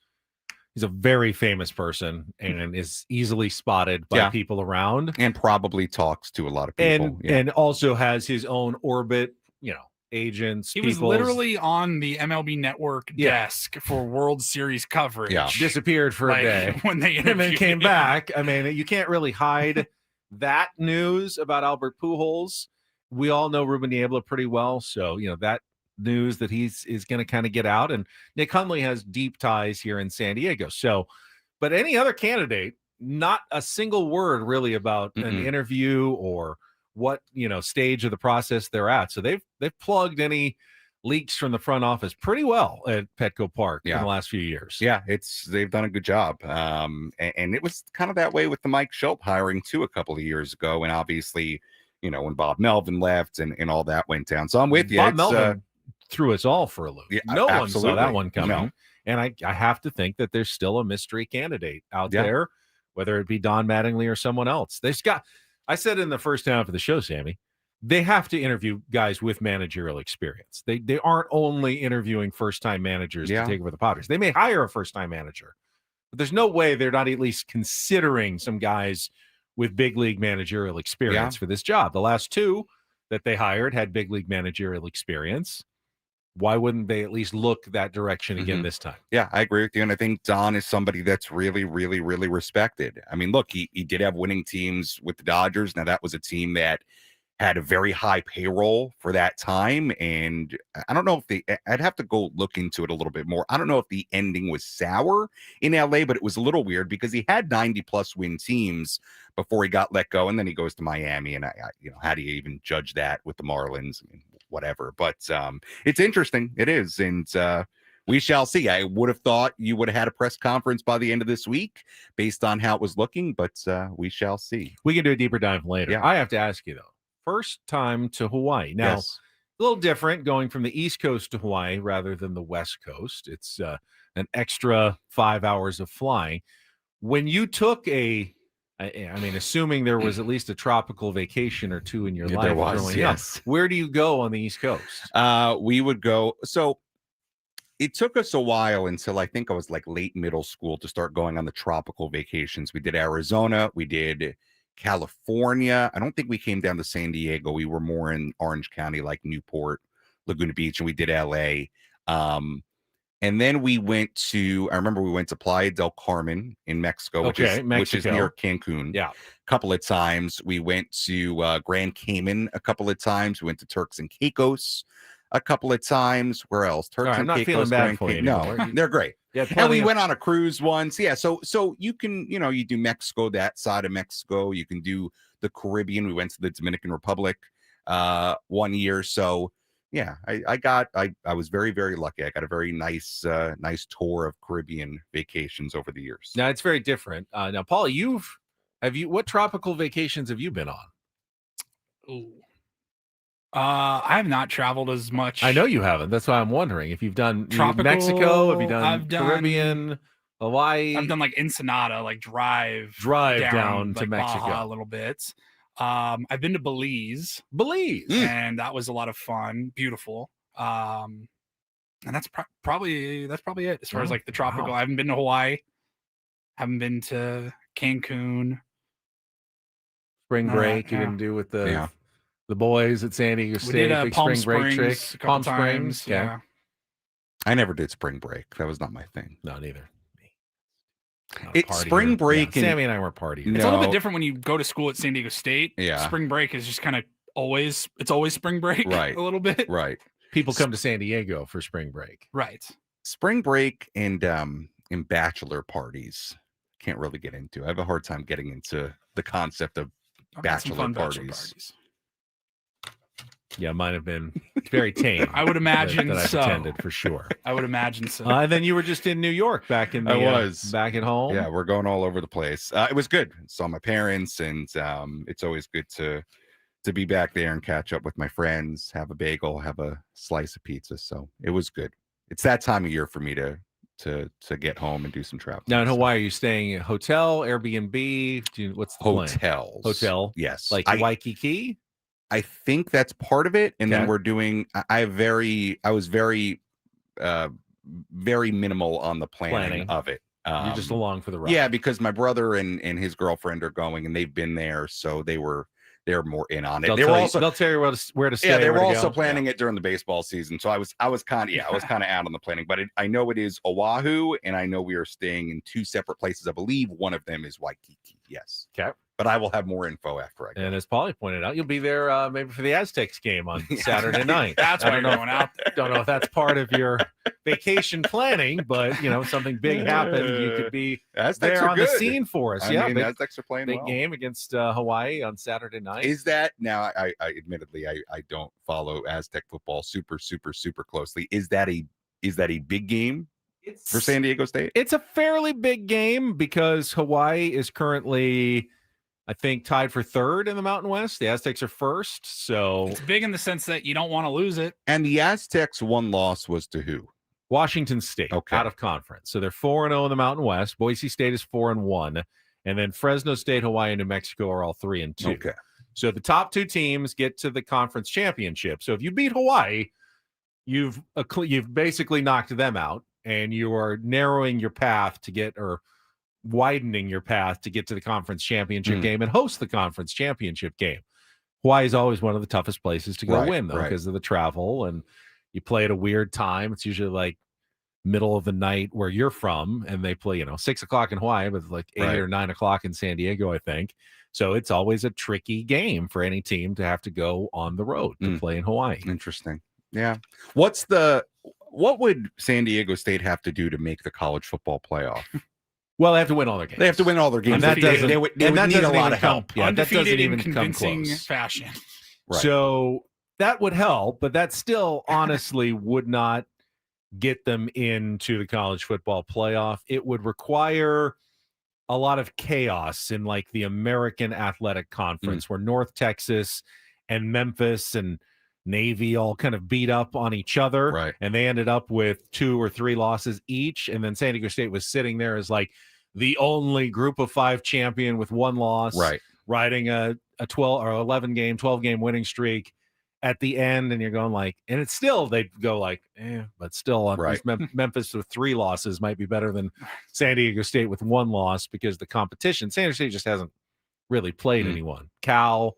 he's a very famous person and is easily spotted by people around, and probably talks to a lot of people, and also has his own orbit, agents. He was literally on the MLB Network desk for World Series coverage. Yeah, disappeared for a day when they and then came back. I mean, you can't really hide that news about Albert Pujols. We all know Ruben Niebla pretty well, so that news that is going to kind of get out. And Nick Hundley has deep ties here in San Diego. So, but any other candidate, not a single word really about an interview or what stage of the process they're at. So they've plugged any leaks from the front office pretty well at Petco Park in the last few years. Yeah, they've done a good job. And it was kind of that way with the Mike Schultz hiring too a couple of years ago, and obviously, when Bob Melvin left and all that went down. So I'm with you. Bob Melvin threw us all for a loop. Yeah, no one absolutely. saw that one coming. No. And I have to think that there's still a mystery candidate out there, whether it be Don Mattingly or someone else. I said in the first half of the show, Sammy, they have to interview guys with managerial experience. They aren't only interviewing first-time managers to take over the Padres. They may hire a first-time manager, but there's no way they're not at least considering some guys with big league managerial experience for this job. The last two that they hired had big league managerial experience. Why wouldn't they at least look that direction again this time? Yeah, I agree with you. And I think Don is somebody that's really, really, really respected. I mean, look, he did have winning teams with the Dodgers. Now, that was a team that had a very high payroll for that time. And I don't know if I'd have to go look into it a little bit more. I don't know if the ending was sour in LA, but it was a little weird because he had 90+ win teams before he got let go. And then he goes to Miami. And how do you even judge that with the Marlins? I mean, whatever. But it's interesting. It is. And we shall see. I would have thought you would have had a press conference by the end of this week based on how it was looking, but we shall see. We can do a deeper dive later. Yeah. I have to ask you, though. First time to Hawaii. Now, a little different going from the East Coast to Hawaii rather than the West Coast. It's an extra 5 hours of flying. When you took assuming there was at least a tropical vacation or two in your life there was, growing up, where do you go on the East Coast? We would go. So it took us a while until I think I was like late middle school to start going on the tropical vacations. We did Arizona. We did California. I don't think we came down to San Diego. We were more in Orange County, like Newport, Laguna Beach, and we did LA. And then I remember we went to Playa del Carmen in Mexico, which is near Cancun. Yeah. A couple of times. We went to Grand Cayman a couple of times. We went to Turks and Caicos a couple of times. Where else? Turks and I'm not Caicos. feeling bad for you anymore. No, they're great. Yeah, and we went on a cruise once. Yeah. So you can, you do Mexico, that side of Mexico. You can do the Caribbean. We went to the Dominican Republic 1 year. So yeah, I was very, very lucky. I got a very nice tour of Caribbean vacations over the years. Now it's very different. Now, Paul, what tropical vacations have you been on? Ooh. I have not traveled as much. I know you haven't. That's why I'm wondering if you've done tropical, Mexico, have you done Caribbean, Hawaii? I've done like Ensenada, like drive down to like Mexico Baja a little bit. I've been to Belize, and that was a lot of fun. Beautiful. And that's probably it as far as like the tropical. Wow. I haven't been to Hawaii. Haven't been to Cancun. Spring break you didn't do with the boys at San Diego State. We did big Palm spring break Springs trick. a couple Palm times. Springs. Yeah. I never did spring break. That was not my thing. No, neither. It's spring break. Yeah. Sammy and I were partying. It's a little bit different when you go to school at San Diego State. Yeah. Spring break is just kind of always spring break. Right. A little bit. Right. People come to San Diego for spring break. Right. Spring break and bachelor parties. Can't really get into. I have a hard time getting into the concept of bachelor parties. Yeah, mine have been very tame. I would imagine that so. I've attended for sure. I would imagine so. And then you were just in New York back in the. I was back at home. Yeah, we're going all over the place. It was good. Saw my parents, and it's always good to be back there and catch up with my friends. Have a bagel, have a slice of pizza. So it was good. It's that time of year for me to get home and do some travel. Now in Hawaii, are you staying at hotel, Airbnb? What's the plan? Hotel? Yes. Like Waikiki? I think that's part of it. And then we're doing, I was very minimal on the planning of it. You're just along for the ride. Yeah, because my brother and his girlfriend are going and they've been there. So they're more in on it. They'll tell you where to stay. Yeah, they were also planning it during the baseball season. So I was kind of out on the planning, but I know it is Oahu and I know we are staying in two separate places. I believe one of them is Waikiki. Yes. Okay. but I will have more info after I go. And as Paulie pointed out, you'll be there maybe for the Aztecs game on Saturday night. That's why you're going out. Don't know if that's part of your vacation planning, but something big happened. You could be Aztecs there are on good. the scene for us. I mean, big, Aztecs are playing big well. game against Hawaii on Saturday night. Is that now? I admittedly I don't follow Aztec football super closely. Is that a big game for San Diego State? It's a fairly big game because Hawaii is currently, I think, tied for third in the Mountain West. The Aztecs are first, so It's big in the sense that you don't want to lose it. And the Aztecs' one loss was to who? Washington State, Okay. out of conference. So they're 4-0 in the Mountain West. Boise State is 4-1, and then Fresno State, Hawaii, and New Mexico are all 3-2. Okay. So the top two teams get to the conference championship. So if you beat Hawaii, you've basically knocked them out, and you are narrowing your path to get, or widening your path to get to the conference championship game and host the conference championship game. Hawaii is always one of the toughest places to go win, though, because of the travel, and you play at a weird time. It's usually like middle of the night where you're from, and they play 6 o'clock in Hawaii, but like 8 or 9 o'clock in San Diego, I think. So it's always a tricky game for any team to have to go on the road to play in Hawaii. Interesting. Yeah. What would San Diego State have to do to make the college football playoff? Well, they have to win all their games. They have to win all their games. And that doesn't, they would and that need a doesn't lot even of help. come- Yeah, that doesn't Undefeated in even come convincing close. fashion. Right. So that would help, but that still honestly would not get them into the college football playoff. It would require a lot of chaos in like the American Athletic Conference, where North Texas and Memphis and Navy all kind of beat up on each other. Right. And they ended up with 2 or 3 losses each. And then San Diego State was sitting there as like the only group of 5 champion with 1 loss. Right. Riding a 12 or 11 game, 12 game winning streak at the end, and you're going like, and it's still, they'd go like, but still, Memphis with 3 losses might be better than San Diego State with 1 loss, because the competition, San Diego State just hasn't really played anyone. Cal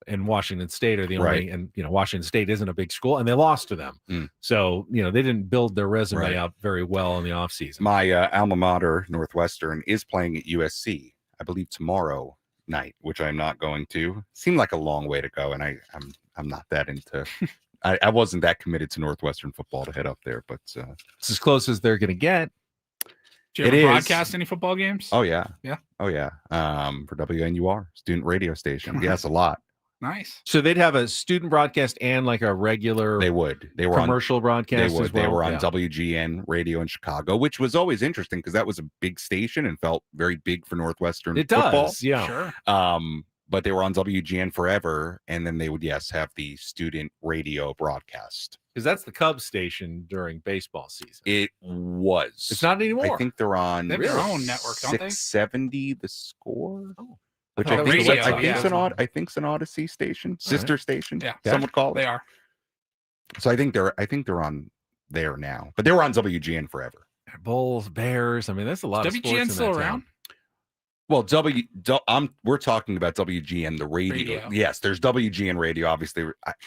and Washington State are the only, and Washington State isn't a big school, and they lost to them. So they didn't build their resume up very well in the offseason. My alma mater, Northwestern, is playing at USC, I believe, tomorrow night, which I'm not going to. Seemed like a long way to go, and I'm not that into. I wasn't that committed to Northwestern football to head up there, but it's as close as they're going to get. Do you ever broadcast any football games? Oh yeah, yeah, oh yeah. For WNUR, student radio station. Yes, a lot. Nice. So they'd have a student broadcast and like a regular. They were commercial broadcast. They would. As well? They were on WGN radio in Chicago, which was always interesting because that was a big station and felt very big for Northwestern football. Does, yeah. Sure. But they were on WGN forever, and then they would have the student radio broadcast, because that's the Cubs station during baseball season. It was. It's not anymore. I think they're on. They have their own network, don't they? 670 The Score. Oh. Which Oh, I think, radio, I think it's an Odyssey station, sister station. Yeah, some would call it. They are. So I think they're on there now, but they were on WGN forever. Bulls, Bears. I mean, there's a lot of sports in WGN still that around? town. Well, we're talking about WGN, the radio. Yes, there's WGN radio. Obviously,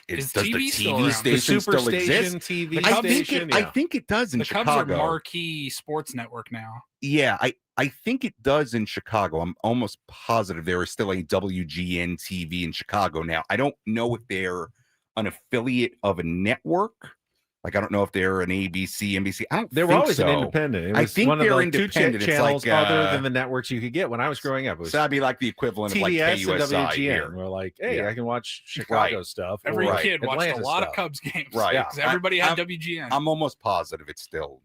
does the TV still TV around? station The still Superstation exist? TV I think station. I think it does in The Chicago. Cubs are marquee sports network now. Yeah, I think it does in Chicago. I'm almost positive there is still a WGN TV in Chicago now. I don't know if they're an affiliate of a network. Like, I don't know if they're an ABC, NBC. I don't They were think always so. an independent. It I was think one of they're the independent. It's channels like, other than the networks you could get when I was growing up. It was So that'd be like the equivalent of like TBS and KUSI WGN. here. We're like, hey, Yeah. I can watch Chicago stuff. Every or kid watched Atlanta a lot stuff. of Cubs games. Right. Because everybody had WGN. I'm almost positive it's still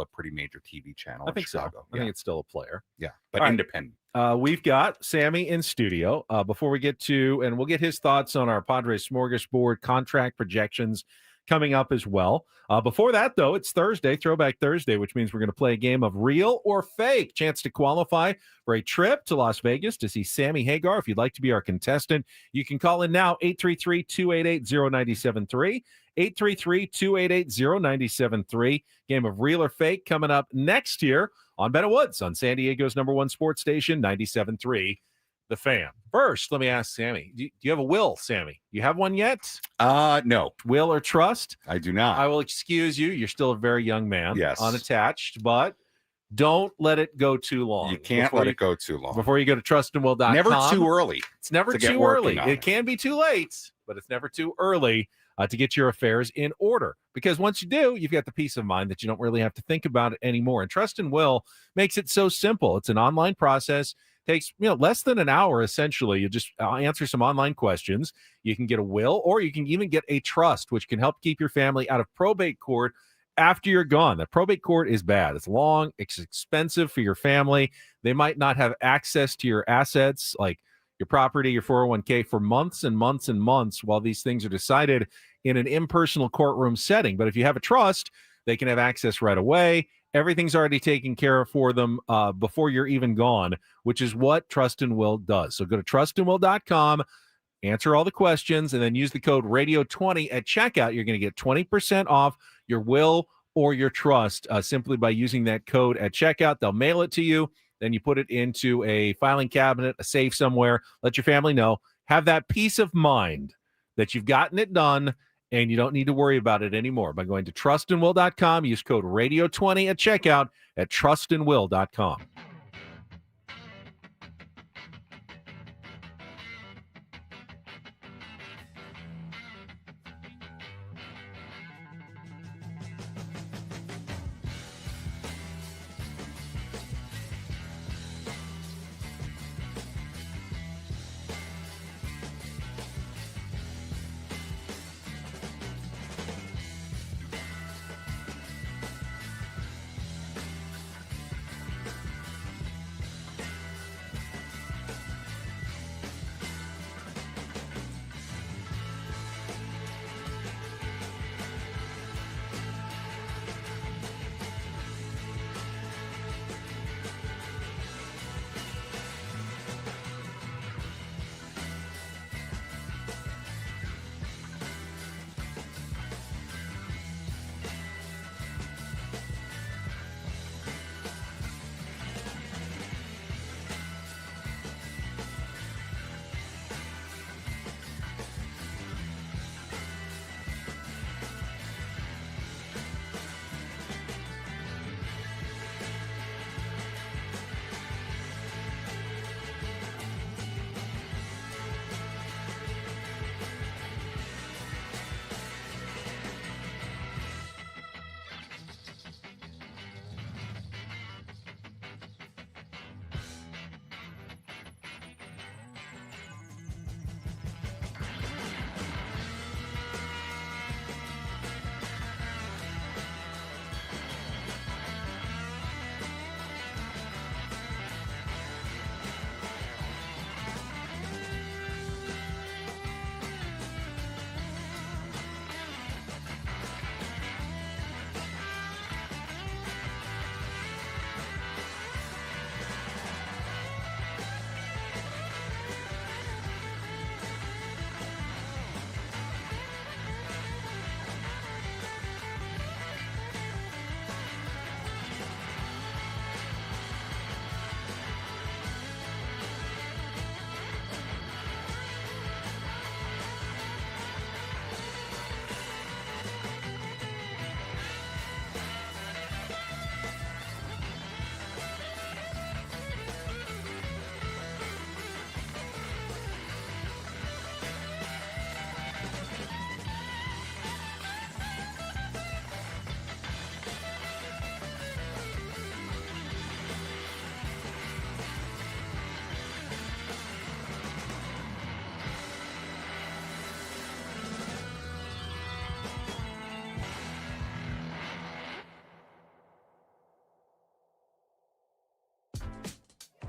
a pretty major TV channel. I think in Chicago. so. I think it's still a player. Yeah, but All right. independent. We've got Sammy in studio. Before we get to, and we'll get his thoughts on our Padres smorgasbord contract projections coming up as well. Before that, though, it's Thursday, Throwback Thursday, which means we're going to play a game of real or fake. Chance to qualify for a trip to Las Vegas to see Sammy Hagar. If you'd like to be our contestant, you can call in now, 833-288-0973. 833-288-0973. Game of real or fake coming up next year on Ben and Woods on San Diego's #1 sports station, 97.3 The Fan. First, let me ask Sammy, do you have a will, Sammy? You have one yet? No, Will or trust? I do not. I will excuse you. You're still a very young man. Yes. Unattached, but Don't let it go too long. You can't let it go too long. Before you go to trustandwill.com. Never too early. It's never to get too working early. on It it. can be too late, but it's never too early to get your affairs in order. Because once you do, you've got the peace of mind that you don't really have to think about it anymore. And Trust and Will makes it so simple. It's an online process. Takes less than an hour, essentially. You just answer some online questions. You can get a will, or you can even get a trust, which can help keep your family out of probate court after you're gone. The probate court is bad. It's long, it's expensive for your family. They might not have access to your assets, like your property, your 401k, for months and months and months while these things are decided in an impersonal courtroom setting. But if you have a trust, they can have access right away. Everything's already taken care of for them before you're even gone, which is what Trust and Will does. So go to trustandwill.com, answer all the questions, and then use the code radio20 at checkout. You're going to get 20% off your will or your trust simply by using that code at checkout. They'll mail it to you. Then you put it into a filing cabinet, a safe somewhere. Let your family know. Have that peace of mind that you've gotten it done, and you don't need to worry about it anymore by going to trustandwill.com. Use code radio20 at checkout at trustandwill.com.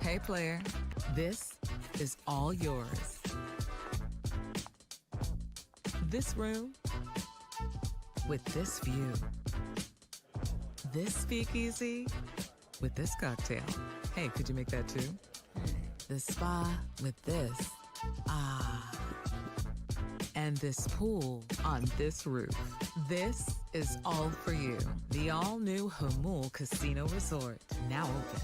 Hey, player, this is all yours. This room with this view. This speakeasy with this cocktail. Hey, could you make that too? The spa with this. Ah. And this pool on this roof. This is all for you. The all-new Hamul Casino Resort, now open.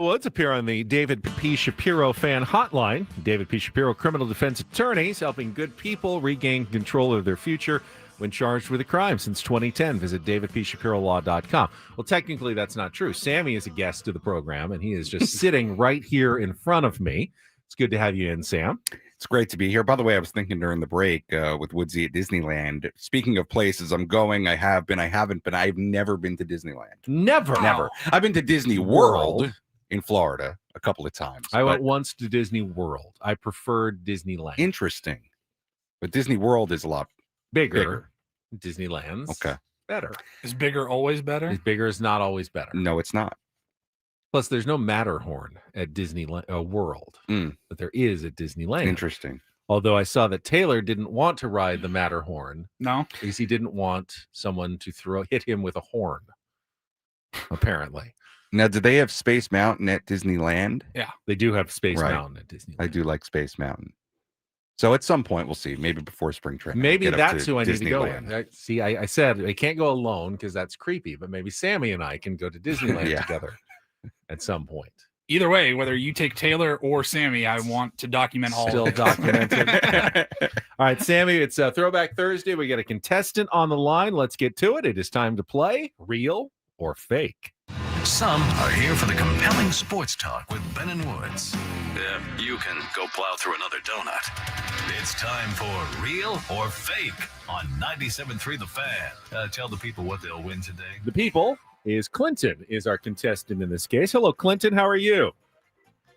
Woods appear on the David P. Shapiro fan hotline. David P. Shapiro, criminal defense attorneys, helping good people regain control of their future when charged with a crime since 2010. Visit davidpshapirolaw.com. Well, technically, that's not true. Sammy is a guest of the program, and he is just sitting right here in front of me. It's good to have you in, Sam. It's great to be here. By the way, I was thinking during the break with Woodsy at Disneyland. Speaking of places I'm going, I have been, I haven't been. I've never been to Disneyland. Never. I've been to Disney World in Florida a couple of times. I went once to Disney World. I preferred Disneyland. Interesting. But Disney World is a lot bigger. Disneyland's better. Is bigger always better? Bigger is not always better. No, it's not. Plus, there's no Matterhorn at Disney World, but there is at Disneyland. Interesting. Although I saw that Taylor didn't want to ride the Matterhorn. No, because he didn't want someone to hit him with a horn. Apparently. Now, do they have Space Mountain at Disneyland? Yeah, they do have Space Mountain at Disneyland. I do like Space Mountain. So at some point, we'll see. Maybe before spring training. Maybe that's who I need to go with. See, I said I can't go alone because that's creepy. But maybe Sammy and I can go to Disneyland together at some point. Either way, whether you take Taylor or Sammy, I want to document all. Still documented. All right, Sammy, it's Throwback Thursday. We got a contestant on the line. Let's get to it. It is time to play Real or Fake. Some are here for the compelling sports talk with Ben and Woods. You can go plow through another donut. It's time for Real or Fake on 97.3 The Fan. Tell the people what they'll win today. The people is Clinton is our contestant in this case. Hello, Clinton. How are you?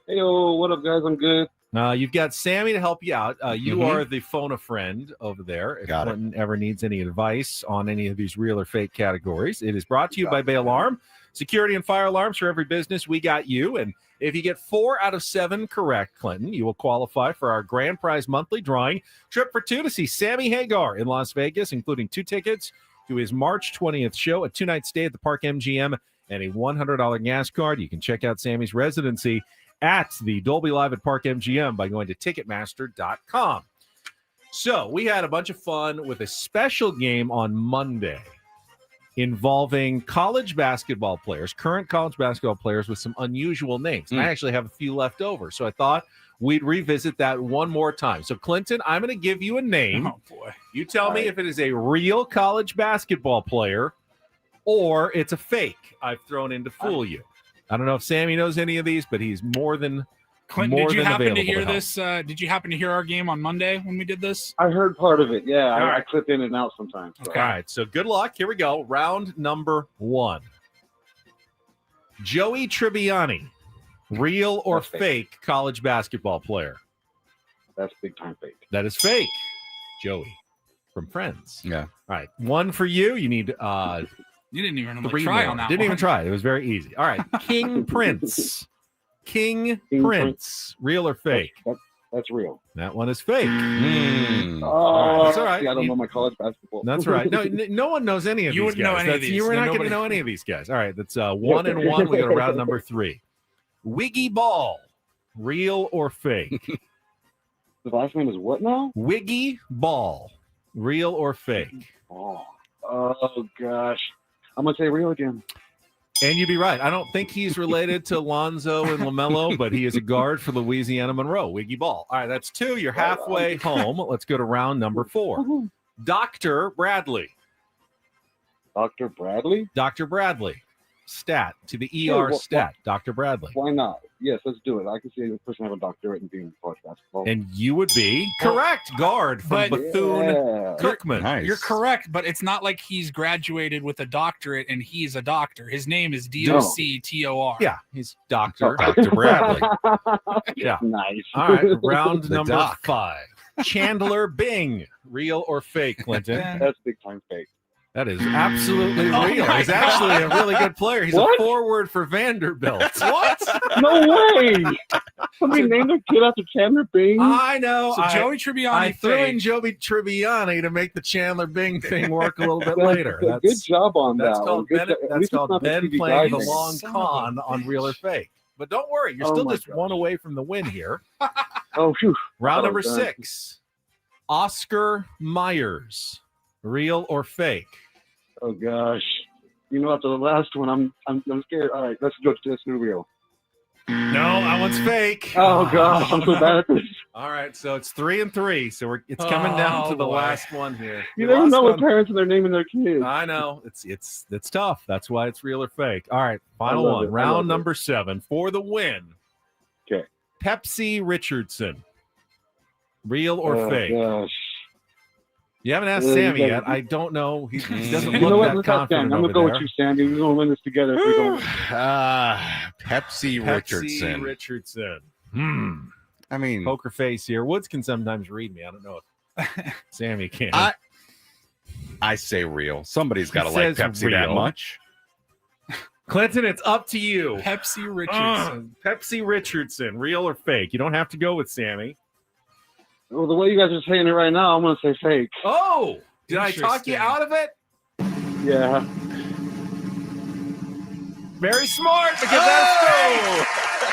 Hey, what up, guys? I'm good. You've got Sammy to help you out. You are the phone a friend over there. If Clinton ever needs any advice on any of these real or fake categories, it is brought to you by Bay Alarm. Security and fire alarms for every business. We got you. And if you get 4 out of 7 correct, Clinton, you will qualify for our grand prize monthly drawing trip for 2 to see Sammy Hagar in Las Vegas, including 2 tickets to his March 20th show, a 2-night stay at the Park MGM, and a $100 gas card. You can check out Sammy's residency at the Dolby Live at Park MGM by going to Ticketmaster.com. So we had a bunch of fun with a special game on Monday involving college basketball players, current college basketball players with some unusual names. I actually have a few left over, so I thought we'd revisit that one more time. So, Clinton, I'm going to give you a name. Oh, boy. You tell me if it is a real college basketball player or it's a fake I've thrown in to fool you. I don't know if Sammy knows any of these, but he's more than Clinton, did you happen to hear help. this? Did you happen to hear our game on Monday when we did this? I heard part of it. Yeah, right. I clip in and out sometimes. So. Okay. All right, so good luck. Here we go. Round number 1. Joey Tribbiani, real or fake college basketball player? That's big time fake. That is fake. Joey from Friends. Yeah. All right, 1 for you. You need you didn't even 3 try more. on that. Didn't even try. It was very easy. All right, King Prince. King Prince, real or fake? That's real. That one is fake. Oh, that's all right. See, I don't know my college basketball. That's right. No one knows any of You these wouldn't know guys. any of these. You were not going to know any of these guys. All right, that's 1 and 1. We go to round number 3. Wiggy Ball, real or fake? The last name is what now? Wiggy Ball, real or fake? Oh gosh. I'm going to say real again. And you'd be right. I don't think he's related to Lonzo and LaMelo, but he is a guard for Louisiana Monroe. Wiggy Ball. All right, that's 2. You're halfway home. Let's go to round number 4. Dr. Bradley. Dr. Bradley? Dr. Bradley. Stat to the ER stat. Dr. Bradley. Why not? Yes, let's do it. I can see a person have a doctorate in being college basketball. And you would be correct. Guard from Bethune-Cookman. Nice. You're correct, but it's not like he's graduated with a doctorate and he's a doctor. His name is DOCTOR. Yeah, he's Dr. Bradley. Yeah. Nice. All right, round The number doc. 5. Chandler Bing, real or fake, Clinton? That's big time fake. That is absolutely Oh real. my He's actually a really good player. He's What? a forward for Vanderbilt. What? No way. Somebody named a kid after Chandler Bing. I know. So Joey I Tribbiani threw in fake. Joey Tribbiani to make the Chandler Bing thing work a little bit That's later. a good job on That's that. called one. Ben, At that's least it's called not the Ben TV playing the guy thing. long Son of a con on bitch. real or fake. But don't worry, you're Oh still my just gosh. 1 away from the win here. Oh, phew. Round Oh, number God. 6. Oscar Myers, real or fake? Oh gosh. You know, after the last one, I'm scared. All right, let's do real. No, that one's fake. Oh gosh, I'm so bad at this. All right, so it's 3-3. So it's coming down to the last one here. You We never lost know what one. parents and they're naming their kids. I know it's tough. That's why it's real or fake. All right, final love one, it. I love round it. number 7 for the win. Okay. Pepsi Richardson, real or Oh, fake? gosh. You haven't asked You Sammy gotta- yet. I don't know. He doesn't You look know what? that Let's ask Sam. confident I'm over gonna go there. with you, Sandy. We're gonna win this together. If we don't. Pepsi Pepsi Richardson. Richardson. I mean, Poker face here. Woods can sometimes read me. I don't know if Sammy can. I say real. Somebody's got to He like says Pepsi that real. much. Clinton, it's up to you. Pepsi Richardson. Pepsi Richardson, real or fake? You don't have to go with Sammy. Well, the way you guys are saying it right now, I'm gonna say fake. Oh, did I talk you Interesting. out of it? Yeah. Very smart, because that's fake.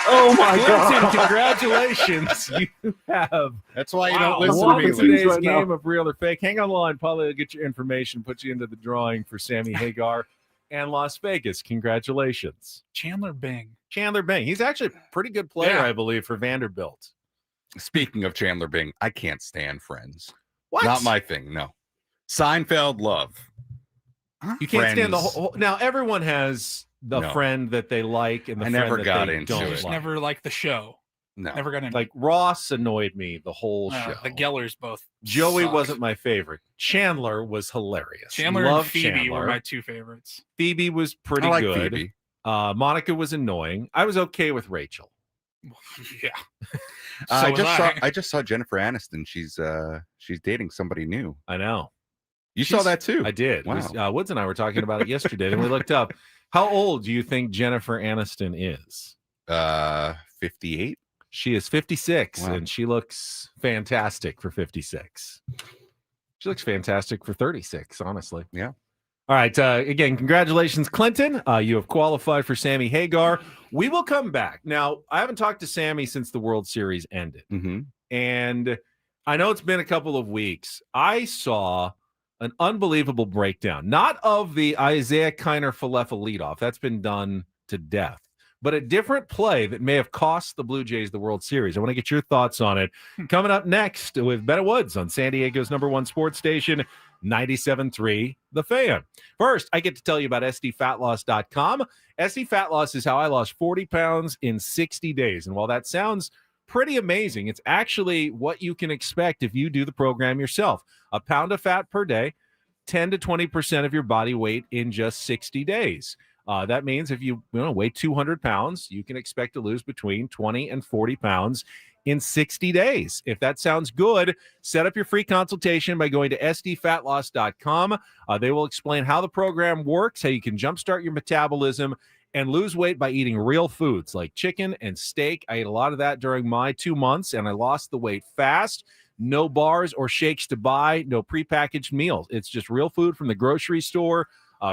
Oh my Clinton, god. congratulations. You have That's why you Wow, don't listen to won me. today's right now. game of real or fake. Hang on the line. Paulie will get your information, put you into the drawing for Sammy Hagar and Las Vegas. Congratulations. Chandler Bing. Chandler Bing. He's actually a pretty good player, Yeah. I believe, for Vanderbilt. Speaking of Chandler Bing, I can't stand Friends. What? Not my thing. No. Seinfeld love. You can't stand the Friends. whole. Now, everyone has the No. friend that they like and the I friend never that got they into don't it. Just like. never liked the show. No. Never got into Like Ross annoyed me the whole show. The Gellers both. Joey sucked. wasn't my favorite. Chandler was hilarious. Chandler Love and Phoebe Chandler. were my two favorites. Phoebe was pretty I like good. Phoebe. Monica was annoying. I was okay with Rachel. Yeah. I just saw Jennifer Aniston. She's dating somebody new. I know. You saw that too. I did. Wow. Woods and I were talking about it yesterday, and we looked up. How old do you think Jennifer Aniston is? 58. She is 56, Wow. and she looks fantastic for 56. She looks fantastic for 36, honestly. Yeah. All right. Again, congratulations, Clinton. You have qualified for Sammy Hagar. We will come back. Now, I haven't talked to Sammy since the World Series ended. Mm-hmm. And I know it's been a couple of weeks. I saw an unbelievable breakdown, not of the Isaiah Kiner-Falefa leadoff. That's been done to death. But a different play that may have cost the Blue Jays the World Series. I want to get your thoughts on it. Coming up next with Ben Woods on San Diego's #1 sports station, 97.3 The Fan. First, I get to tell you about SDFatLoss.com. SD Fat Loss is how I lost 40 pounds in 60 days. And while that sounds pretty amazing, it's actually what you can expect if you do the program yourself. A pound of fat per day, 10 to 20% of your body weight in just 60 days. That means if you weigh 200 pounds, you can expect to lose between 20 and 40 pounds in 60 days. If that sounds good, set up your free consultation by going to sdfatloss.com. They will explain how the program works, how you can jumpstart your metabolism and lose weight by eating real foods like chicken and steak. I ate a lot of that during my 2 months, and I lost the weight fast. No bars or shakes to buy, no prepackaged meals. It's just real food from the grocery store,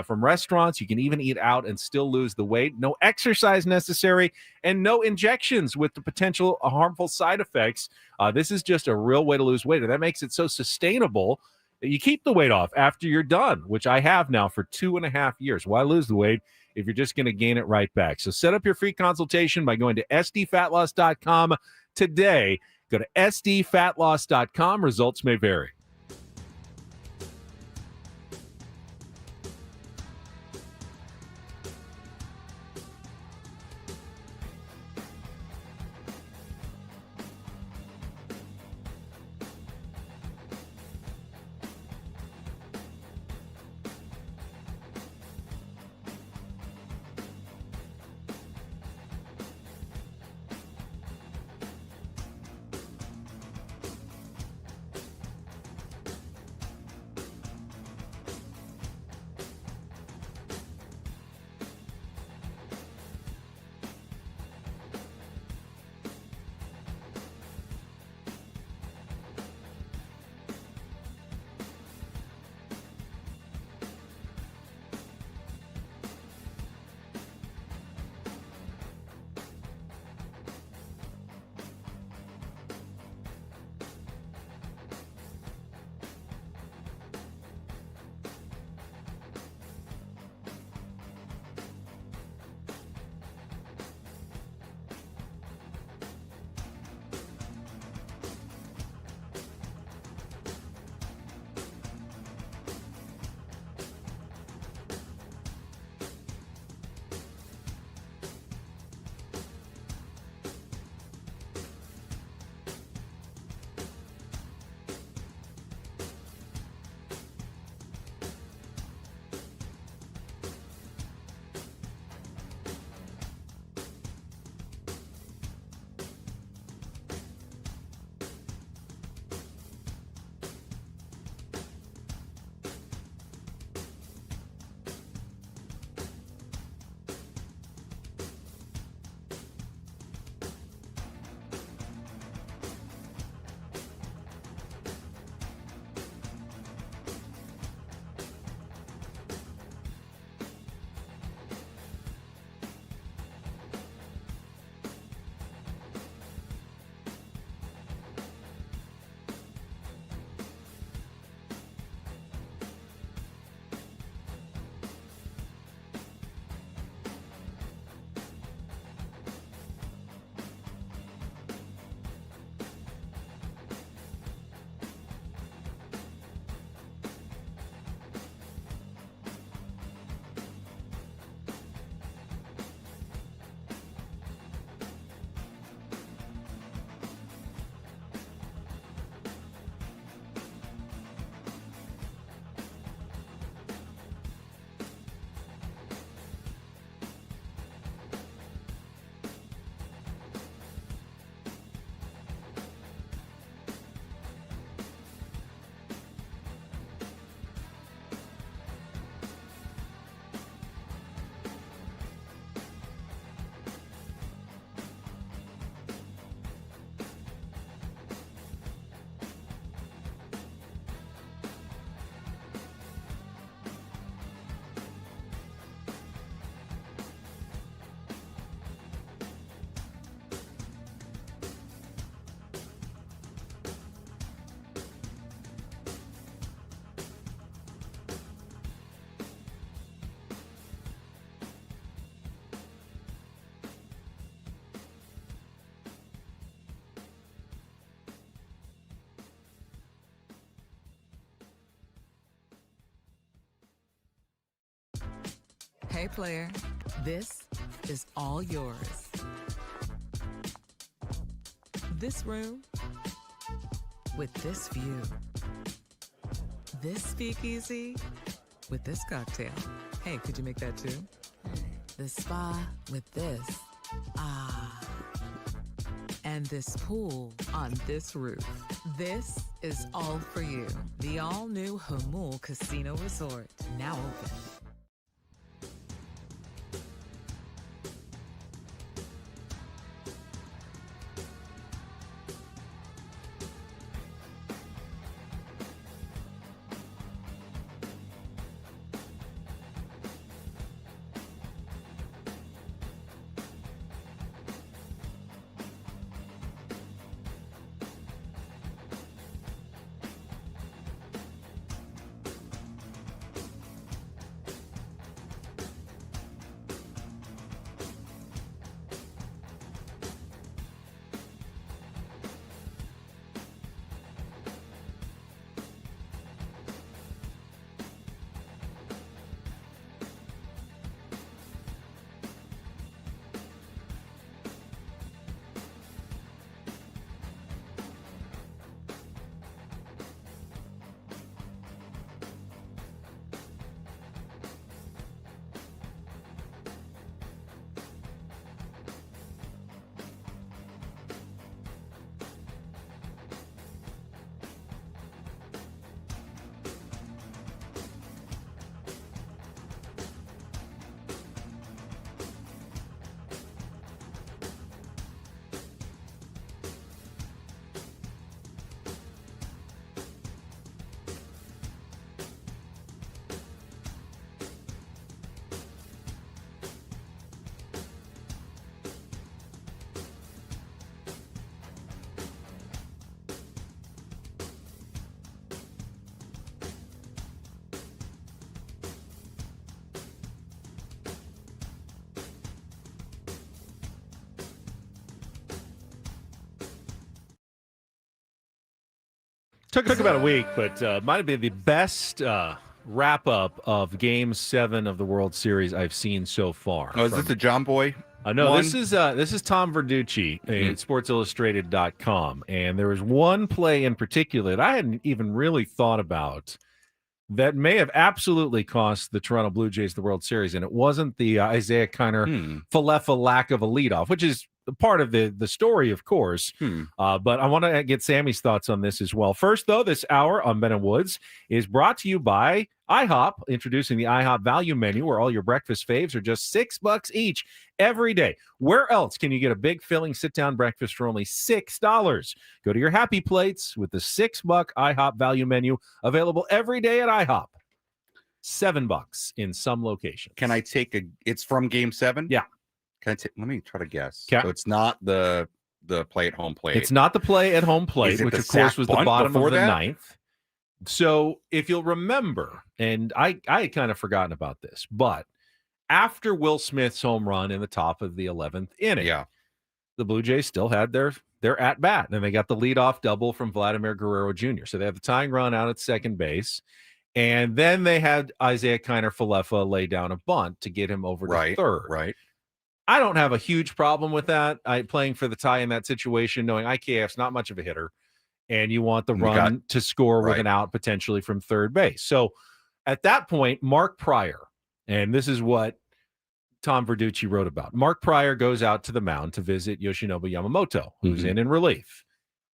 from restaurants. You can even eat out and still lose the weight. No exercise necessary, and no injections with the potential harmful side effects. This is just a real way to lose weight, and that makes it so sustainable that you keep the weight off after you're done, which I have now for 2.5 years. Why lose the weight if you're just going to gain it right back? So set up your free consultation by going to sdfatloss.com today. Go to sdfatloss.com. Results may vary. Hey, player, this is all yours. This room with this view. This speakeasy with this cocktail. Hey, could you make that too? The spa with this. Ah. And this pool on this roof. This is all for you. The all-new Hamul Casino Resort, now open. Took about a week, but might have been the best wrap up of Game 7 of the World Series I've seen so far. Oh, is this the John Boy? No, one? this is Tom Verducci at SportsIllustrated.com, and there was one play in particular that I hadn't even really thought about that may have absolutely cost the Toronto Blue Jays the World Series, and it wasn't the Isaiah Kiner Falefa lack of a leadoff, which is part of the story, of course. But I want to get Sammy's thoughts on this as well. First, though, this hour on Ben and Woods is brought to you by IHOP, introducing the IHOP value menu, where all your breakfast faves are just $6 each every day. Where else can you get a big filling sit-down breakfast for only $6? Go to your happy plates with the $6 IHOP value menu, available every day at IHOP. $7 in some locations. Can I take it's from Game 7? Yeah. Can I take? Let me try to guess. Okay. So it's not the play at home plate. It's not the play at home plate, which of course was the bottom of the ninth. So if you'll remember, and I had kind of forgotten about this, but after Will Smith's home run in the top of the 11th inning, the Blue Jays still had their at bat, and they got the leadoff double from Vladimir Guerrero Jr. So they had the tying run out at second base, and then they had Isaiah Kiner Falefa lay down a bunt to get him over to third. Right. I don't have a huge problem with that. Playing for the tie in that situation, knowing IKF's not much of a hitter, and you want the run to score with an out potentially from third base. So at that point, Mark Pryor, and this is what Tom Verducci wrote about. Mark Pryor goes out to the mound to visit Yoshinobu Yamamoto, who's in relief.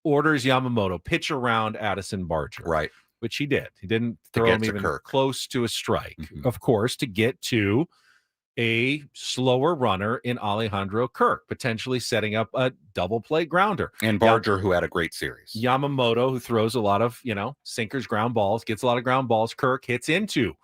Orders Yamamoto pitch around Addison Barger. Right. Which he did. He didn't throw him even close to a strike, of course, to get to a slower runner in Alejandro Kirk, potentially setting up a double play grounder. And Barger, who had a great series. Yamamoto, who throws a lot of, sinkers, ground balls, gets a lot of ground balls. Kirk hits into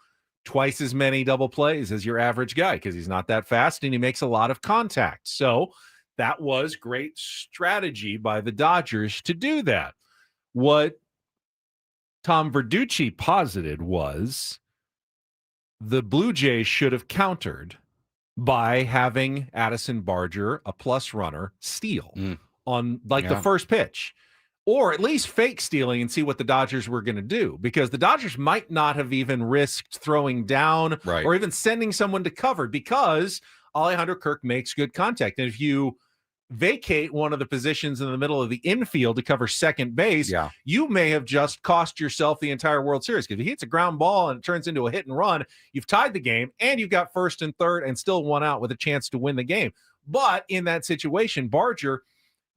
twice as many double plays as your average guy because he's not that fast and he makes a lot of contact. So that was great strategy by the Dodgers to do that. What Tom Verducci posited was the Blue Jays should have countered by having Addison Barger, a plus runner, steal on the first pitch. or at least fake stealing and see what the Dodgers were going to do, because the Dodgers might not have even risked throwing down or even sending someone to cover, because Alejandro Kirk makes good contact. And if you vacate one of the positions in the middle of the infield to cover second base, you may have just cost yourself the entire World Series, because if he hits a ground ball and it turns into a hit and run, you've tied the game and you've got first and third and still one out with a chance to win the game. But in that situation, Barger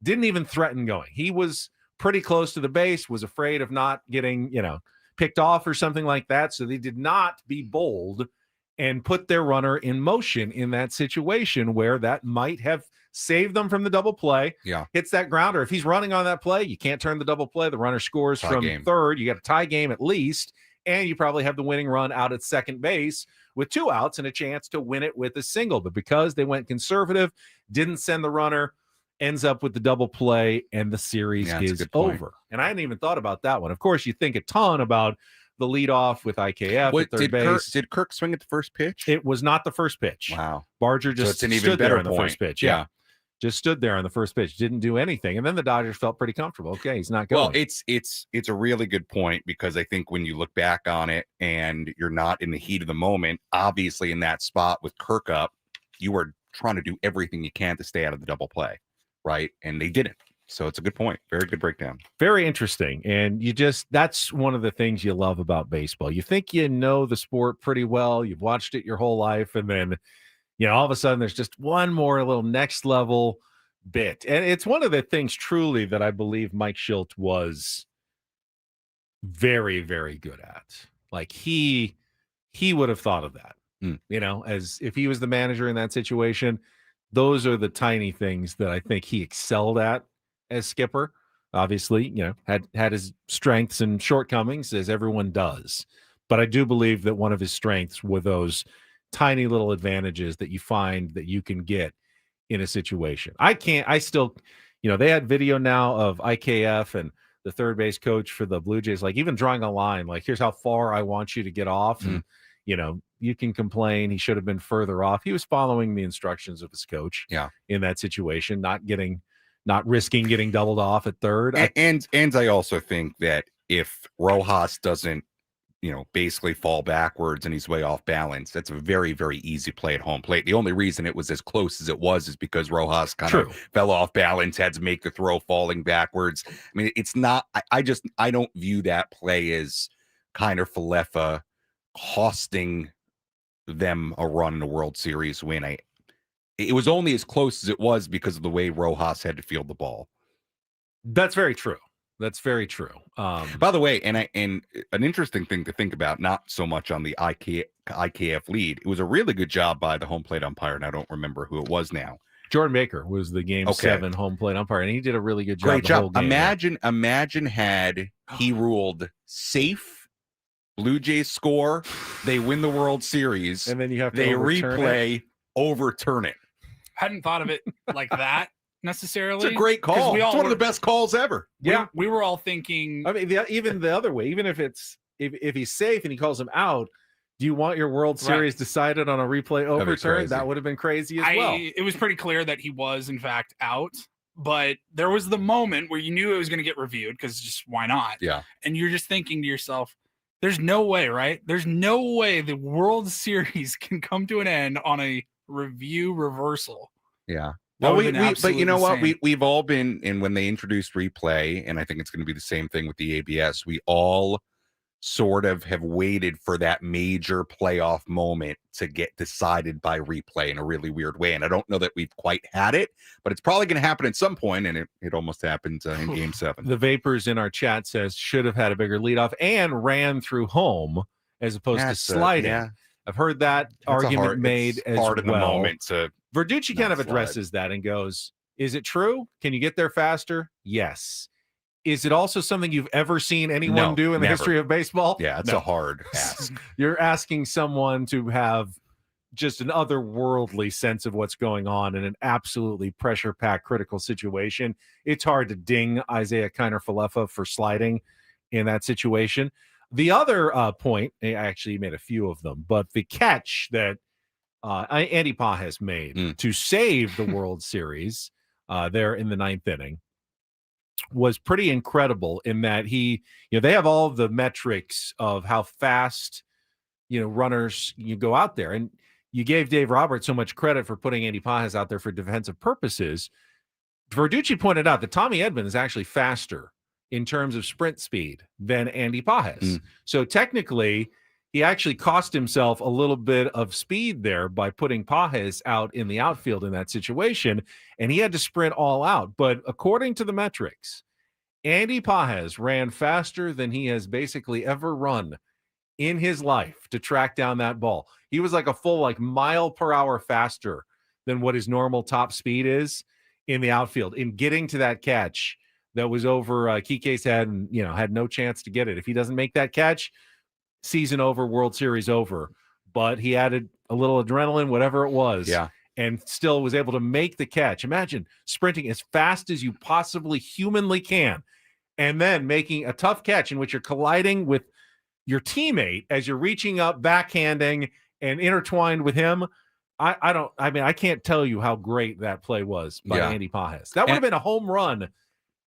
didn't even threaten going. He was pretty close to the base, was afraid of not getting, picked off or something like that. So they did not be bold and put their runner in motion in that situation where that might have saved them from the double play. Hits that grounder. If he's running on that play, you can't turn the double play. The runner scores from third. You got a tie game at least, and you probably have the winning run out at second base with 2 outs and a chance to win it with a single. But because they went conservative, didn't send the runner, ends up with the double play, and the series is over. And I hadn't even thought about that one. Of course, you think a ton about the leadoff with IKF at third base. Did Kirk swing at the first pitch? It was not the first pitch. Wow. Barger just so it's an stood even better there on the point. first pitch. Yeah. Just stood there on the first pitch, didn't do anything. And then the Dodgers felt pretty comfortable. Okay, he's not going. Well, it's a really good point, because I think when you look back on it and you're not in the heat of the moment, obviously in that spot with Kirk up, you were trying to do everything you can to stay out of the double play, right? And they didn't. So it's a good point. Very good breakdown. Very interesting. And that's one of the things you love about baseball. You think you know the sport pretty well. You've watched it your whole life. And then, all of a sudden there's just one more little next level bit. And it's one of the things truly that I believe Mike Schilt was very, very good at. Like he would have thought of that, as if he was the manager in that situation. Those are the tiny things that I think he excelled at as skipper. Obviously, had his strengths and shortcomings, as everyone does. But I do believe that one of his strengths were those tiny little advantages that you find that you can get in a situation. I still, they had video now of IKF and the third base coach for the Blue Jays, like even drawing a line, like, here's how far I want you to get off. And, you can complain he should have been further off. He was following the instructions of his coach in that situation, not risking getting doubled off at third. And I also think that if Rojas doesn't, basically fall backwards and he's way off balance, that's a very, very easy play at home plate. The only reason it was as close as it was is because Rojas kind of fell off balance, had to make the throw falling backwards. I mean, it's not, I don't view that play as Kiner Falefa costing them a run in a World Series win. It was only as close as it was because of the way Rojas had to field the ball. That's very true. That's very true. By the way, and an interesting thing to think about, not so much on the IKF lead, it was a really good job by the home plate umpire, and I don't remember who it was now. Jordan Baker was the Game 7 home plate umpire, and he did a really good job. Great job. Whole game. Imagine had he ruled safe, Blue Jays score, they win the World Series, and then you have to overturn it. Hadn't thought of it like that necessarily. It's a great call. It's one of the best calls ever. We were all thinking. I mean, even the other way, even if he's safe and he calls him out, do you want your World Series decided on a replay overturn? That would have been crazy as well. It was pretty clear that he was in fact out, but there was the moment where you knew it was going to get reviewed, because just why not? Yeah. And you're just thinking to yourself, there's no way, right? There's no way the World Series can come to an end on a review reversal. Yeah. Well, but you know what? We've all been, and when they introduced replay, and I think it's going to be the same thing with the ABS, we all sort of have waited for that major playoff moment to get decided by replay in a really weird way. And I don't know that we've quite had it, but it's probably going to happen at some point, and it almost happened in Game 7. The Vapors in our chat says should have had a bigger leadoff and ran through home as opposed to sliding. I've heard that argument made as hard in the moment to Verducci kind of addresses that and goes, is it true? Can you get there faster? Yes. Is it also something you've ever seen anyone do in the history of baseball? Yeah, it's a hard ask. You're asking someone to have just an otherworldly sense of what's going on in an absolutely pressure-packed critical situation. It's hard to ding Isaiah Kiner Falefa for sliding in that situation. The other point, I actually made a few of them, but the catch that Andy Pa has made to save the World Series there in the ninth inning was pretty incredible in that they have all the metrics of how fast, runners you go out there. And you gave Dave Roberts so much credit for putting Andy Pages out there for defensive purposes. Verducci pointed out that Tommy Edman is actually faster in terms of sprint speed than Andy Pages. So technically, he actually cost himself a little bit of speed there by putting Pages out in the outfield in that situation, and he had to sprint all out. But according to the metrics, Andy Pages ran faster than he has basically ever run in his life to track down that ball. He was like a full mile per hour faster than what his normal top speed is in the outfield in getting to that catch that was over Kike's head and had no chance to get it. If he doesn't make that catch, season over, World Series over. But he added a little adrenaline, whatever it was, and still was able to make the catch. Imagine sprinting as fast as you possibly humanly can and then making a tough catch in which you're colliding with your teammate as you're reaching up, backhanding, and intertwined with him. I can't tell you how great that play was by Andy Pages. That would have been a home run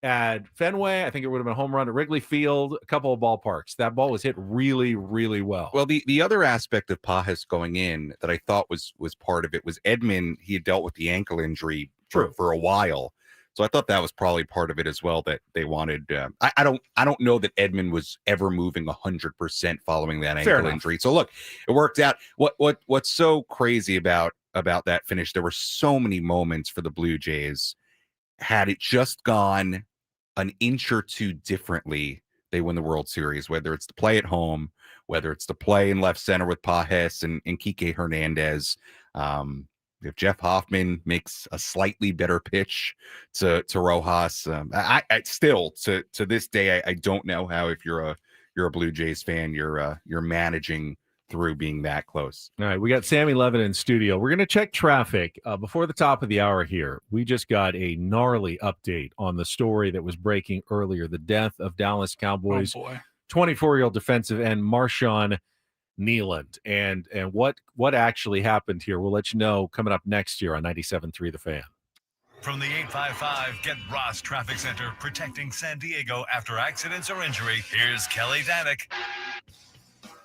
at Fenway. I think it would have been a home run at Wrigley Field, a couple of ballparks. That ball was hit really, really well. Well, the other aspect of Pages going in that I thought was part of it was Edman. He had dealt with the ankle injury for a while. So I thought that was probably part of it as well, that they wanted. I don't know that Edman was ever moving 100% following that ankle injury. So look, it worked out. What's so crazy about that finish? There were so many moments for the Blue Jays. Had it just gone an inch or two differently, they win the World Series. Whether it's the play at home, whether it's the play in left center with Pages and Kike Hernandez. If Jeff Hoffman makes a slightly better pitch to Rojas, I still to this day I don't know how, if you're a Blue Jays fan, you're managing through being that close. All right, we got Sammy Levin in studio. We're going to check traffic before the top of the hour here. We just got a gnarly update on the story that was breaking earlier: the death of Dallas Cowboys 24-year-old defensive end Marshawn Kneeland, and what actually happened here. We'll let you know coming up next year on 97.3 The Fan. From the 855 Get Ross Traffic Center, protecting San Diego after accidents or injury, here's Kelly Danick.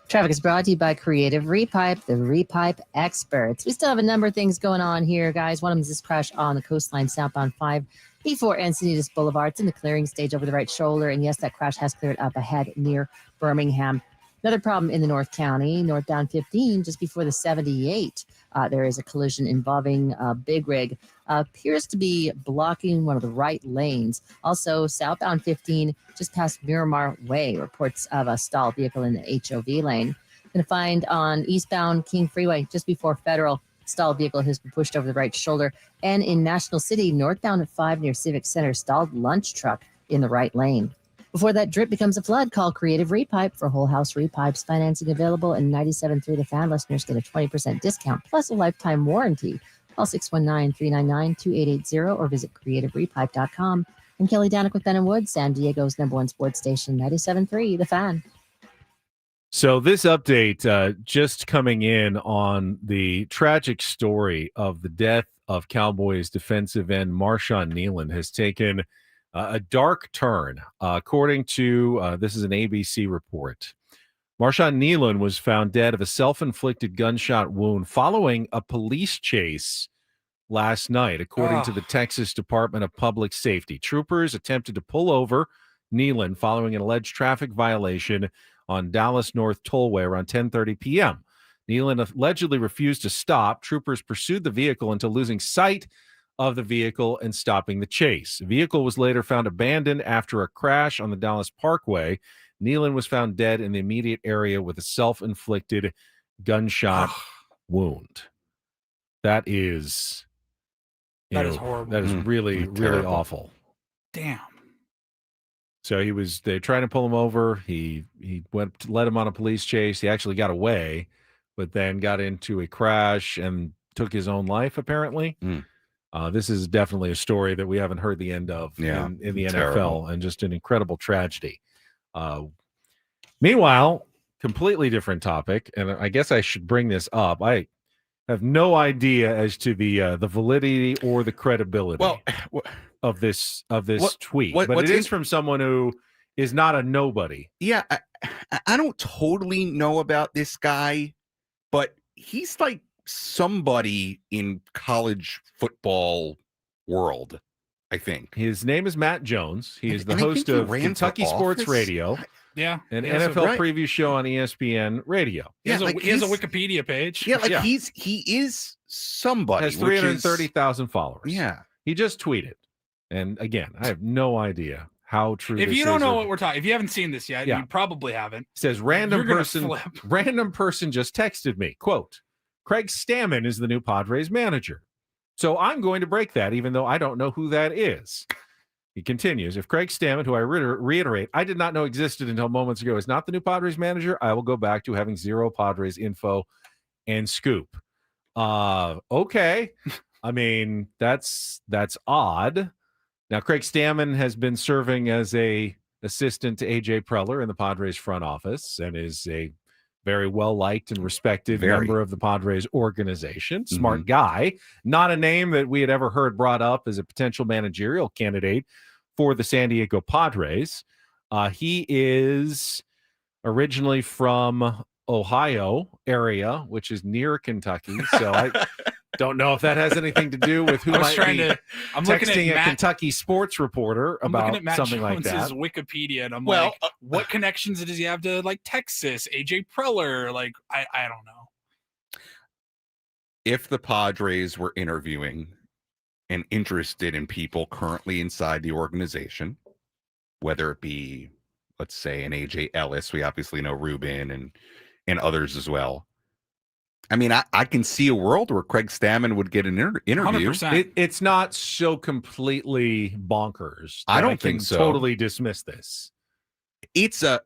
Traffic is brought to you by Creative Repipe, the Repipe experts. We still have a number of things going on here, guys. One of them is this crash on the coastline southbound 5 before Encinitas Boulevard. It's in the clearing stage over the right shoulder. And yes, that crash has cleared up ahead near Birmingham. Another problem in the North County, northbound 15, just before the 78. There is a collision involving a big rig. Appears to be blocking one of the right lanes. Also, southbound 15, just past Miramar Way, reports of a stalled vehicle in the HOV lane. Going to find on eastbound King Freeway, just before Federal, stalled vehicle has been pushed over the right shoulder. And in National City, northbound at 5 near Civic Center, stalled lunch truck in the right lane. Before that drip becomes a flood, call Creative Repipe for whole house repipes. Financing available, and 97.3 The Fan listeners get a 20% discount plus a lifetime warranty. Call 619-399-2880 or visit creativerepipe.com. I'm Kelly Danick with Ben & Wood, San Diego's #1 sports station, 97.3 The Fan. So this update just coming in on the tragic story of the death of Cowboys defensive end Marshawn Kneeland has taken a dark turn. According to, this is an ABC report, Marshawn Kneeland was found dead of a self-inflicted gunshot wound following a police chase last night, according to the Texas Department of Public Safety. Troopers attempted to pull over Kneeland following an alleged traffic violation on Dallas North Tollway around 10:30 p.m. Kneeland allegedly refused to stop. Troopers pursued the vehicle until losing sight of the vehicle and stopping the chase. The vehicle was later found abandoned after a crash on the Dallas Parkway. Kneeland was found dead in the immediate area with a self-inflicted gunshot wound. That is horrible. That is really, really awful. Damn. So they're trying to pull him over. He led him on a police chase. He actually got away, but then got into a crash and took his own life, apparently. This is definitely a story that we haven't heard the end of in the NFL, and just an incredible tragedy. Meanwhile, completely different topic, and I guess I should bring this up. I have no idea as to the validity or the credibility of this tweet, what- but what's it is from someone who is not a nobody. Yeah, I don't totally know about this guy, but he's like somebody in college football world, I think. His name is Matt Jones. He is the And I host think he of ran for Kentucky Sports office. Radio, Yeah. an He has a- NFL preview show on ESPN Radio. He has, Yeah, a, like he has a he's- Wikipedia page. Yeah, like Yeah. he is somebody. Has which is- 330,000 followers. Yeah. He just tweeted. And again, I have no idea how true If this you don't is know or- what we're talking, if you haven't seen this yet, Yeah. you probably haven't. says random You're gonna person flip. random person just texted me, quote, Craig Stamon is the new Padres manager. So I'm going to break that, even though I don't know who that is. He continues, if Craig Stamon, who I reiterate, I did not know existed until moments ago, is not the new Padres manager, I will go back to having zero Padres info and scoop. Okay. I mean, that's odd. Now, Craig Stamon has been serving as a assistant to AJ Preller in the Padres front office and is a very well-liked and respected member of the Padres organization. Smart guy. Not a name that we had ever heard brought up as a potential managerial candidate for the San Diego Padres. He is originally from Ohio area, which is near Kentucky. So I don't know if that has anything to do with who I was might trying be to. I'm looking at texting a Matt. Kentucky sports reporter I'm looking about at Matt something like Jones's that. Wikipedia, and I'm Well, like, what connections does he have to like Texas, AJ Preller? Like, I don't know. If the Padres were interviewing and interested in people currently inside the organization, whether it be, let's say, an AJ Ellis, we obviously know Ruben and others as well. I mean, I can see a world where Craig Stamon would get an interview. 100%. It's not so completely bonkers. I that don't think can so. Totally dismiss this. It's a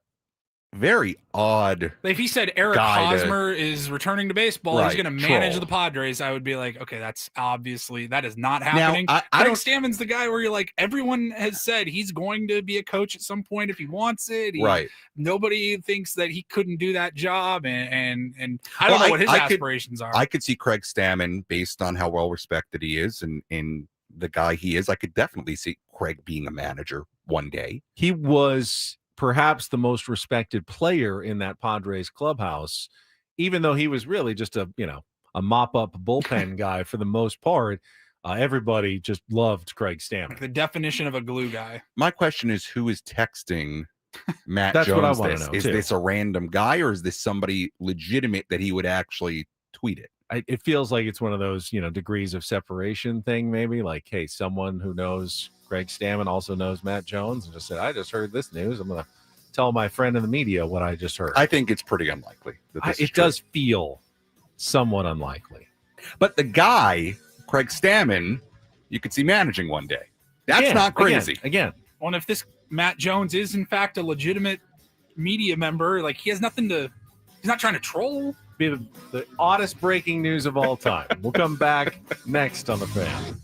very odd. If he said Eric guy to- Hosmer is returning to baseball, he's Right, going to manage troll. the Padres, I would be like, okay, that is not happening. I Craig don't. Stamon's the guy where you're like, everyone has said he's going to be a coach at some point if he wants it. Right. Nobody thinks that he couldn't do that job, and I don't know what his aspirations are. I could see Craig Stamon, based on how well respected he is and the guy he is, I could definitely see Craig being a manager one day. He was perhaps the most respected player in that Padres clubhouse, even though he was really just a mop-up bullpen guy for the most part. Everybody just loved Craig Stamon. The definition of a glue guy. My question is, who is texting Matt That's Jones? what I wanna this? know, Is too. this a random guy, or is this somebody legitimate that he would actually tweet it? It feels like it's one of those, degrees of separation thing, maybe like, hey, someone who knows Craig Stamon also knows Matt Jones and just said, I just heard this news. I'm going to tell my friend in the media what I just heard. I think it's pretty unlikely that this is It true. does feel somewhat unlikely. But the guy, Craig Stamon, you could see managing one day. That's Again, not crazy. Again, Well, and if this Matt Jones is in fact a legitimate media member, like he has nothing to. He's not trying to troll. be the oddest breaking news of all time. We'll come back next on The Fan.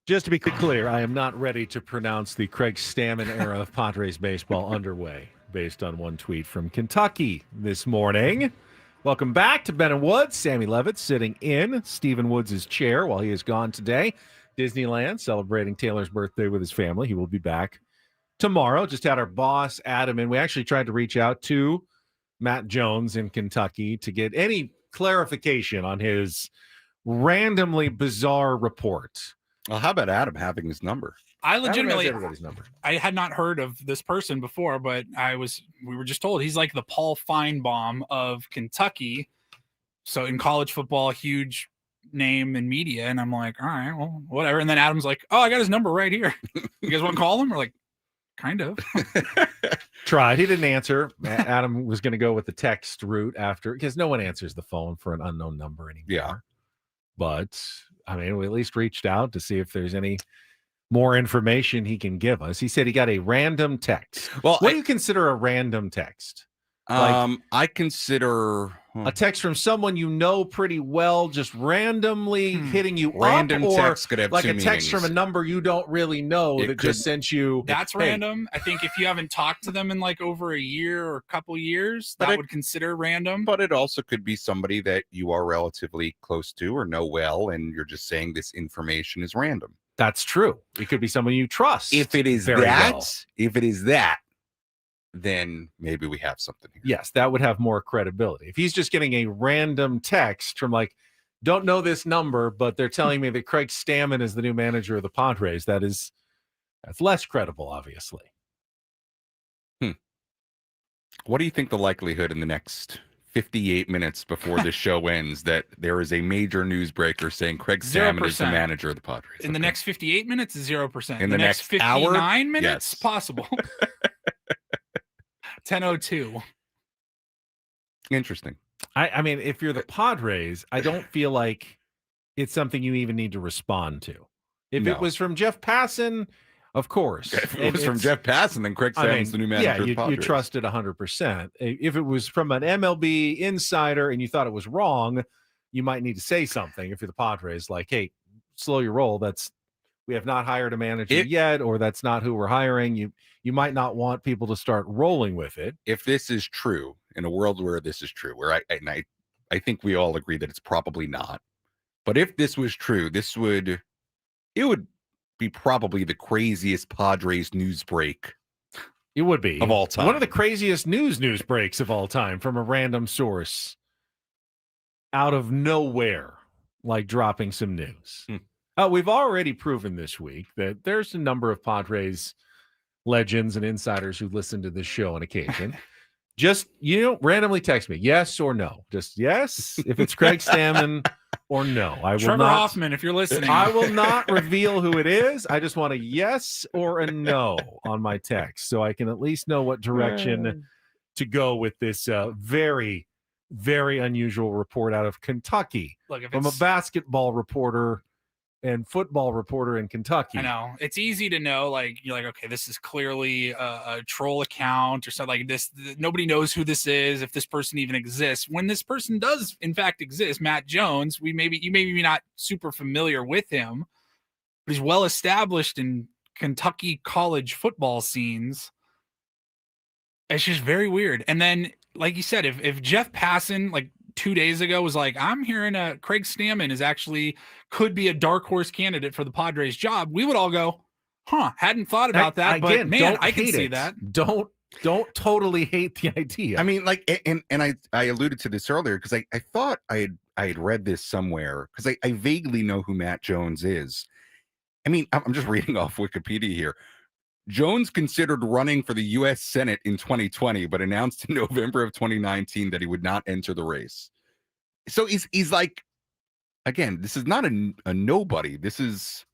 Just to be clear, I am not ready to pronounce the Craig Stamon era of Padres baseball underway based on one tweet from Kentucky this morning. Welcome back to Ben and Woods. Sammy Levitt sitting in Stephen Woods' chair while he is gone today. Disneyland celebrating Taylor's birthday with his family. He will be back tomorrow. Just had our boss, Adam, and we actually tried to reach out to Matt Jones in Kentucky to get any clarification on his randomly bizarre report. Well, how about Adam having his number? I legitimately, everybody's number. I had not heard of this person before, but we were just told he's like the Paul Feinbaum of Kentucky. So in college football, huge name in media. And I'm like, all right, well, whatever. And then Adam's like, oh, I got his number right here. You guys want to call him? We're like, kind of. Tried. He didn't answer. Adam was going to go with the text route after, because no one answers the phone for an unknown number anymore. Yeah. But I mean, we at least reached out to see if there's any more information he can give us. He said he got a random text. Well, what do you consider a random text? I consider a text from someone you know pretty well, just randomly hitting you random up, or text could have like two a text meanings. from a number you don't really know It that could- just sent you. That's hey, random. I think if you haven't talked to them in like over a year or a couple years, But that it- would consider random. But it also could be somebody that you are relatively close to or know well, and you're just saying this information is random. That's true. It could be someone you trust. If it is very that, well. then maybe we have something here. Yes, that would have more credibility. If he's just getting a random text from like, don't know this number, but they're telling me that Craig Stamon is the new manager of the Padres, that's less credible, obviously. What do you think the likelihood in the next 58 minutes before this show ends that there is a major newsbreaker saying Craig Stamon is the 0%. manager of the Padres? In the next 58 minutes, 0%. In the next 59 hour? minutes, Yes. possible. 10:02. Interesting. I mean, if you're the Padres, I don't feel like it's something you even need to respond to. If No. it was from Jeff Passan, of course. If it was from Jeff Passan, then Craig Stamon's the new manager of the you Padres. trust it 100%. If it was from an MLB insider and you thought it was wrong, you might need to say something. If you're the Padres, like, hey, slow your roll. We have not hired a manager yet, or that's not who we're hiring. You might not want people to start rolling with it. If this is true, in a world where this is true, where I think we all agree that it's probably not. But if this was true, it would be probably the craziest Padres news break. It would be of all time. One of the craziest news breaks of all time from a random source out of nowhere, like dropping some news. We've already proven this week that there's a number of Padres legends and insiders who listen to this show on occasion. Just, randomly text me, yes or no. Just yes, if it's Craig Stamon, or no. I will Trevor not. Hoffman, if you're listening. I will not reveal who it is. I just want a yes or a no on my text, so I can at least know what direction to go with this very, very unusual report out of Kentucky Look, if from a it's- basketball reporter and football reporter in Kentucky. I know it's easy to know, like, you're like, okay, this is clearly a troll account or something like this. Nobody knows who this is, if this person even exists. When this person does in fact exist, Matt Jones, you may be not super familiar with him, but he's well established in Kentucky college football scenes. It's just very weird. And then, like you said, if Jeff Passan, like 2 days ago, was like, I'm hearing Craig Stamon could be a dark horse candidate for the Padres job, we would all go, hadn't thought about that. But Again, man, don't I can hate see it. that. Don't totally hate the idea. I mean, like, and I alluded to this earlier because I thought I had read this somewhere because I vaguely know who Matt Jones is. I mean, I'm just reading off Wikipedia here. Jones considered running for the U.S. Senate in 2020, but announced in November of 2019 that he would not enter the race. So he's like, again, this is not a nobody. This is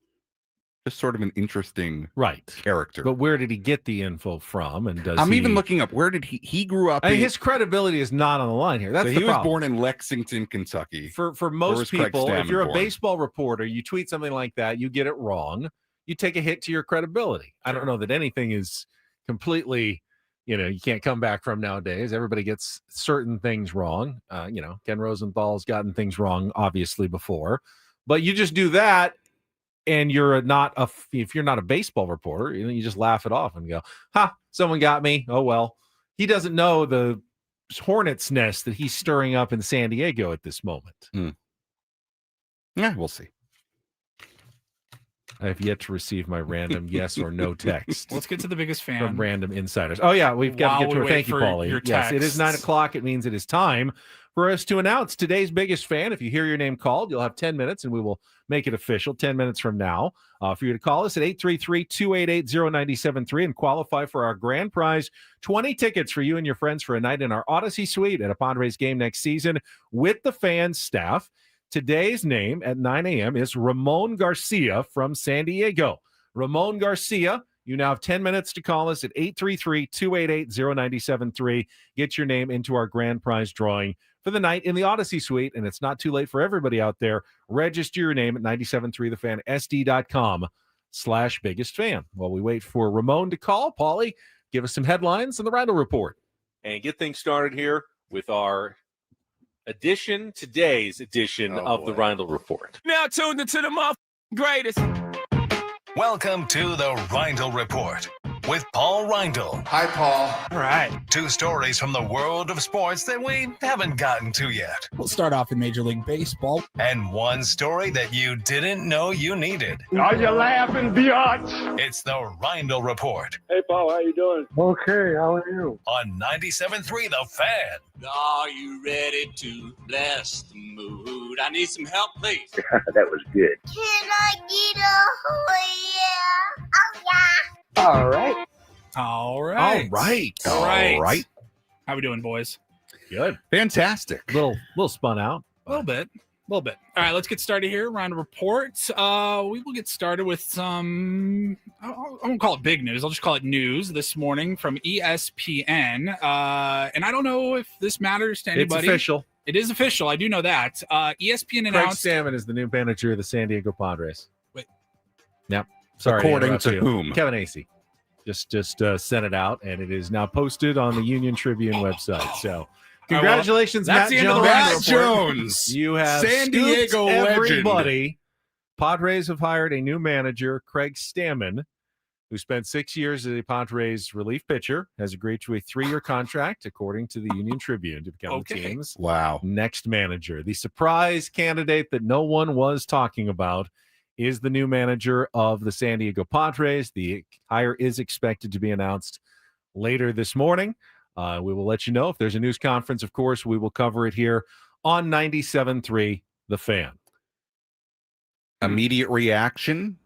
just sort of an interesting character. But where did he get the info from? And I'm even looking up, where did he grew up? His credibility is not on the line here. That's so the he was problem. born in Lexington, Kentucky. For Where most was Craig people, if Stamon you're a born? baseball reporter, you tweet something like that, you get it wrong, you take a hit to your credibility. I don't know that anything is completely, you can't come back from nowadays. Everybody gets certain things wrong. Ken Rosenthal's gotten things wrong, obviously, before. But you just do that, and if you're not a baseball reporter, you just laugh it off and go, "Ha, someone got me. Oh well." He doesn't know the hornet's nest that he's stirring up in San Diego at this moment. Yeah, we'll see. I have yet to receive my random yes or no text. Let's get to the biggest fan from random insiders. Oh yeah, we've got to get to it. Thank you, Paulie. Yes, it is 9:00. It means it is time for us to announce today's biggest fan. If you hear your name called, you'll have 10 minutes, and we will make it official 10 minutes from now for you to call us at 833-288-0973 and qualify for our grand prize, 20 tickets for you and your friends for a night in our Odyssey Suite at a Padres game next season with the fan staff. Today's name at 9 a.m. is Ramon Garcia from San Diego. Ramon Garcia, you now have 10 minutes to call us at 833-288-0973. Get your name into our grand prize drawing for the night in the Odyssey Suite, and it's not too late for everybody out there. Register your name at 973thefan, sd.com/biggest-fan. While we wait for Ramon to call, Paulie, give us some headlines on the Randall Report. And get things started here with our today's edition of the Randall Report. Now tuned into the greatest. Welcome to the Rindle Report with Paul Rindle. Hi, Paul. All right. 2 stories from the world of sports that we haven't gotten to yet. We'll start off in Major League Baseball. And 1 story that you didn't know you needed. Are you laughing, biatch? It's the Rindle Report Hey, Paul, how you doing? Okay, how are you? on 97.3 The Fan. Are you ready to bless the mood? I need some help, please. That was good. Can I get a yeah? Oh, yeah. All right. All right. All right. How we doing, boys? Good. Fantastic. Little spun out. A little bit. All right, let's get started here. Round of reports. We will get started with some, I won't call it big news. I'll just call it news this morning from ESPN. And I don't know if this matters to anybody. It's official. It is official. I do know that. ESPN announced. Craig Stamon is the new manager of the San Diego Padres. Wait. Yep. Sorry. According to you. whom? Kevin Acey. Just sent it out, and it is now posted on the Union Tribune website. So congratulations, that's Matt the end of the Jones. Matt Jones. You have San Diego everybody. legend. Padres have hired a new manager, Craig Stamon, who spent 6 years as a Padres relief pitcher, has agreed to a 3-year contract, according to the Union Tribune, to become the team's next manager. The surprise candidate that no one was talking about is the new manager of the San Diego Padres. The hire is expected to be announced later this morning. We will let you know if there's a news conference. Of course, we will cover it here on 97.3 The Fan. Immediate reaction.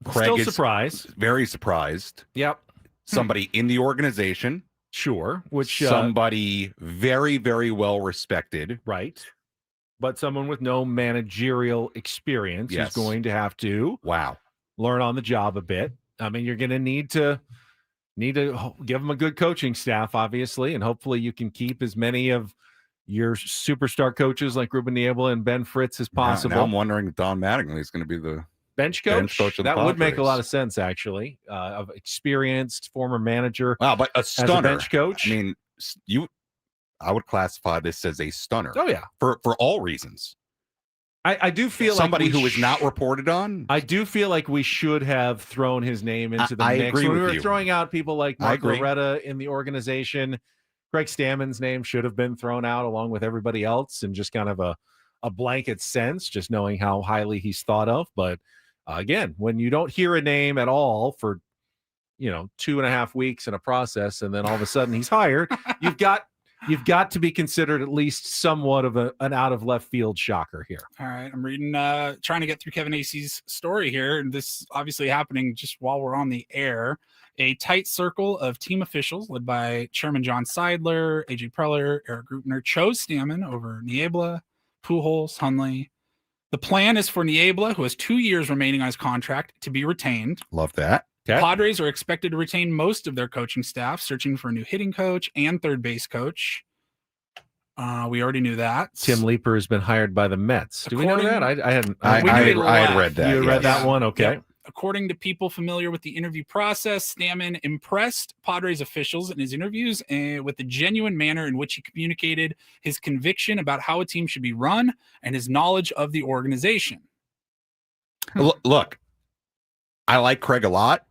Craig Still is surprised. Very surprised. Yep. Somebody in the organization. Sure. Which somebody very, very well respected. Right. But someone with no managerial experience is going to have to learn on the job a bit. I mean, you're going to need to give them a good coaching staff, obviously, and hopefully you can keep as many of your superstar coaches like Ruben Niebla and Ben Fritz as possible. Now I'm wondering if Don Mattingly is going to be the bench coach of the that Padres. would make a lot of sense, actually. Of experienced former manager. Wow, but a stunner. As a bench coach. I mean, I would classify this as a stunner. Oh yeah, for all reasons. I do feel somebody like who is not reported on. I do feel like we should have thrown his name into the mix. Agree when with we were you. throwing out people like Mark Loretta in the organization, Craig Stamon's name should have been thrown out along with everybody else, and just kind of a blanket sense, just knowing how highly he's thought of. But again, when you don't hear a name at all for 2.5 weeks in a process, and then all of a sudden he's hired, you've got to be considered at least somewhat of an out of left field shocker here. All right. I'm reading, trying to get through Kevin Acey's story here. And this obviously happening just while we're on the air. A tight circle of team officials led by Chairman John Seidler, AJ Preller, Eric Greupner chose Stamon over Niebla, Pujols, Hundley. The plan is for Niebla, who has 2 years remaining on his contract, to be retained. Love that. Okay. Padres are expected to retain most of their coaching staff, searching for a new hitting coach and third base coach. We already knew that. Tim Leeper has been hired by the Mets. Do we know that? I hadn't. I had read that. You read that one? Okay. Yep. According to people familiar with the interview process, Stamon impressed Padres officials in his interviews with the genuine manner in which he communicated his conviction about how a team should be run and his knowledge of the organization. Look, I like Craig a lot.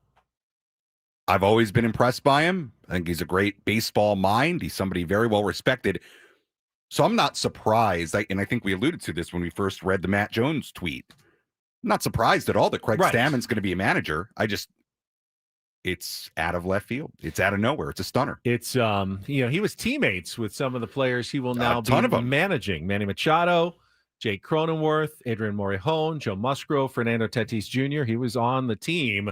I've always been impressed by him. I think he's a great baseball mind. He's somebody very well respected. So I'm not surprised. And I think we alluded to this when we first read the Matt Jones tweet. I'm not surprised at all that Craig Stamon's going to be a manager. It's out of left field. It's out of nowhere. It's a stunner. It's, he was teammates with some of the players he will now be managing. Manny Machado, Jake Cronenworth, Adrian Morejon, Joe Musgrove, Fernando Tatis Jr. He was on the team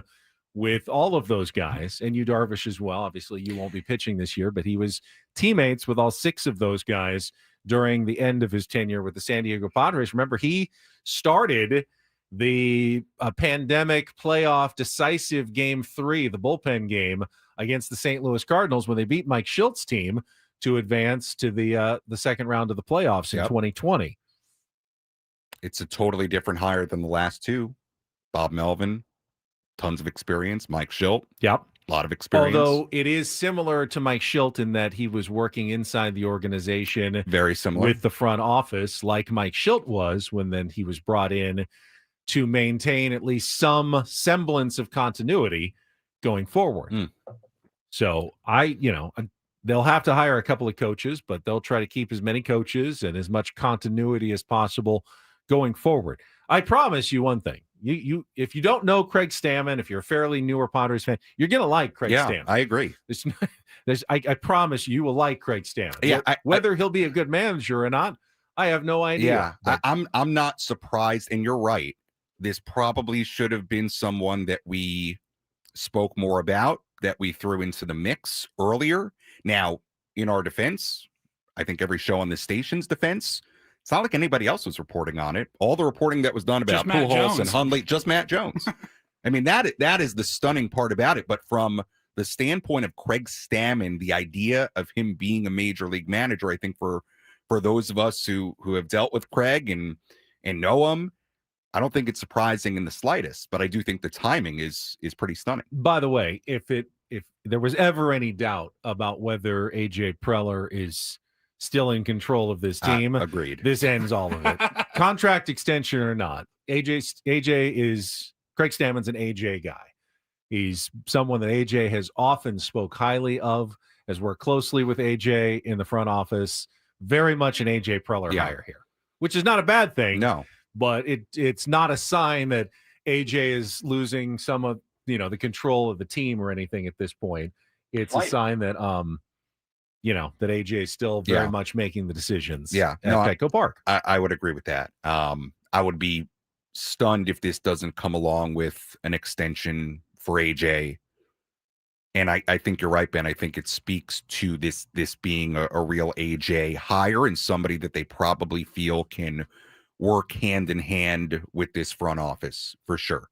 with all of those guys, and Yu Darvish as well. Obviously, you won't be pitching this year, but he was teammates with all 6 of those guys during the end of his tenure with the San Diego Padres. Remember, he started the pandemic playoff decisive game 3, the bullpen game against the St. Louis Cardinals when they beat Mike Schilt's team to advance to the second round of the playoffs in 2020. It's a totally different hire than the last 2. Bob Melvin, tons of experience. Mike Schilt, a lot of experience. Although it is similar to Mike Schilt in that he was working inside the organization, very similar with the front office, like Mike Schilt was when then he was brought in to maintain at least some semblance of continuity going forward. So they'll have to hire a couple of coaches, but they'll try to keep as many coaches and as much continuity as possible going forward. I promise you one thing. You if you don't know Craig Stamon, if you're a fairly newer Padres fan, you're going to like Craig Stamon. I agree. I promise you will like Craig Stamon. Yeah, whether he'll be a good manager or not, I have no idea. Yeah, I'm not surprised, and you're right. This probably should have been someone that we spoke more about, that we threw into the mix earlier. Now, in our defense, I think every show on the station's defense, it's not like anybody else was reporting on it. All the reporting that was done about Pujols and Hundley, just Matt Jones. I mean, that is the stunning part about it. But from the standpoint of Craig Stamon, the idea of him being a major league manager, I think for those of us who have dealt with Craig and know him, I don't think it's surprising in the slightest, but I do think the timing is pretty stunning. By the way, if there was ever any doubt about whether AJ Preller is still in control of this team, agreed. This ends all of it. Contract extension or not, AJ is Craig Stamon's an AJ guy. He's someone that AJ has often spoke highly of, has worked closely with AJ in the front office. Very much an AJ Preller hire here, which is not a bad thing. No. But it's not a sign that AJ is losing some of the control of the team or anything at this point. It's a sign that that AJ is still very much making the decisions. At Petco Park. I would agree with that. I would be stunned if this doesn't come along with an extension for AJ. And I think you're right, Ben. I think it speaks to this being a real AJ hire and somebody that they probably feel can work hand in hand with this front office for sure.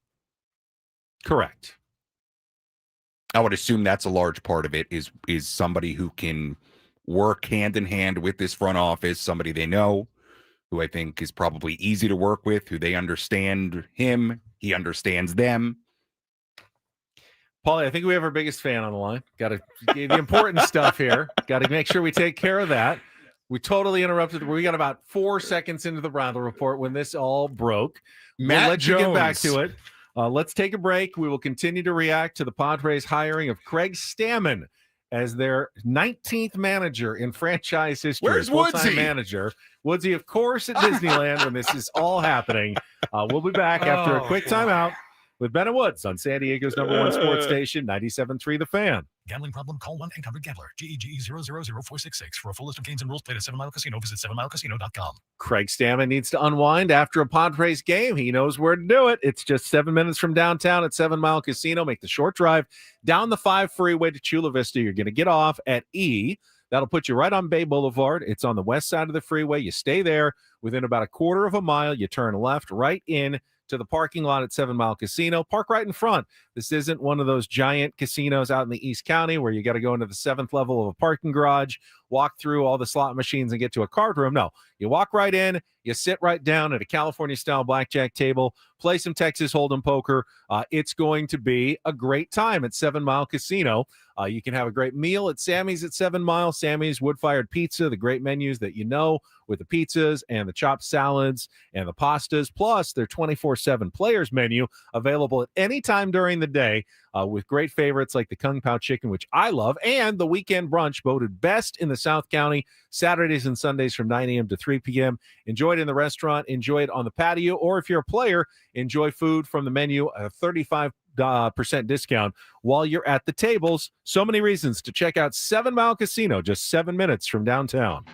Correct. I would assume that's a large part of it is somebody who can work hand in hand with this front office, somebody they know, who I think is probably easy to work with, who they understand him, he understands them. Paulie, I think we have our biggest fan on the line. Got to get the important stuff here. Got to make sure we take care of that. We totally interrupted. We got about 4 seconds into the round report when this all broke. We'll let you get back to it. Let's take a break. We will continue to react to the Padres hiring of Craig Stamon as their 19th manager in franchise history. Where's full-time Woodsy? Manager. Woodsy, of course, at Disneyland when this is all happening. We'll be back after a quick timeout with Ben and Woods on San Diego's #1 sports station, 97.3 The Fan. Gambling problem? Call 1-800-GAMBLER. GEGE 000-466. For a full list of games and rules, played at 7 Mile Casino. Visit 7milecasino.com. Craig Stamon needs to unwind after a Padres game. He knows where to do it. It's just 7 minutes from downtown at 7 Mile Casino. Make the short drive down the 5 freeway to Chula Vista. You're going to get off at E. That'll put you right on Bay Boulevard. It's on the west side of the freeway. You stay there within about a quarter of a mile. You turn left right in to the parking lot at 7 Mile Casino. Park right in front. This isn't one of those giant casinos out in the East County where you got to go into the 7th level of a parking garage walk through all the slot machines and get to a card room. No, you walk right in, you sit right down at a California-style blackjack table, play some Texas Hold'em poker. It's going to be a great time at 7 Mile Casino. You can have a great meal at Sammy's at 7 Mile. Sammy's wood-fired pizza, the great menus that you know with the pizzas and the chopped salads and the pastas, plus their 24/7 players menu available at any time during the day with great favorites like the Kung Pao chicken, which I love, and the weekend brunch voted best in the South County, Saturdays and Sundays from 9 a.m. to 3 p.m. Enjoy it in the restaurant, enjoy it on the patio, or if you're a player, enjoy food from the menu, a 35% discount while you're at the tables. So many reasons to check out 7 Mile Casino, just 7 minutes from downtown.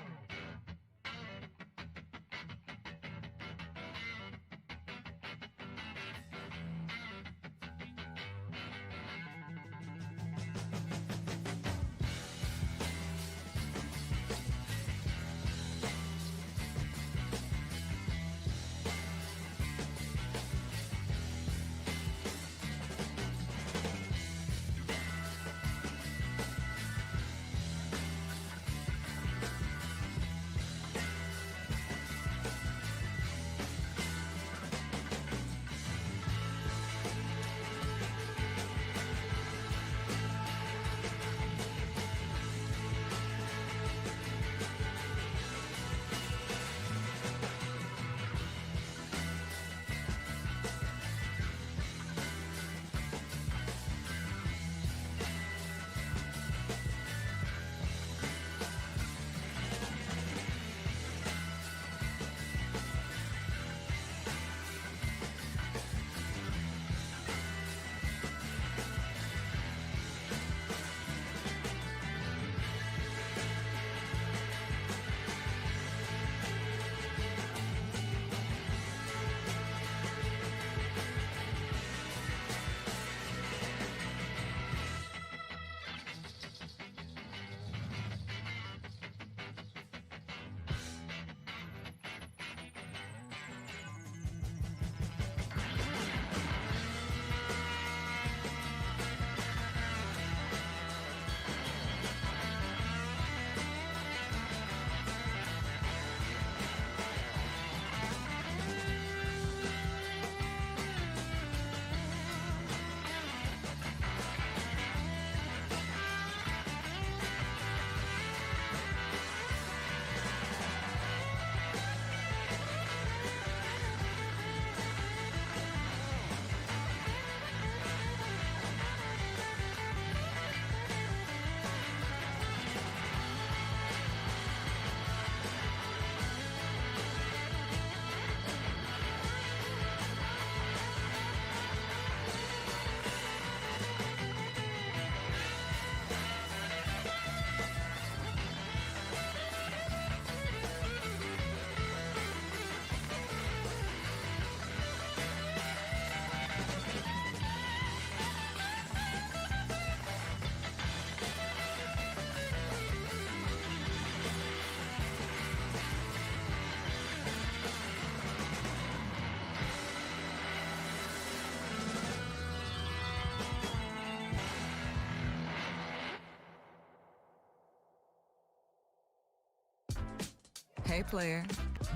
Hey, player,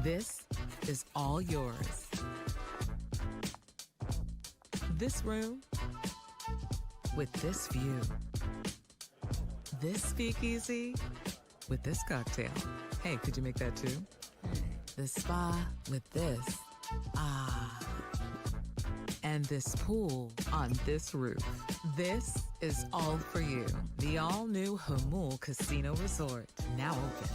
this is all yours. This room with this view. This speakeasy with this cocktail. Hey, could you make that too? The spa with this. Ah. And this pool on this roof. This is all for you. The all-new Hamul Casino Resort, now open.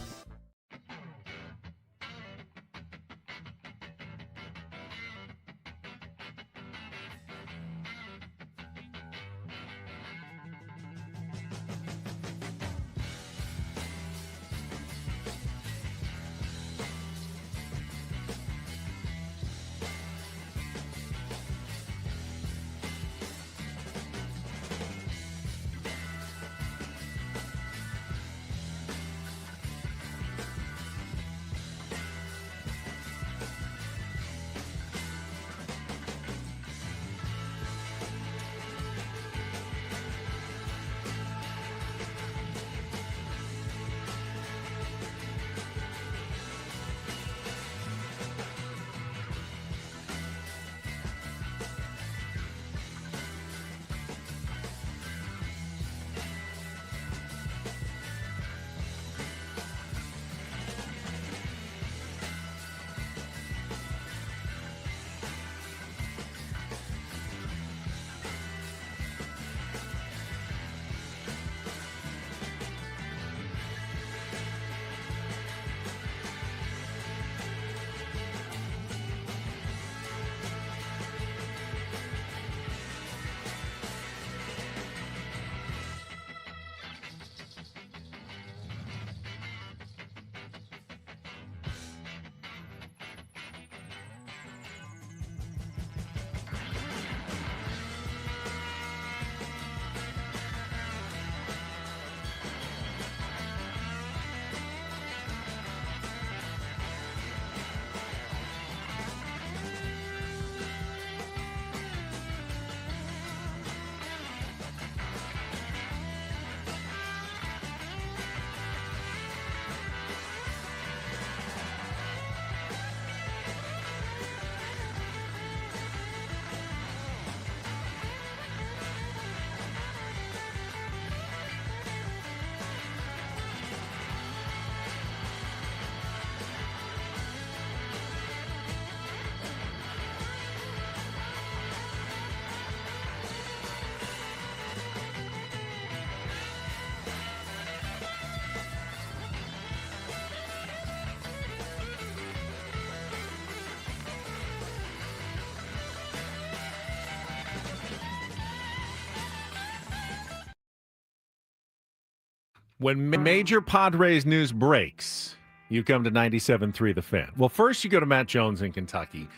When major Padres news breaks, you come to 97.3 The Fan. Well, first you go to Matt Jones in Kentucky.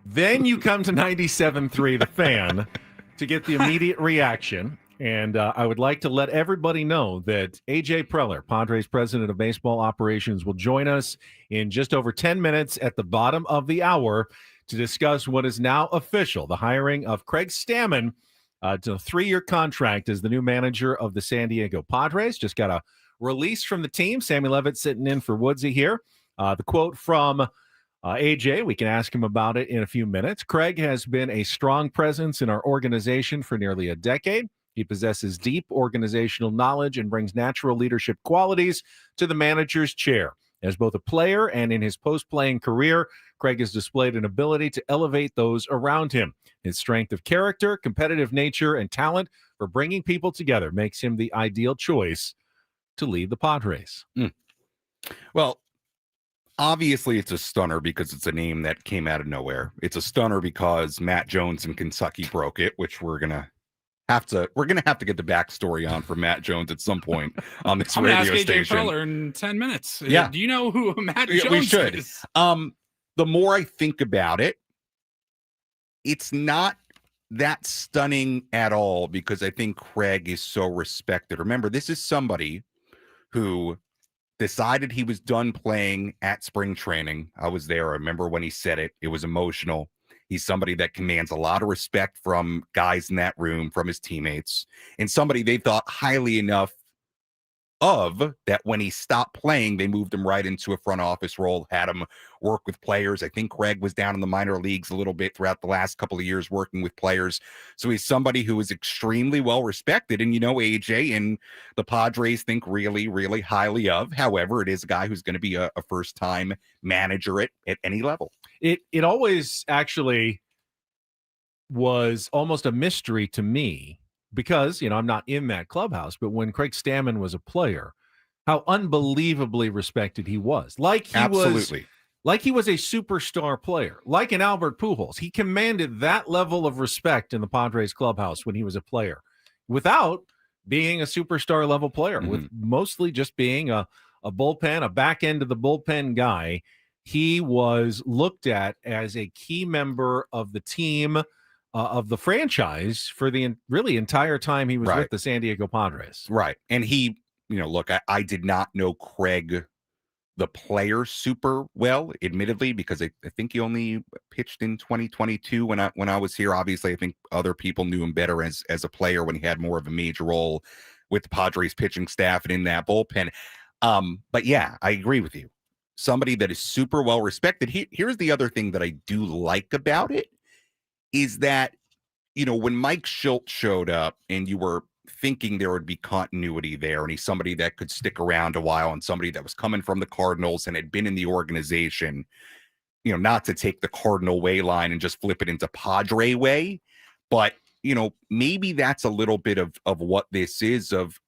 Then you come to 97.3 The Fan to get the immediate reaction. And I would like to let everybody know that A.J. Preller, Padres president of baseball operations, will join us in just over 10 minutes at the bottom of the hour to discuss what is now official, the hiring of Craig Stamon to a 3-year contract as the new manager of the San Diego Padres. Just got a release from the team. Sammy Levitt sitting in for Woodsy here. The quote from AJ, we can ask him about it in a few minutes. Craig has been a strong presence in our organization for nearly a decade. He possesses deep organizational knowledge and brings natural leadership qualities to the manager's chair. As both a player and in his post-playing career, Craig has displayed an ability to elevate those around him. His strength of character, competitive nature, and talent for bringing people together makes him the ideal choice to lead the Padres. Well, obviously it's a stunner because it's a name that came out of nowhere. It's a stunner because Matt Jones in Kentucky broke it, which we're going to have to get the backstory on for Matt Jones at some point on this I'm radio gonna ask station. AJ Preller in 10 minutes. Yeah. Do you know who Matt Jones we should. is? The more I think about it, it's not that stunning at all because I think Craig is so respected. Remember, this is somebody who decided he was done playing at spring training. I was there. I remember when he said it. It was emotional. He's somebody that commands a lot of respect from guys in that room, from his teammates, and somebody they thought highly enough of that when he stopped playing, they moved him right into a front office role, had him work with players. I think Craig was down in the minor leagues a little bit throughout the last couple of years working with players. So he's somebody who is extremely well respected. And, you know, AJ and the Padres think really, really highly of. However, it is a guy who's going to be a first-time manager at any level. It always actually was almost a mystery to me because, you know, I'm not in that clubhouse, but when Craig Stamon was a player, how unbelievably respected he was. Like he was a superstar player, like an Albert Pujols. He commanded that level of respect in the Padres clubhouse when he was a player without being a superstar level player, with mostly just being a bullpen, a back end of the bullpen guy. He was looked at as a key member of the team, of the franchise for the really entire time he was with the San Diego Padres. Right. And he, you know, look, I did not know Craig, the player, super well, admittedly, because I think he only pitched in 2022 when I was here. Obviously, I think other people knew him better as a player when he had more of a major role with the Padres pitching staff and in that bullpen. But yeah, I agree with you. Somebody that is super well respected. Here's the other thing that I do like about it is that, you know, when Mike Schultz showed up and you were thinking there would be continuity there, and he's somebody that could stick around a while and somebody that was coming from the Cardinals and had been in the organization, you know, not to take the Cardinal way line and just flip it into Padre way, but, you know, maybe that's a little bit of what this is of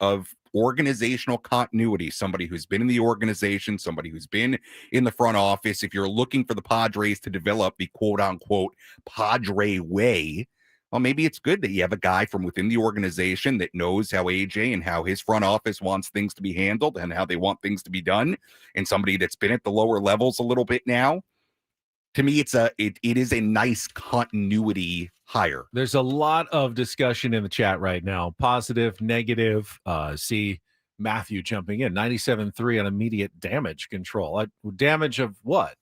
organizational continuity, somebody who's been in the organization, somebody who's been in the front office. If you're looking for the Padres to develop the quote unquote Padre way, well, maybe it's good that you have a guy from within the organization that knows how AJ and how his front office wants things to be handled and how they want things to be done, and somebody that's been at the lower levels a little bit now. To me, it is a nice continuity hire. There's a lot of discussion in the chat right now. Positive, negative. See Matthew jumping in. 97.3 on immediate damage control. Damage of what?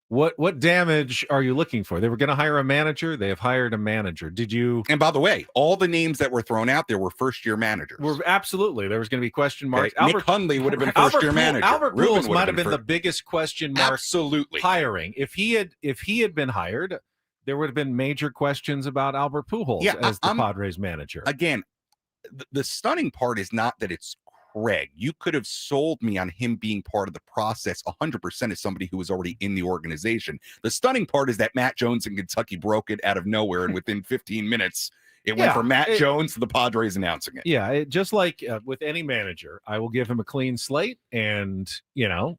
What damage are you looking for? They were going to hire a manager. They have hired a manager. Did you? And by the way, all the names that were thrown out there were first-year managers. Absolutely. There was going to be question marks. Okay. Nick Hundley would have been first-year manager. Albert Pujols might have been the biggest question mark. Absolutely. Hiring. If he had been hired, there would have been major questions about Albert Pujols as the Padres manager. Again, the stunning part is not that it's Craig. You could have sold me on him being part of the process 100% as somebody who was already in the organization. The stunning part is that Matt Jones in Kentucky broke it out of nowhere, and within 15 minutes, it went from Matt Jones to the Padres announcing it. Yeah, just like with any manager, I will give him a clean slate and, you know,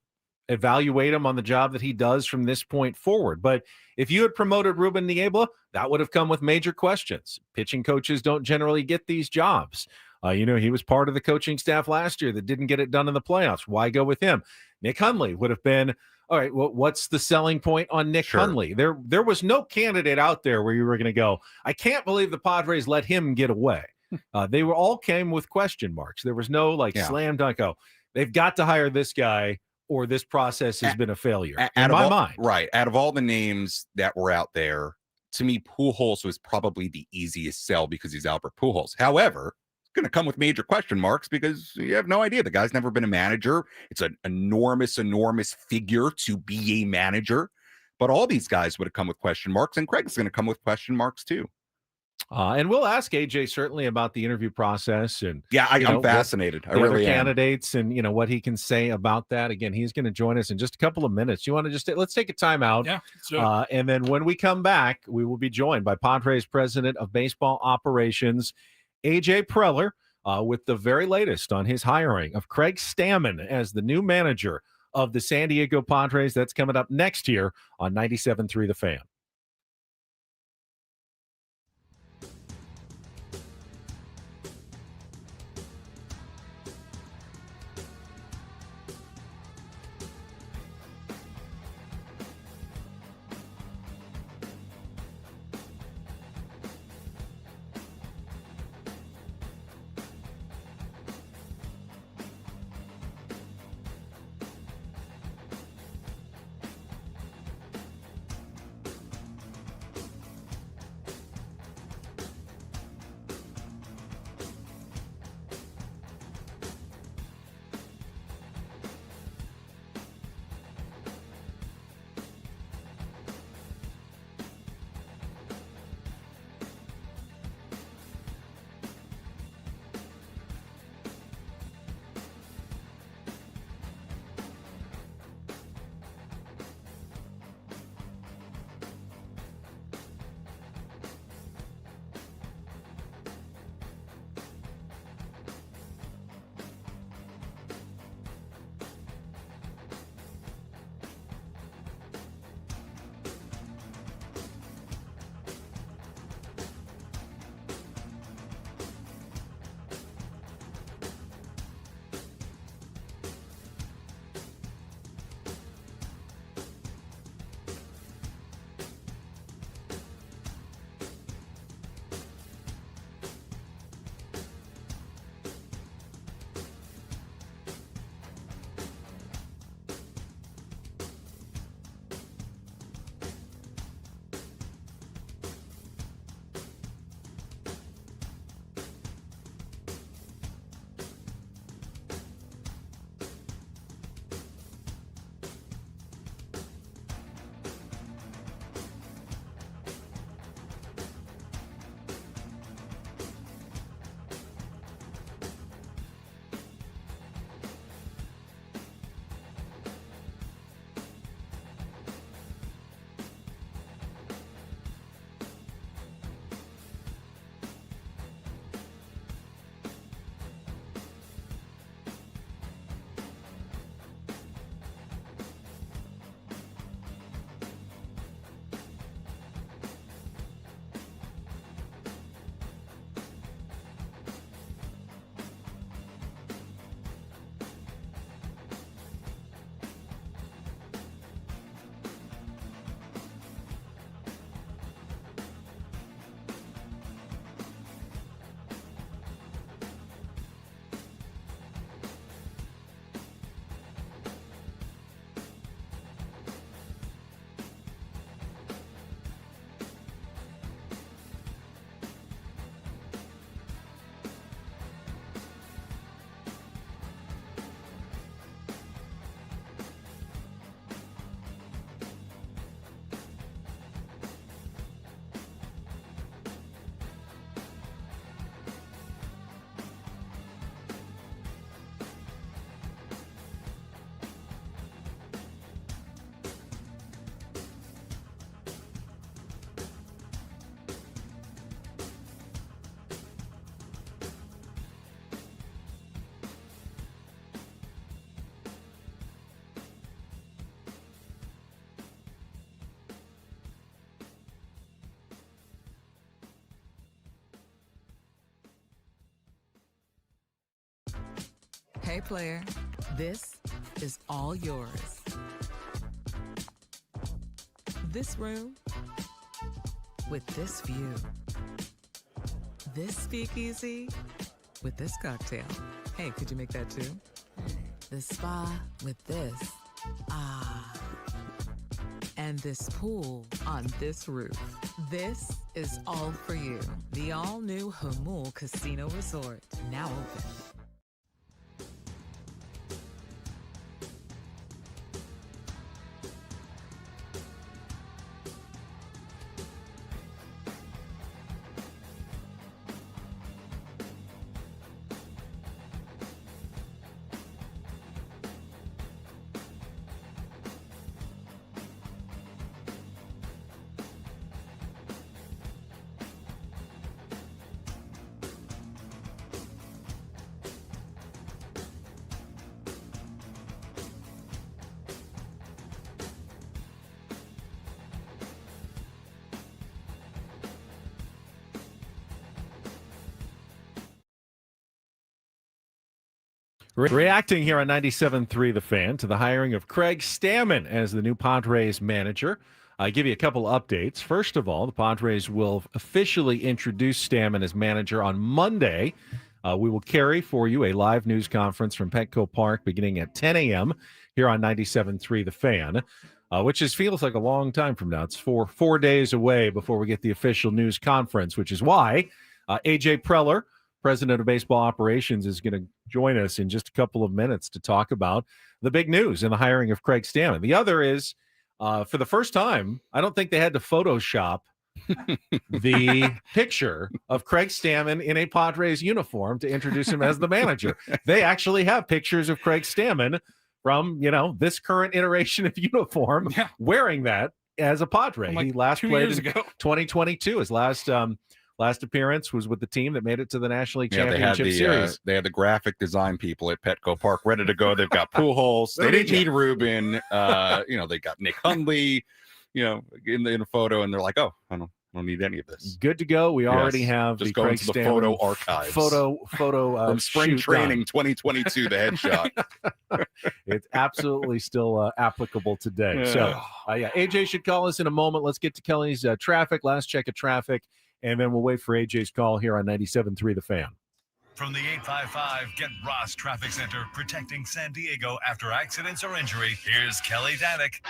evaluate him on the job that he does from this point forward. But if you had promoted Ruben Niebla, that would have come with major questions. Pitching coaches don't generally get these jobs. He was part of the coaching staff last year that didn't get it done in the playoffs. Why go with him? Nick Hundley would have been, all right, well, what's the selling point on Nick Hundley? There was no candidate out there where you were going to go, I can't believe the Padres let him get away. They were all came with question marks. There was no slam dunk. Oh, they've got to hire this guy or this process has been a failure. In my mind. Right. Out of all the names that were out there, to me, Pujols was probably the easiest sell because he's Albert Pujols. However, it's going to come with major question marks because you have no idea. The guy's never been a manager. It's an enormous figure to be a manager. But all these guys would have come with question marks, and Craig's going to come with question marks too. And we'll ask AJ certainly about the interview process and I'm fascinated. I really am. Candidates and what he can say about that. Again, he's going to join us in just a couple of minutes. You want to let's take a timeout. Yeah. Sure. And then when we come back, we will be joined by Padres President of Baseball Operations, AJ Preller, with the very latest on his hiring of Craig Stamon as the new manager of the San Diego Padres. That's coming up next year on 97.3 The Fan. Okay, player, this is all yours. This room with this view. This speakeasy with this cocktail. Hey, could you make that too? The spa with this. Ah. And this pool on this roof. This is all for you. The all-new Hamul Casino Resort, now open. Reacting here on 97.3 The Fan to the hiring of Craig Stamon as the new Padres manager. I'll give you a couple updates. First of all, the Padres will officially introduce Stamon as manager on Monday. We will carry for you a live news conference from Petco Park beginning at 10 a.m. here on 97.3 The Fan, which feels like a long time from now. It's four days away before we get the official news conference, which is why AJ Preller, president of baseball operations, is going to join us in just a couple of minutes to talk about the big news in the hiring of Craig Stamon. The other is, for the first time, I don't think they had to Photoshop the picture of Craig Stamon in a Padres uniform to introduce him as the manager. They actually have pictures of Craig Stamon from, this current iteration of uniform wearing that as a Padre. Like he last 2 played years in ago. 2022. His last appearance was with the team that made it to the National League Championship Series. They had the graphic design people at Petco Park ready to go. They've got Pujols. They didn't need Ruben. They got Nick Hundley, in the photo, and they're like, oh, I don't need any of this. Good to go. We already have just the going Craig to the Stamon photo archives. Photo from spring shoot training done. 2022, the headshot. It's absolutely still applicable today. Yeah. So, AJ should call us in a moment. Let's get to Kelly's traffic, last check of traffic, and then we'll wait for AJ's call here on 97.3 The Fan. From the 855 Get Ross Traffic Center, protecting San Diego after accidents or injury, here's Kelly Danick.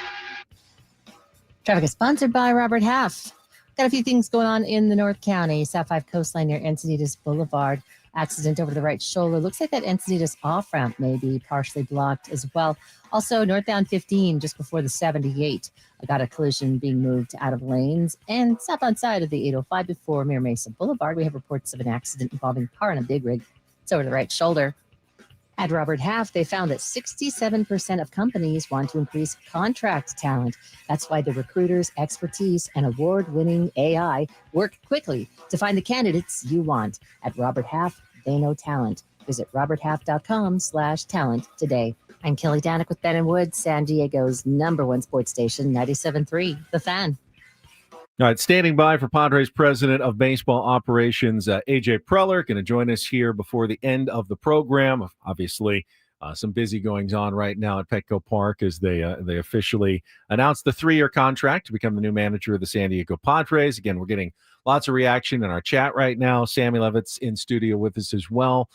Traffic is sponsored by Robert Half. Got a few things going on in the North County. South 5 coastline near Encinitas Boulevard. Accident over the right shoulder. Looks like that Encinitas off-ramp may be partially blocked as well. Also, northbound 15 just before the 78. I got a collision being moved out of lanes. And southbound side of the 805 before Mira Mesa Boulevard, we have reports of an accident involving a car and a big rig. It's over the right shoulder. At Robert Half, they found that 67% of companies want to increase contract talent. That's why the recruiters' expertise and award-winning AI work quickly to find the candidates you want. At Robert Half, they know talent. Visit roberthalf.com/talent today. I'm Kelly Danick with Ben & Wood, San Diego's #1 sports station, 97.3 The Fan. All right, standing by for Padres president of baseball operations, AJ Preller, going to join us here before the end of the program. Obviously, some busy goings on right now at Petco Park as they officially announced the 3-year contract to become the new manager of the San Diego Padres. Again, we're getting lots of reaction in our chat right now. Sammy Levitt's in studio with us as well.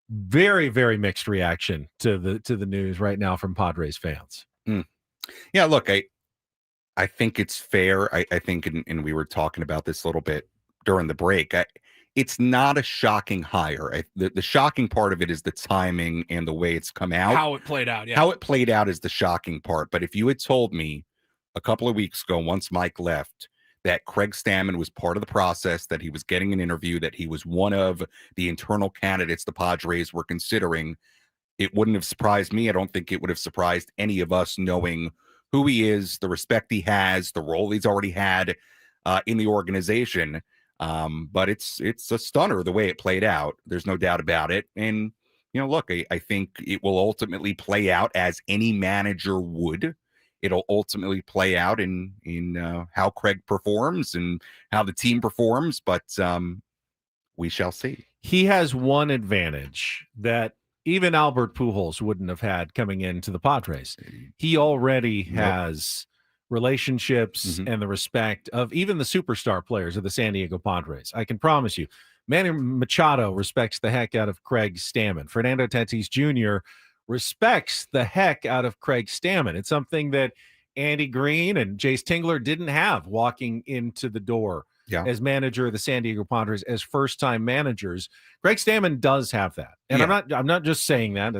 Very, very mixed reaction to the news right now from Padres fans. Yeah, look, I think it's fair. I think, and we were talking about this a little bit during the break. It's not a shocking hire. The shocking part of it is the timing and the way it's come out. How it played out, yeah. How it played out is the shocking part. But if you had told me a couple of weeks ago, once Mike left, that Craig Stamon was part of the process, that he was getting an interview, that he was one of the internal candidates the Padres were considering, it wouldn't have surprised me. I don't think it would have surprised any of us, knowing who he is, the respect he has, the role he's already had in the organization. But it's a stunner the way it played out. There's no doubt about it. And, look, I think it will ultimately play out as any manager would. It'll ultimately play out in how Craig performs and how the team performs. But we shall see. He has one advantage that even Albert Pujols wouldn't have had coming into the Padres. He already has relationships and the respect of even the superstar players of the San Diego Padres. I can promise you, Manny Machado respects the heck out of Craig Stamon. Fernando Tatis Jr. respects the heck out of Craig Stamon. It's something that Andy Green and Jace Tingler didn't have walking into the door as manager of the San Diego Padres as first-time managers. Craig Stamon does have that. And I'm not just saying that.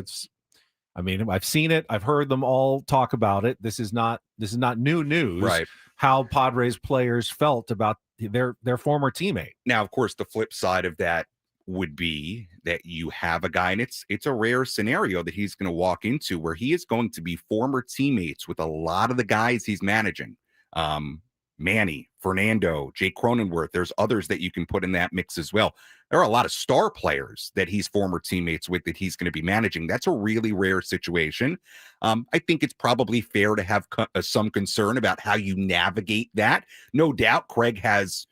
I've seen it. I've heard them all talk about it. This is not new news. Right. How Padres players felt about their former teammate. Now, of course, the flip side of that would be that you have a guy, and it's a rare scenario that he's going to walk into where he is going to be former teammates with a lot of the guys he's managing. Manny, Fernando, Jake Cronenworth, there's others that you can put in that mix as well. There are a lot of star players that he's former teammates with that he's going to be managing. That's a really rare situation. I think it's probably fair to have some concern about how you navigate that. No doubt Craig has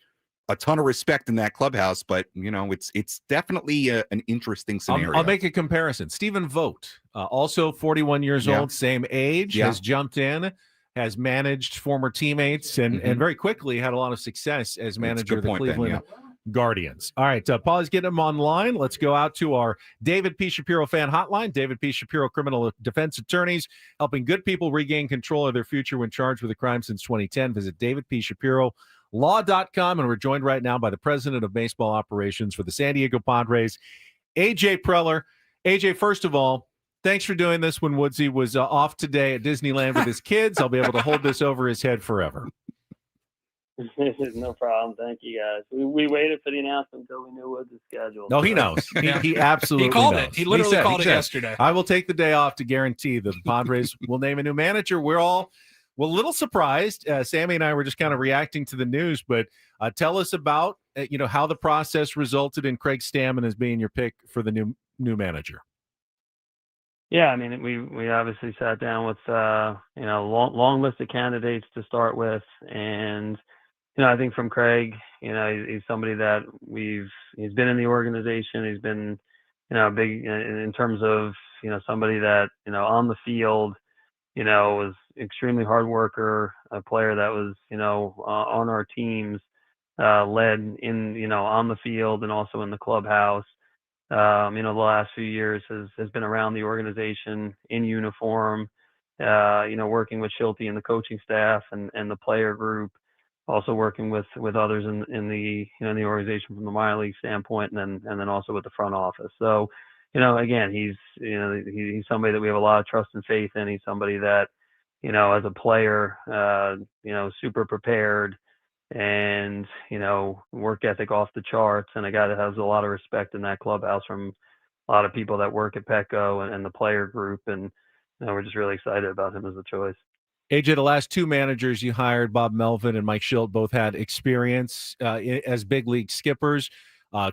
a ton of respect in that clubhouse, but it's definitely an interesting scenario. I'll make a comparison. Stephen Vogt, also 41 years old, same age, has jumped in, has managed former teammates, and very quickly had a lot of success as manager of the Cleveland Guardians. All right, Paul's getting him online. Let's go out to our David P. Shapiro fan hotline. David P. Shapiro, criminal defense attorneys, helping good people regain control of their future when charged with a crime since 2010. Visit davidpshapirolaw.com, and we're joined right now by the president of baseball operations for the San Diego Padres, AJ Preller. AJ, first of all, thanks for doing this when Woodsy was off today at Disneyland with his kids. I'll be able to hold this over his head forever. No problem. Thank you, guys. We waited for the announcement until we knew what the schedule. No, he knows. He absolutely called knows. it. He literally called it yesterday. I will take the day off to guarantee that the Padres will name a new manager. We're a little surprised. Sammy and I were just kind of reacting to the news, but tell us about how the process resulted in Craig Stamon as being your pick for the new manager. Yeah, I mean, we obviously sat down with long list of candidates to start with, and I think from Craig, he's somebody that he's been in the organization. He's been big in terms of somebody that on the field was extremely hard worker, a player that was on our teams, led in on the field and also in the clubhouse. The last few years has been around the organization in uniform, working with Schulte and the coaching staff and the player group, also working with others in the in the organization from the minor league standpoint, and then also with the front office. So, again, he's somebody that we have a lot of trust and faith in. He's somebody that, as a player, super prepared, and work ethic off the charts, and a guy that has a lot of respect in that clubhouse from a lot of people that work at Petco and the player group, and we're just really excited about him as a choice. AJ, the last two managers you hired, Bob Melvin and Mike Schilt, both had experience as big league skippers.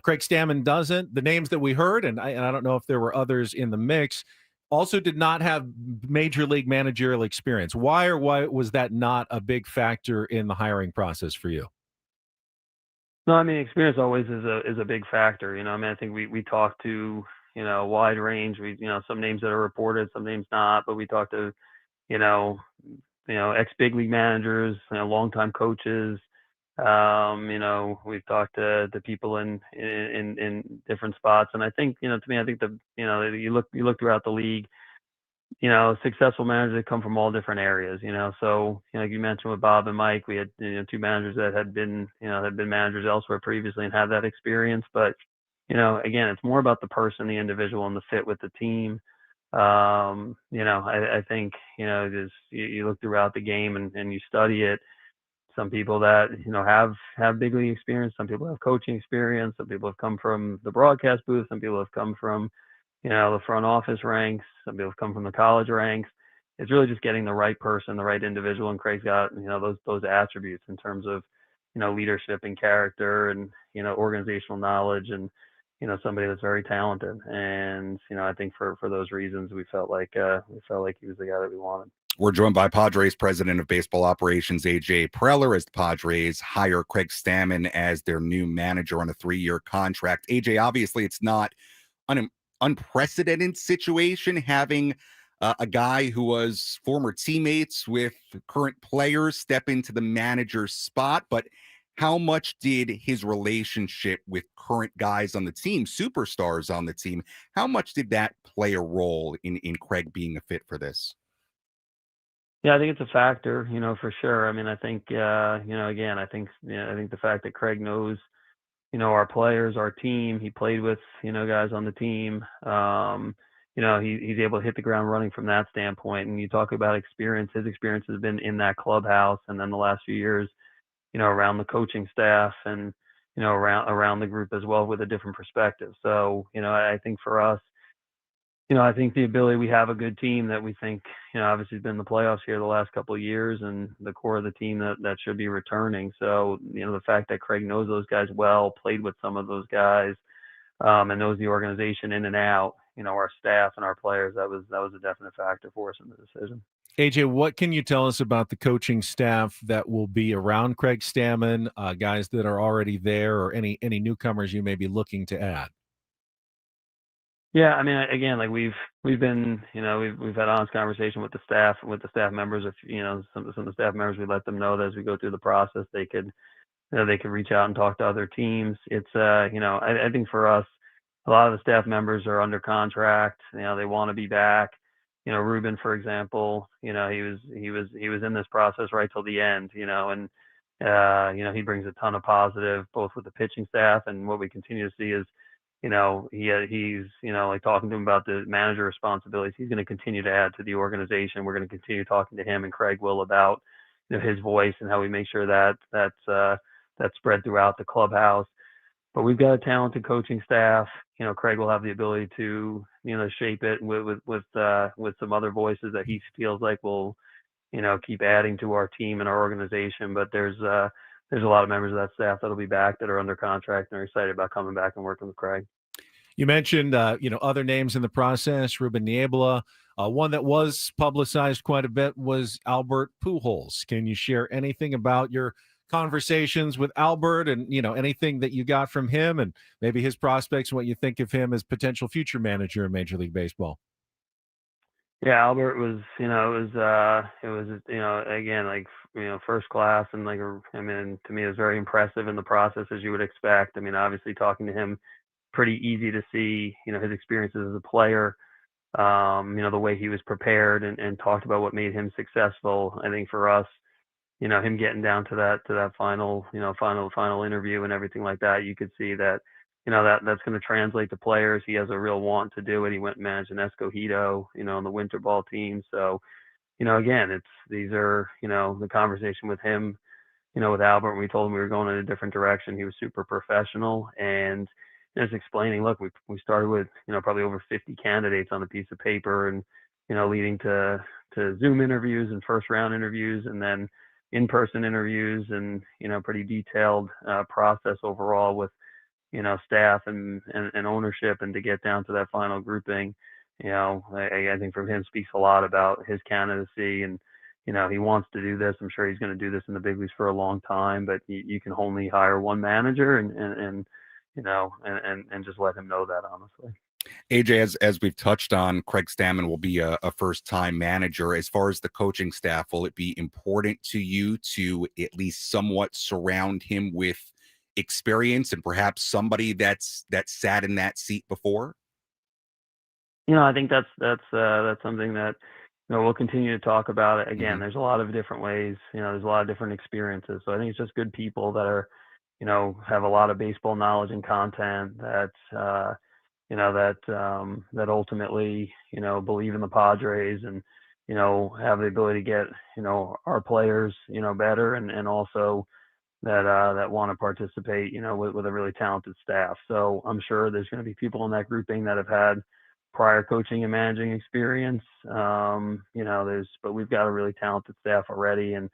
Craig Stamon doesn't. The names that we heard, and I don't know if there were others in the mix, also did not have major league managerial experience. Why was that not a big factor in the hiring process for you? No, I mean, experience always is a big factor. I think we talked to, a wide range. We, some names that are reported, some names not, but we talked to, ex big league managers, longtime coaches. We've talked to people in different spots, and I think, to me, I think you look throughout the league, successful managers that come from all different areas, so, like you mentioned with Bob and Mike, we had, two managers that had been managers elsewhere previously and had that experience. But, again, it's more about the person, the individual, and the fit with the team. I think, you look throughout the game and you study it. Some people that, have big league experience, some people have coaching experience, some people have come from the broadcast booth, some people have come from, the front office ranks, some people have come from the college ranks. It's really just getting the right person, the right individual, and Craig's got, those attributes in terms of, leadership and character and, organizational knowledge, and, somebody that's very talented. And, I think for those reasons, we felt like he was the guy that we wanted. We're joined by Padres president of baseball operations, AJ Preller, as the Padres hire Craig Stamon as their new manager on a 3-year contract. AJ, obviously it's not unprecedented situation having a guy who was former teammates with current players step into the manager's spot, but how much did his relationship with current guys on the team, superstars on the team, how much did that play a role in Craig being a fit for this? Yeah, I think it's a factor, for sure. I mean, I think, again, I think the fact that Craig knows, our players, our team, he played with, guys on the team. He's able to hit the ground running from that standpoint. And you talk about experience, his experience has been in that clubhouse. And then the last few years, around the coaching staff and, around the group as well with a different perspective. So, I think for us, I think the ability, we have a good team that we think, obviously has been in the playoffs here the last couple of years and the core of the team that should be returning. So, the fact that Craig knows those guys well, played with some of those guys, and knows the organization in and out, our staff and our players, that was a definite factor for us in the decision. AJ, what can you tell us about the coaching staff that will be around Craig Stamon, guys that are already there, or any newcomers you may be looking to add? Yeah, I mean, again, like we've been, we've had honest conversation with the staff members. If some of the staff members, we let them know that as we go through the process, they could reach out and talk to other teams. It's I think for us, a lot of the staff members are under contract. They want to be back. Ruben, for example, he was in this process right till the end. And he brings a ton of positive, both with the pitching staff, and what we continue to see is, he's like talking to him about the manager responsibilities. He's going to continue to add to the organization. We're going to continue talking to him and Craig will about his voice and how we make sure that's spread throughout the clubhouse. But we've got a talented coaching staff. Craig will have the ability to shape it with some other voices that he feels like will keep adding to our team and our organization. But there's a lot of members of that staff that'll be back that are under contract and are excited about coming back and working with Craig. You mentioned, other names in the process, Ruben Niebla. One that was publicized quite a bit was Albert Pujols. Can you share anything about your conversations with Albert and, anything that you got from him and maybe his prospects and what you think of him as potential future manager in Major League Baseball? Yeah, Albert was, again, like, first class. And to me, it was very impressive in the process, as you would expect. I mean, obviously talking to him, pretty easy to see, his experiences as a player, the way he was prepared and talked about what made him successful. I think for us, him getting down to that final interview and everything like that, you could see that, that's going to translate to players. He has a real want to do it. He went and managed an Escogido, on the winter ball team. So, again, these are, the conversation with him, with Albert, when we told him we were going in a different direction, he was super professional and just explaining, look, we started with, probably over 50 candidates on a piece of paper and, leading to Zoom interviews and first round interviews and then in-person interviews and, pretty detailed process overall with, staff and ownership, and to get down to that final grouping, I think from him speaks a lot about his candidacy and, he wants to do this. I'm sure he's going to do this in the big leagues for a long time, but you can only hire one manager and just let him know that, honestly. AJ, as we've touched on, Craig Stamon will be a first-time manager. As far as the coaching staff, will it be important to you to at least somewhat surround him with experience and perhaps somebody that sat in that seat before? I think that's something that we'll continue to talk about. It again. There's a lot of different ways. There's a lot of different experiences. So I think it's just good people that are, have a lot of baseball knowledge and content that that ultimately, believe in the Padres and, have the ability to get, our players, better and also that want to participate, with a really talented staff. So I'm sure there's going to be people in that grouping that have had prior coaching and managing experience. But we've got a really talented staff already. And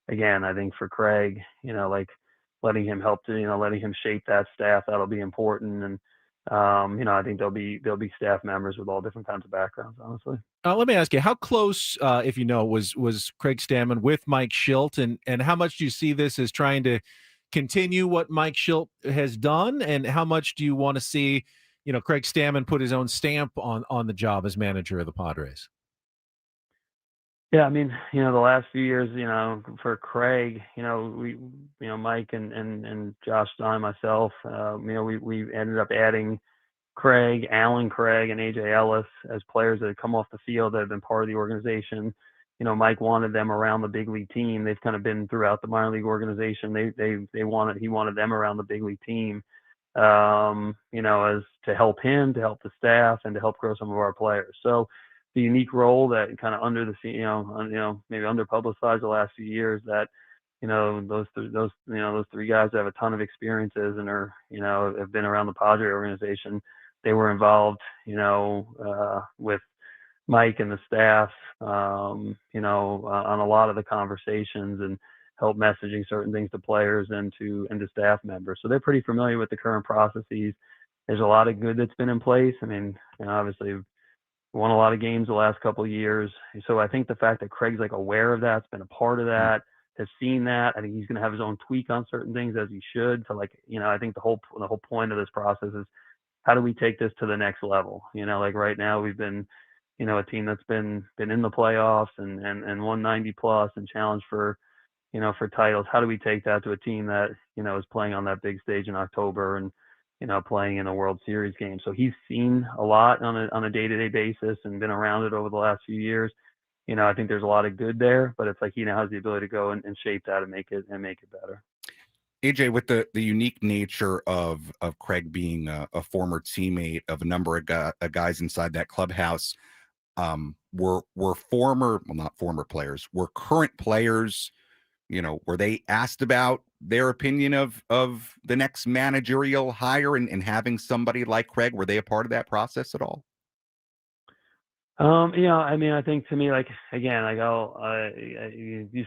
again, I think for Craig, like letting him letting him shape that staff, that'll be important. And, I think there'll be staff members with all different kinds of backgrounds, honestly. Let me ask you, how close, if you know, was Craig Stamon with Mike Schilt, and how much do you see this as trying to continue what Mike Schilt has done, and how much do you want to see, Craig Stamon put his own stamp on the job as manager of the Padres. Yeah, I mean, the last few years, for Craig, we, Mike and Josh Stein, myself, we ended up adding Craig, Alan Craig, and AJ Ellis as players that had come off the field that have been part of the organization. Mike wanted them around the big league team. They've kind of been throughout the minor league organization. He wanted them around the big league team, as to help him, to help the staff, and to help grow some of our players. So the unique role that kind of under the maybe underpublicized the last few years, that those three guys that have a ton of experiences and are have been around the Padre organization. They were involved with Mike and the staff on a lot of the conversations and help messaging certain things to players and to staff members. So they're pretty familiar with the current processes. There's a lot of good that's been in place. I mean, obviously won a lot of games the last couple of years. So I think the fact that Craig's aware of that, has been a part of that, has seen that. I think he's going to have his own tweak on certain things, as he should. So I think the whole point of this process is, how do we take this to the next level? Right now we've been, a team that's been in the playoffs and won 90 plus and challenged for titles. How do we take that to a team that, is playing on that big stage in October and, playing in a World Series game? So he's seen a lot on a day-to-day basis and been around it over the last few years. I think there's a lot of good there, but it's he now has the ability to go and shape that and make it better. AJ, with the unique nature of Craig being a former teammate of a number of guys inside that clubhouse, were not former players, were current players, were they asked about their opinion of the next managerial hire and having somebody like Craig? Were they a part of that process at all? I think to me, you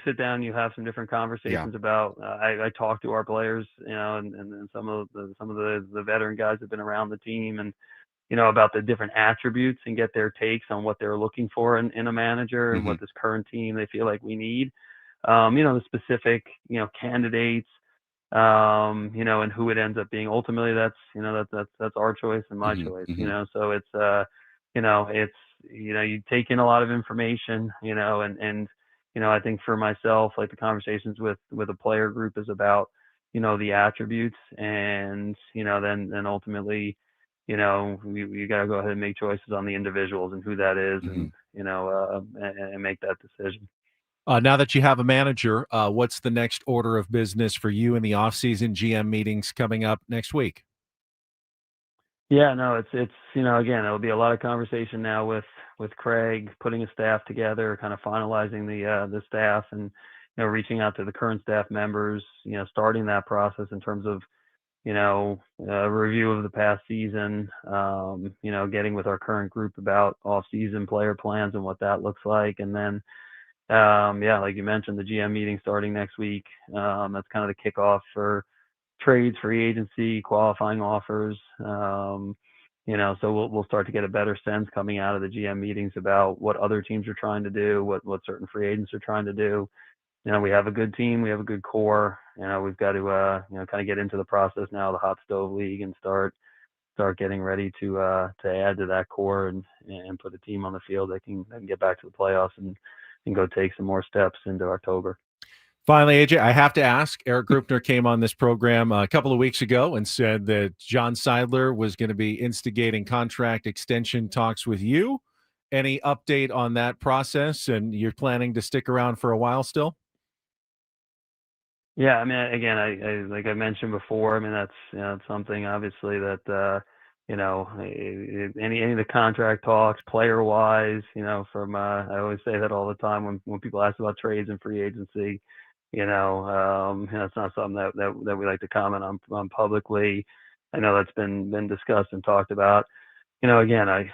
sit down, you have some different conversations about, I talk to our players, and some of the veteran guys have been around the team and, about the different attributes and get their takes on what they're looking for in a manager and what this current team they feel like we need. The specific, candidates, and who it ends up being. Ultimately, that's our choice and my choice, so it's, you take in a lot of information, and I think for myself, the conversations with a player group is about, the attributes and, then ultimately, we got to go ahead and make choices on the individuals and who that is and, and make that decision. Now that you have a manager, what's the next order of business for you in the offseason GM meetings coming up next week? Yeah, no, it's again, it'll be a lot of conversation now with Craig, putting a staff together, kind of finalizing the staff and, reaching out to the current staff members, starting that process in terms of, a review of the past season, getting with our current group about off-season player plans and what that looks like. And then, like you mentioned, the GM meeting starting next week. That's kind of the kickoff for trades, free agency, qualifying offers. So we'll start to get a better sense coming out of the GM meetings about what other teams are trying to do, what certain free agents are trying to do. We have a good team, we have a good core. We've got to kind of get into the process now, the hot stove league, and start getting ready to add to that core and put a team on the field that can get back to the playoffs and go take some more steps into October. Finally, AJ, I have to ask, Eric Grupner came on this program a couple of weeks ago and said that John Seidler was going to be instigating contract extension talks with you. Any update on that process? And you're planning to stick around for a while still? Yeah, I mean, again, I like I mentioned before, I mean, that's something obviously that, any of the contract talks, player wise, from, I always say that all the time when people ask about trades and free agency, it's not something that we like to comment on publicly. I know that's been discussed and talked about. Again, I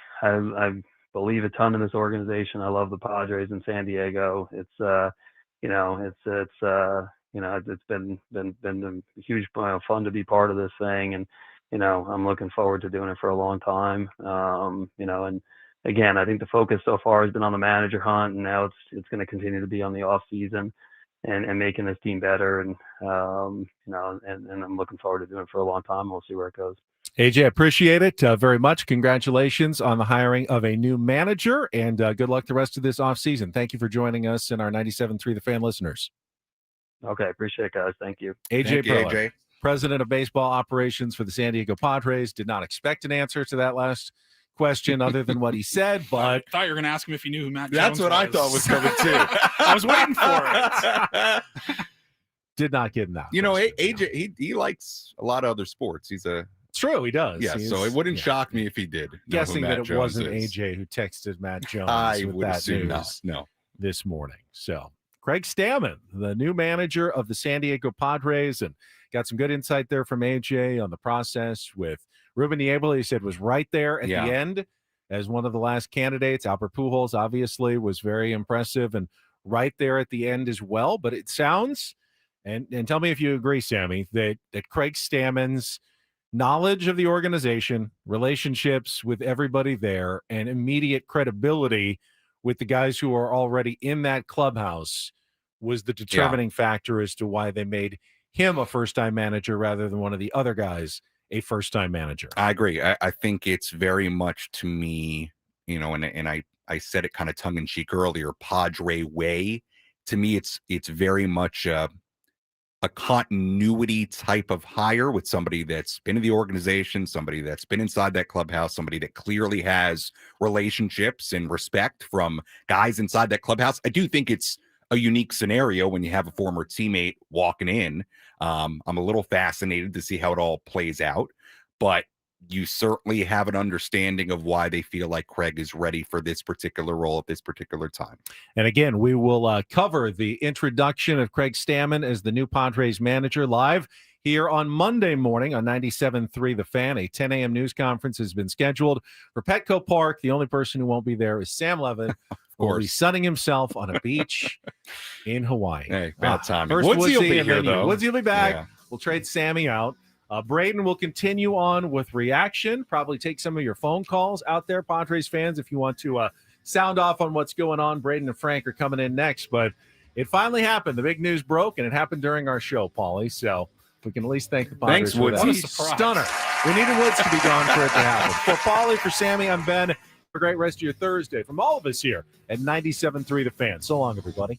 believe a ton in this organization. I love the Padres in San Diego. It's been huge fun to be part of this thing, and I'm looking forward to doing it for a long time. And again, I think the focus so far has been on the manager hunt, and now it's going to continue to be on the off season and making this team better. And I'm looking forward to doing it for a long time. We'll see where it goes. AJ, appreciate it very much. Congratulations on the hiring of a new manager, and good luck the rest of this offseason. Thank you for joining us and our 97.3 The Fan listeners. Okay, appreciate it, guys. Thank you. AJ Thank you, Preller, AJ. president of baseball operations for the San Diego Padres, did not expect an answer to that last question other than what he said, but I thought you were going to ask him if he knew who Matt That's Jones what I was. thought was coming too. I was waiting for it. did not get that. You know, question. AJ, he likes a lot of other sports. He's a It's true, he does. yeah, He so is- it wouldn't yeah. shock me if he did. know who Guessing that Matt it Jones wasn't is. AJ who texted Matt Jones I with would that assume news not. No. this morning. So Craig Stamon, the new manager of the San Diego Padres, and got some good insight there from AJ on the process with Ruben Niebla. He said was right there at Yeah. the end as one of the last candidates. Albert Pujols obviously was very impressive and right there at the end as well. But it sounds, and tell me if you agree, Sammy, that Craig Stamon's knowledge of the organization, relationships with everybody there, and immediate credibility with the guys who are already in that clubhouse was the determining factor as to why they made him a first-time manager rather than one of the other guys a first-time manager. I agree. I think it's very much to me, you know, and I said it kind of tongue in cheek earlier, Padre way. To me, it's very much a continuity type of hire with somebody that's been in the organization, somebody that's been inside that clubhouse, somebody that clearly has relationships and respect from guys inside that clubhouse. I do think it's a unique scenario when you have a former teammate walking in. I'm a little fascinated to see how it all plays out, but you certainly have an understanding of why they feel like Craig is ready for this particular role at this particular time. And again, we will cover the introduction of Craig Stamon as the new Padres manager live here on Monday morning on 97.3 The Fan. A 10 a.m. news conference has been scheduled for Petco Park. The only person who won't be there is Sam Levin, who will be sunning himself on a beach in Hawaii. Hey, bad timing. First Woodsy will be and here, then you. though. Woodsy will be back. Yeah. We'll trade Sammy out. Braden will continue on with reaction, probably take some of your phone calls out there, Padres fans, if you want to sound off on what's going on. Braden and Frank are coming in next, but it finally happened. The big news broke, and it happened during our show, Paulie, so we can at least thank the Padres for that. Woodsy. What a stunner. We needed Woods to be gone for it to happen. For Paulie, for Sammy, I'm Ben. Have a great rest of your Thursday from all of us here at 97.3 The Fan. So long, everybody.